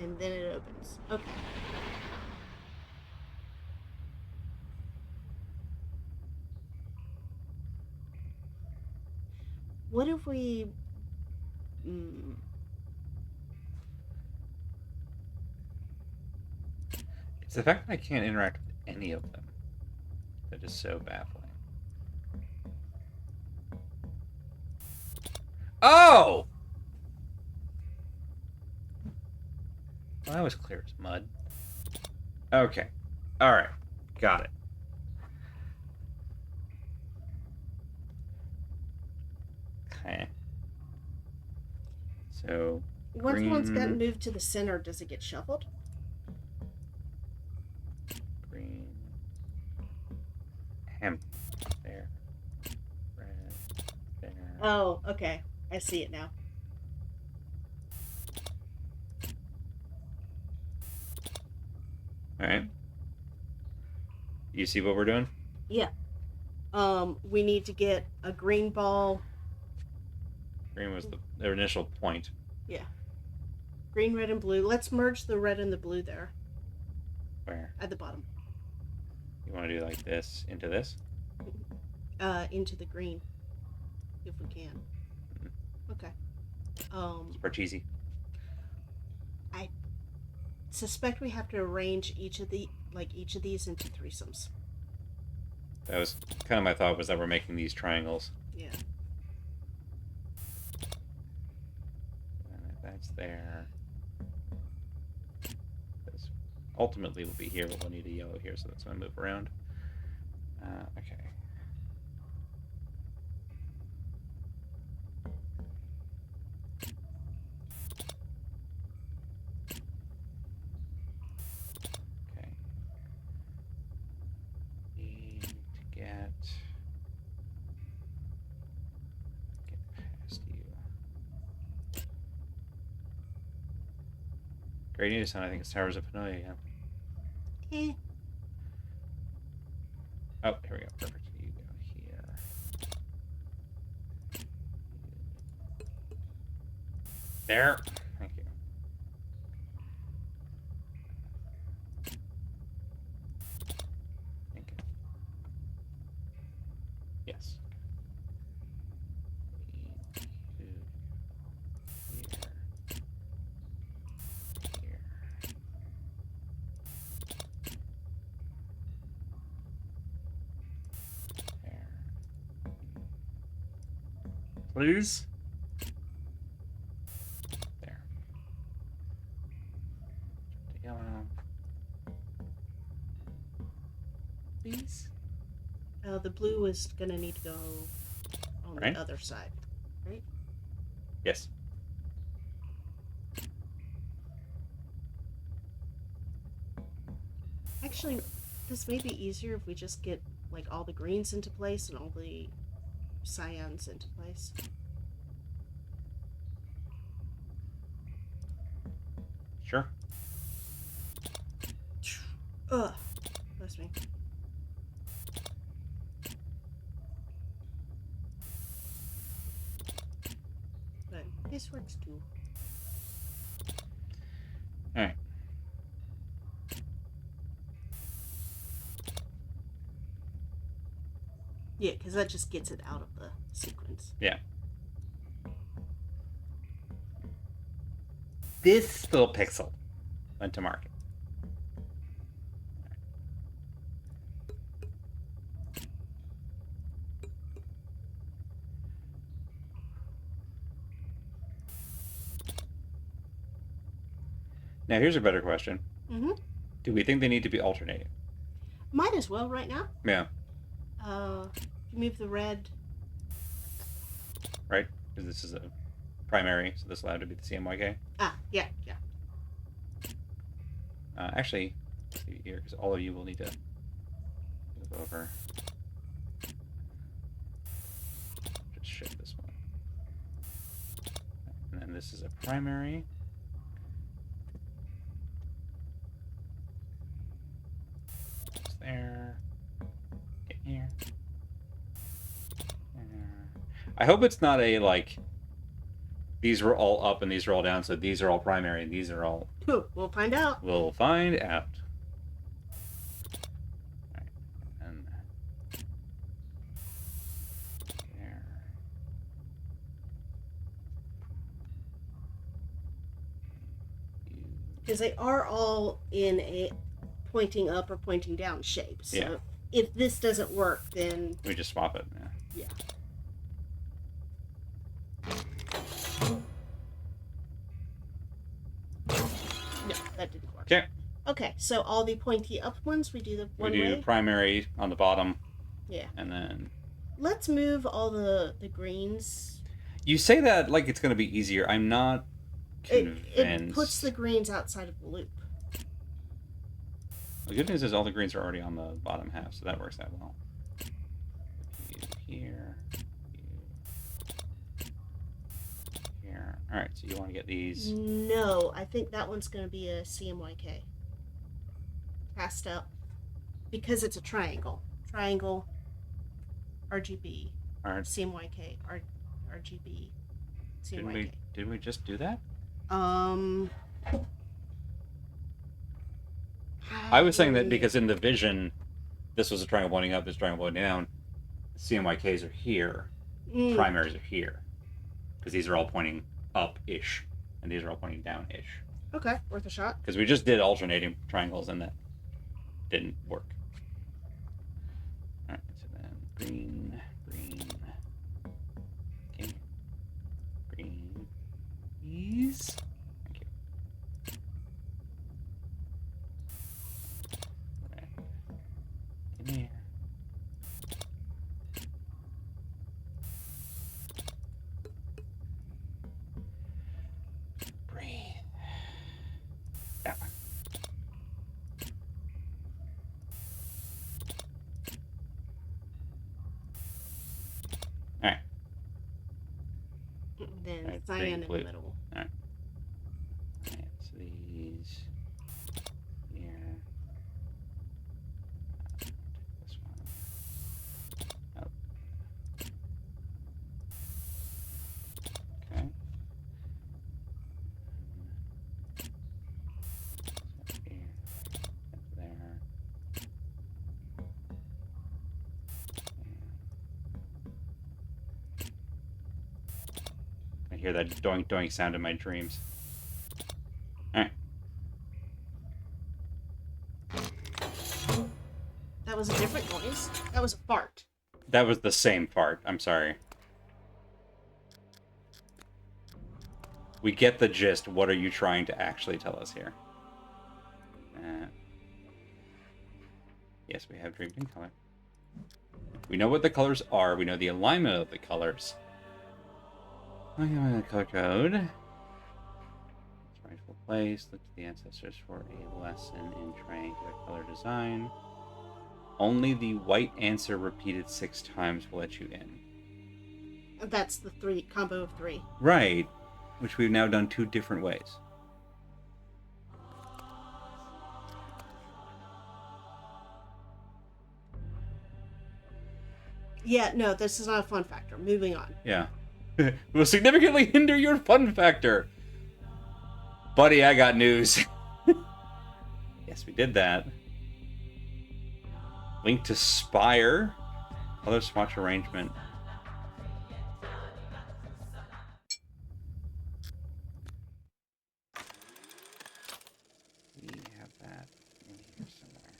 And then it opens. Okay. What if we... It's the fact that I can't interact with any of them that is so baffling. Oh! Well, that was clear as mud. Okay. Alright. Got it. Okay. So, Once green, one's gotten moved to the center, does it get shuffled? green, hemp, there, red, there. Oh, okay. I see it now. Alright. You see what we're doing? Yeah. We need to get a green ball. Green was the initial point. Yeah. Green, red, and blue. Let's merge the red and the blue there. Where? At the bottom. You want to do like this into this? Into the green. If we can. Okay. Super cheesy. I suspect we have to arrange each of these into threesomes. That was kind of my thought, was that we're making these triangles. Yeah. And if that's there. This ultimately will be here, but we'll need a yellow here, so that's going to move around. Okay. Okay. Need to get past you. Great news, son. I think it's Towers of Panoia. Eh. Oh, here we go. Perfect. You go here. There. Thank you. Thank you. Yes. Here. Here. There. Please? There. Yellow. Please? The blue is gonna need to go on Right. the other side, right? Yes. Actually, this may be easier if we just get like all the greens into place and all the cyans into place. Sure. Ugh. Bless me. But this works too. All right. Yeah, because that just gets it out of the sequence. Yeah. This little pixel went to market. Now, here's a better question. Mm-hmm. Do we think they need to be alternating? Might as well right now. Yeah. Move the red. Right? Because this is a primary, so this will have to be the CMYK. Ah, yeah. Actually, let's see here, because all of you will need to move over. Just shift this one. And then this is a primary. It's there. Get here. There. I hope it's not a, like, these were all up and these are all down, so these are all primary and these are all... We'll find out. We'll find out. Alright, and there. Because they are all in a pointing up or pointing down shape. So Yeah. if this doesn't work, then We just swap it. Yeah. No, that didn't work. Okay. Okay, so all the pointy up ones, we do the We one do way. primary on the bottom. Yeah. And then Let's move all the greens. you say that like it's going to be easier. I'm not convinced. It puts the greens outside of the loop. The good news is all the greens are already on the bottom half, so that works out well. You here. You here. All right, so you want to get these. No, I think that one's going to be a CMYK. Pastel. Because it's a triangle. Triangle, RGB, All right. CMYK, RGB, CMYK. Didn't we just do that? I was saying that because in the vision, this was a triangle pointing up, this triangle pointing down. CMYKs are here. Primaries are here. Because these are all pointing up-ish. And these are all pointing down-ish. Okay, worth a shot. Because we just did alternating triangles and that didn't work. Alright, so then green, okay, green, these. Thank you. Red, in here. Breathe. That one. Alright. Then Alright, cyan green, in the blue. middle. Alright. Alright, so these here. This one. Oh. Okay. So here. That's there. I hear that doink doink sound in my dreams. Alright. That was a different noise. That was a fart. That was the same fart. I'm sorry. We get the gist. What are you trying to actually tell us here? Yes, we have dreamed in color. We know what the colors are. We know the alignment of the colors. Look at the color code. Its rightful place. Look to the ancestors for a lesson in triangular color design. Only the white answer repeated 6 times will let you in. That's the combo of 3. Right. Which we've now done 2 different ways. Yeah, no, this is not a fun factor. Moving on. Yeah. Will significantly hinder your fun factor. Buddy, I got news. Yes, we did that. Link to Spire. Color swatch arrangement. We have that in here somewhere.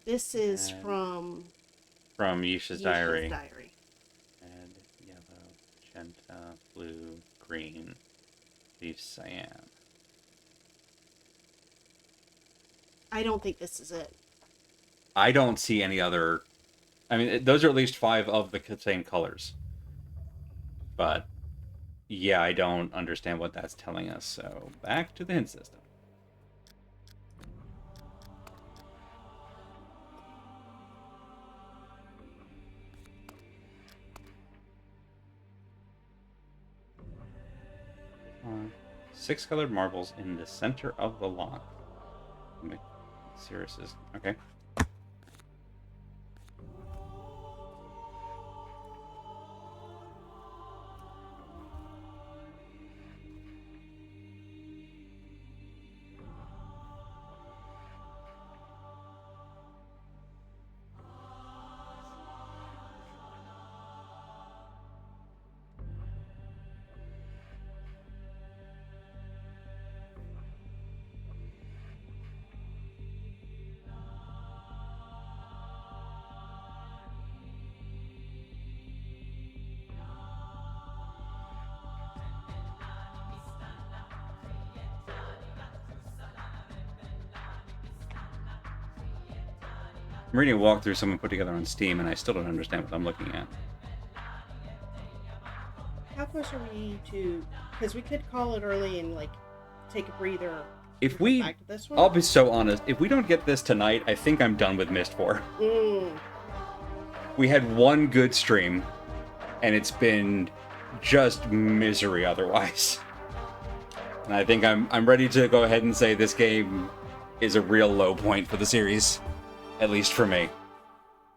This is And from Yisha's Diary. Diary. Red, yellow, magenta, blue, green, leaf cyan. I don't think this is it. I don't see any other. I mean, those are at least 5 of the same colors. But yeah, I don't understand what that's telling us. So back to the hint system. Uh, 6 colored marbles in the center of the lock. Cirrus is okay. I'm reading a walkthrough someone put together on Steam, and I still don't understand what I'm looking at. How close are we to? Because we could call it early and like take a breather. If and go we, back to this one. I'll be so honest. If we don't get this tonight, I think I'm done with Myst 4. We had one good stream, and it's been just misery otherwise. And I think I'm ready to go ahead and say this game is a real low point for the series. At least for me.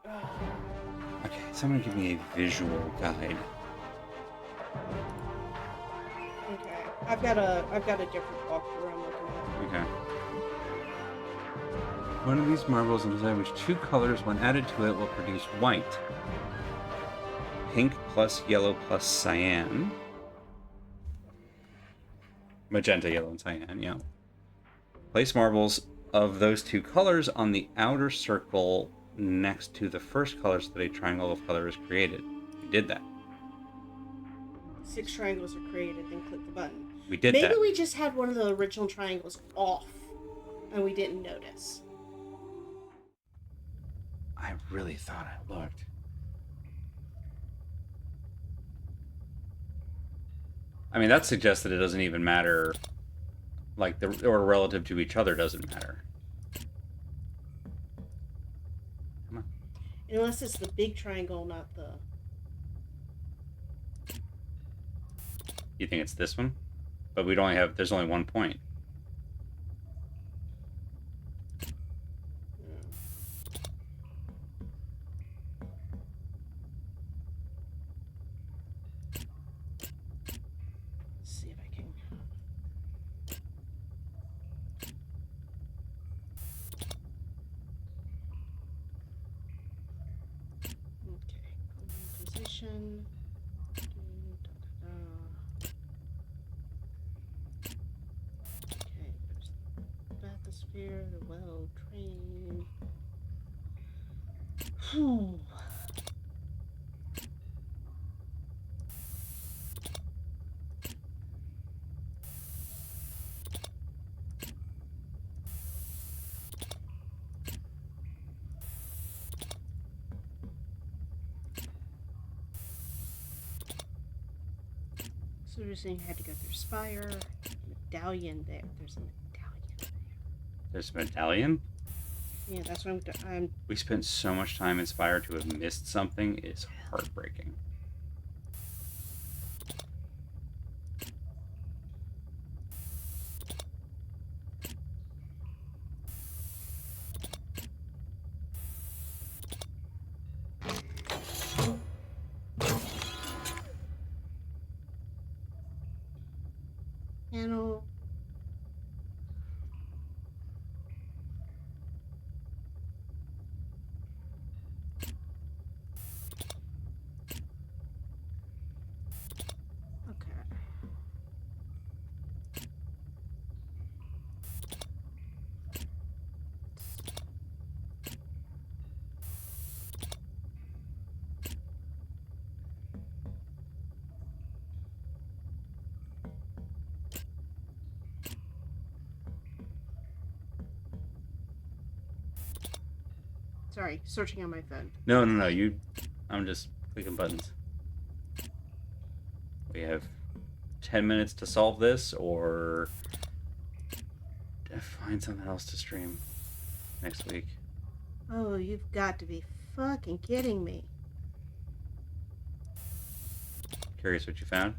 Okay, someone give me a visual guide. Okay, I've got a different walkthrough I'm looking at. Okay. One of these marbles in design which 2 colors, when added to it, will produce white. Pink plus yellow plus cyan. Magenta, yellow, and cyan, yeah. Place marbles of those 2 colors on the outer circle next to the first color so that a triangle of color is created. We did that. 6 triangles are created, then click the button. We did that. Maybe we just had one of the original triangles off, and we didn't notice. I really thought I looked. I mean, that suggests that it doesn't even matter. Like, or relative to each other doesn't matter. Come on. Unless it's the big triangle, not the... You think it's this one? But we'd only have, there's only 1 point. Let's see if I can... Okay, position. Okay, there's the bathysphere, the well trained. So you're saying you had to go through Spire, medallion there. There's a medallion. There's a medallion? Yeah, that's what I'm. We spent so much time inspired to have missed something. It's heartbreaking. Panel. Okay. Sorry, searching on my phone. No. I'm just clicking buttons. We have 10 minutes to solve this, or find something else to stream next week. Oh, you've got to be fucking kidding me. Curious what you found?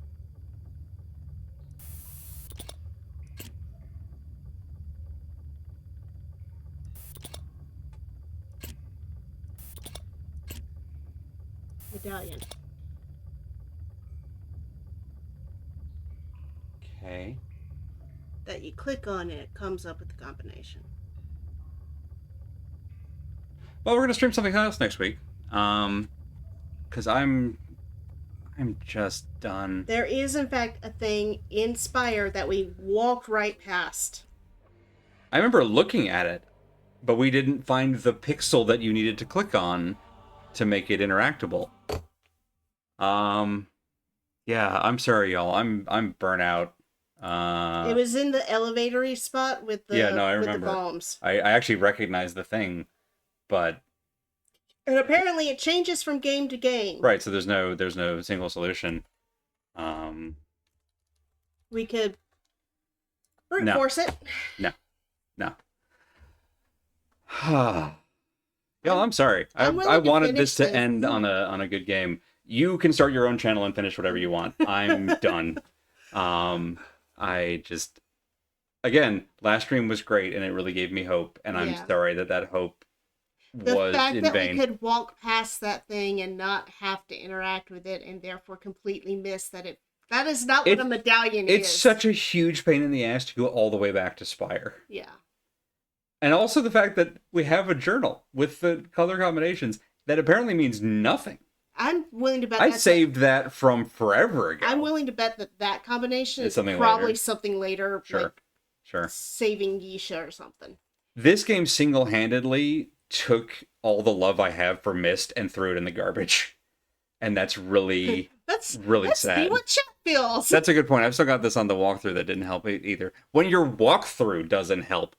Medallion. Okay. That you click on and it comes up with the combination. Well, we're gonna stream something else next week. Because I'm just done. There is, in fact, a thing in Spire that we walked right past. I remember looking at it, but we didn't find the pixel that you needed to click on to make it interactable. Yeah, I'm sorry, y'all. I'm burnt out. It was in the elevatory spot with the I with remember. the bombs. I actually recognized the thing, but And apparently it changes from game to game. right. So there's no single solution. We could brute No. force it. No. Y'all, I'm sorry. I I'm willing to wanted this to finish end this. on a good game. You can start your own channel and finish whatever you want. I'm done. I just, again, last stream was great and it really gave me hope, and I'm Yeah. sorry that hope The was fact in that vain. we could walk past that thing and not have to interact with it and therefore completely miss that is not what a medallion is. It's such a huge pain in the ass to go all the way back to Spire. Yeah. And also the fact that we have a journal with the color combinations that apparently means nothing. I'm willing to bet I saved that from forever ago. I'm willing to bet that combination It's is something probably later. something later. Sure. Like Sure. saving Yisha or something. This game single-handedly took all the love I have for Myst and threw it in the garbage. And that's really, really Let's sad. see what chat feels. That's a good point. I've still got this on the walkthrough that didn't help either. When your walkthrough doesn't help.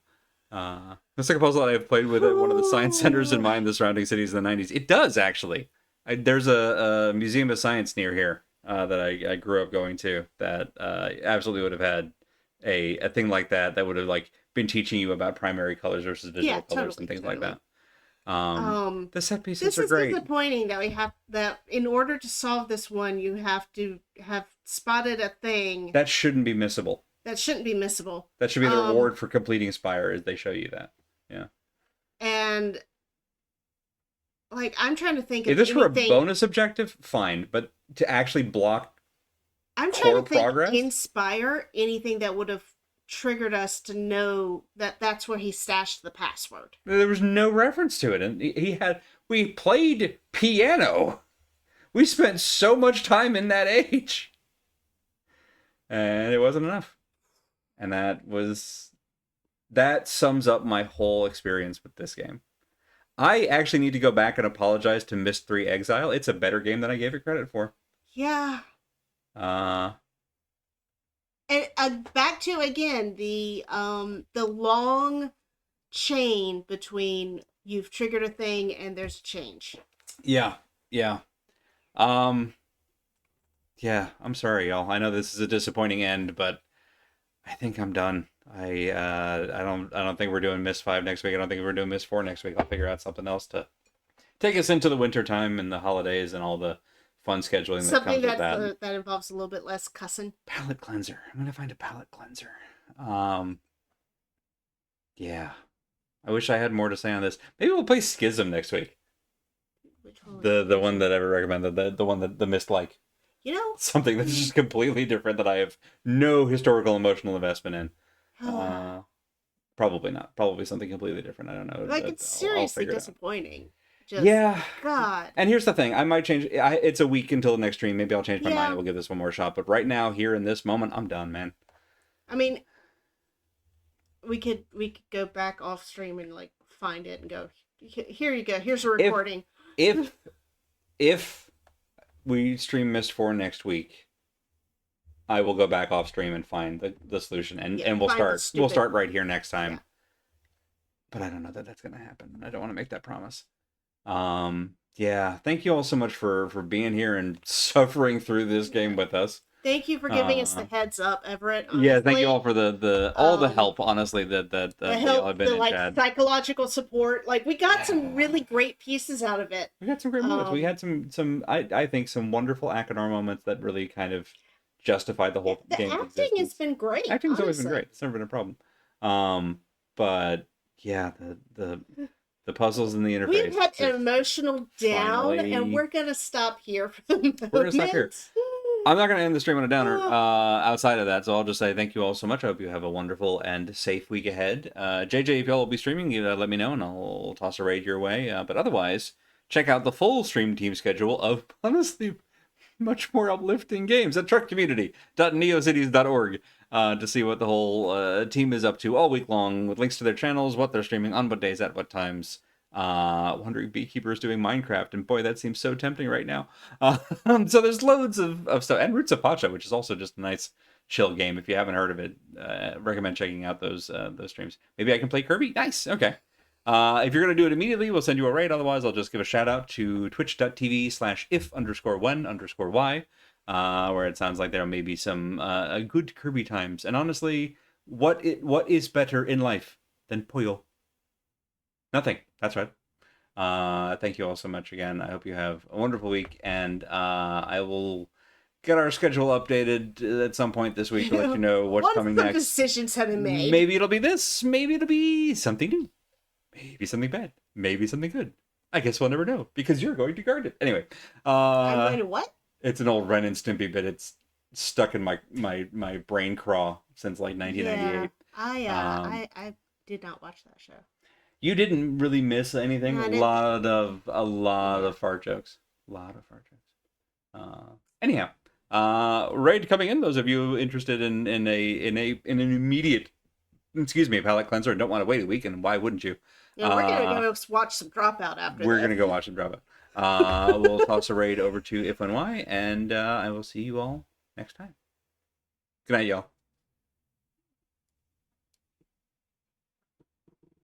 It's like a puzzle that I've played with at one of the science centers in the surrounding cities in the 90s. It does, actually. There's a museum of science near here that I grew up going to that absolutely would have had a thing like that would have like been teaching you about primary colors versus visual colors and things like that. The set pieces are great. This is disappointing that we have that in order to solve this one, you have to have spotted a thing That shouldn't be missable. that shouldn't be missable. That should be the reward for completing Spire, is they show you that. Yeah. And like I'm trying to think If of this were a anything- bonus objective, fine. But to actually block I'm trying to think progress? inspire anything that would have triggered us to know that that's where he stashed the password. there was no reference to it, and we played piano. We spent so much time in that age, and it wasn't enough. And that sums up my whole experience with this game. I actually need to go back and apologize to Myst 3 Exile. It's a better game than I gave it credit for. Yeah. And back to again the long chain between you've triggered a thing and there's a change. Yeah. Yeah, I'm sorry, y'all. I know this is a disappointing end, but I think I'm done. I don't think we're doing Miss 5 next week. I don't think we're doing Miss 4 next week. I'll figure out something else to take us into the winter time and the holidays and all the fun scheduling that Something comes with that. that involves a little bit less cussing. Palette cleanser. I'm gonna find a palette cleanser. Yeah. I wish I had more to say on this. Maybe we'll play Schism next week. Which one? The one that I ever recommended, the one that the Myst like. You know, Something that's just completely different that I have no historical emotional investment in. Probably not. Probably something completely different. I don't know. like it's seriously figure it out. disappointing. Just, Yeah. God. And here's the thing. I might change. It's a week until the next stream. Maybe I'll change my mind Yeah. and we'll give this one more shot. But right now, here in this moment, I'm done, man. I mean, we could go back off stream and like find it and go, here you go. Here's a recording. If we stream Myst 4 next week, I will go back off stream and find the solution, and we'll start right here next time. Yeah. But I don't know that that's gonna happen. I don't want to make that promise. Yeah, thank you all so much for being here and suffering through this game with us. Thank you for giving us the heads up, Everett. Honestly. Yeah, thank you all for all the help. Honestly, that y'all have been in chat. Psychological support. Like we got some really great pieces out of it. We got some great moments. We had some I think some wonderful Akadar moments that really kind of justified the whole game. The acting has been great. Acting's always been great. It's never been a problem. But yeah, the puzzles and the interface. We've had an emotional down, and we're gonna stop here for the moment. We're gonna stop here. I'm not going to end the stream on a downer outside of that, so I'll just say thank you all so much. I hope you have a wonderful and safe week ahead. JJ, if y'all will be streaming, you let me know, and I'll toss a raid your way. But otherwise, check out the full stream team schedule of, honestly, much more uplifting games at truckcommunity.neocities.org to see what the whole team is up to all week long, with links to their channels, what they're streaming, on what days, at what times. Wondering Beekeeper is doing Minecraft, and boy, that seems so tempting right now. So there's loads of stuff, and Roots of Pacha, which is also just a nice chill game. If you haven't heard of it, recommend checking out those streams. Maybe I can play Kirby. Nice. Okay. If you're gonna do it immediately, we'll send you a raid. Otherwise, I'll just give a shout out to twitch.tv/if_when_y, where it sounds like there may be some good Kirby times. And honestly, what is better in life than Puyo? Nothing. That's right. Thank you all so much again. I hope you have a wonderful week, and I will get our schedule updated at some point this week to let you know what's coming next. Decisions have been made. Maybe it'll be this. Maybe it'll be something new. Maybe something bad. Maybe something good. I guess we'll never know because you're going to guard it anyway. I'm going to what? It's an old Ren and Stimpy bit. It's stuck in my brain craw since like 1998. Yeah, I did not watch that show. You didn't really miss anything. A lot of fart jokes. Anyhow, raid coming in. Those of you interested in an immediate, palate cleanser and don't want to wait a week, and why wouldn't you? Yeah, we're gonna go watch some Dropout after. We're gonna go watch some Dropout. We'll toss a raid over to If and Why, and I will see you all next time. Good night, y'all.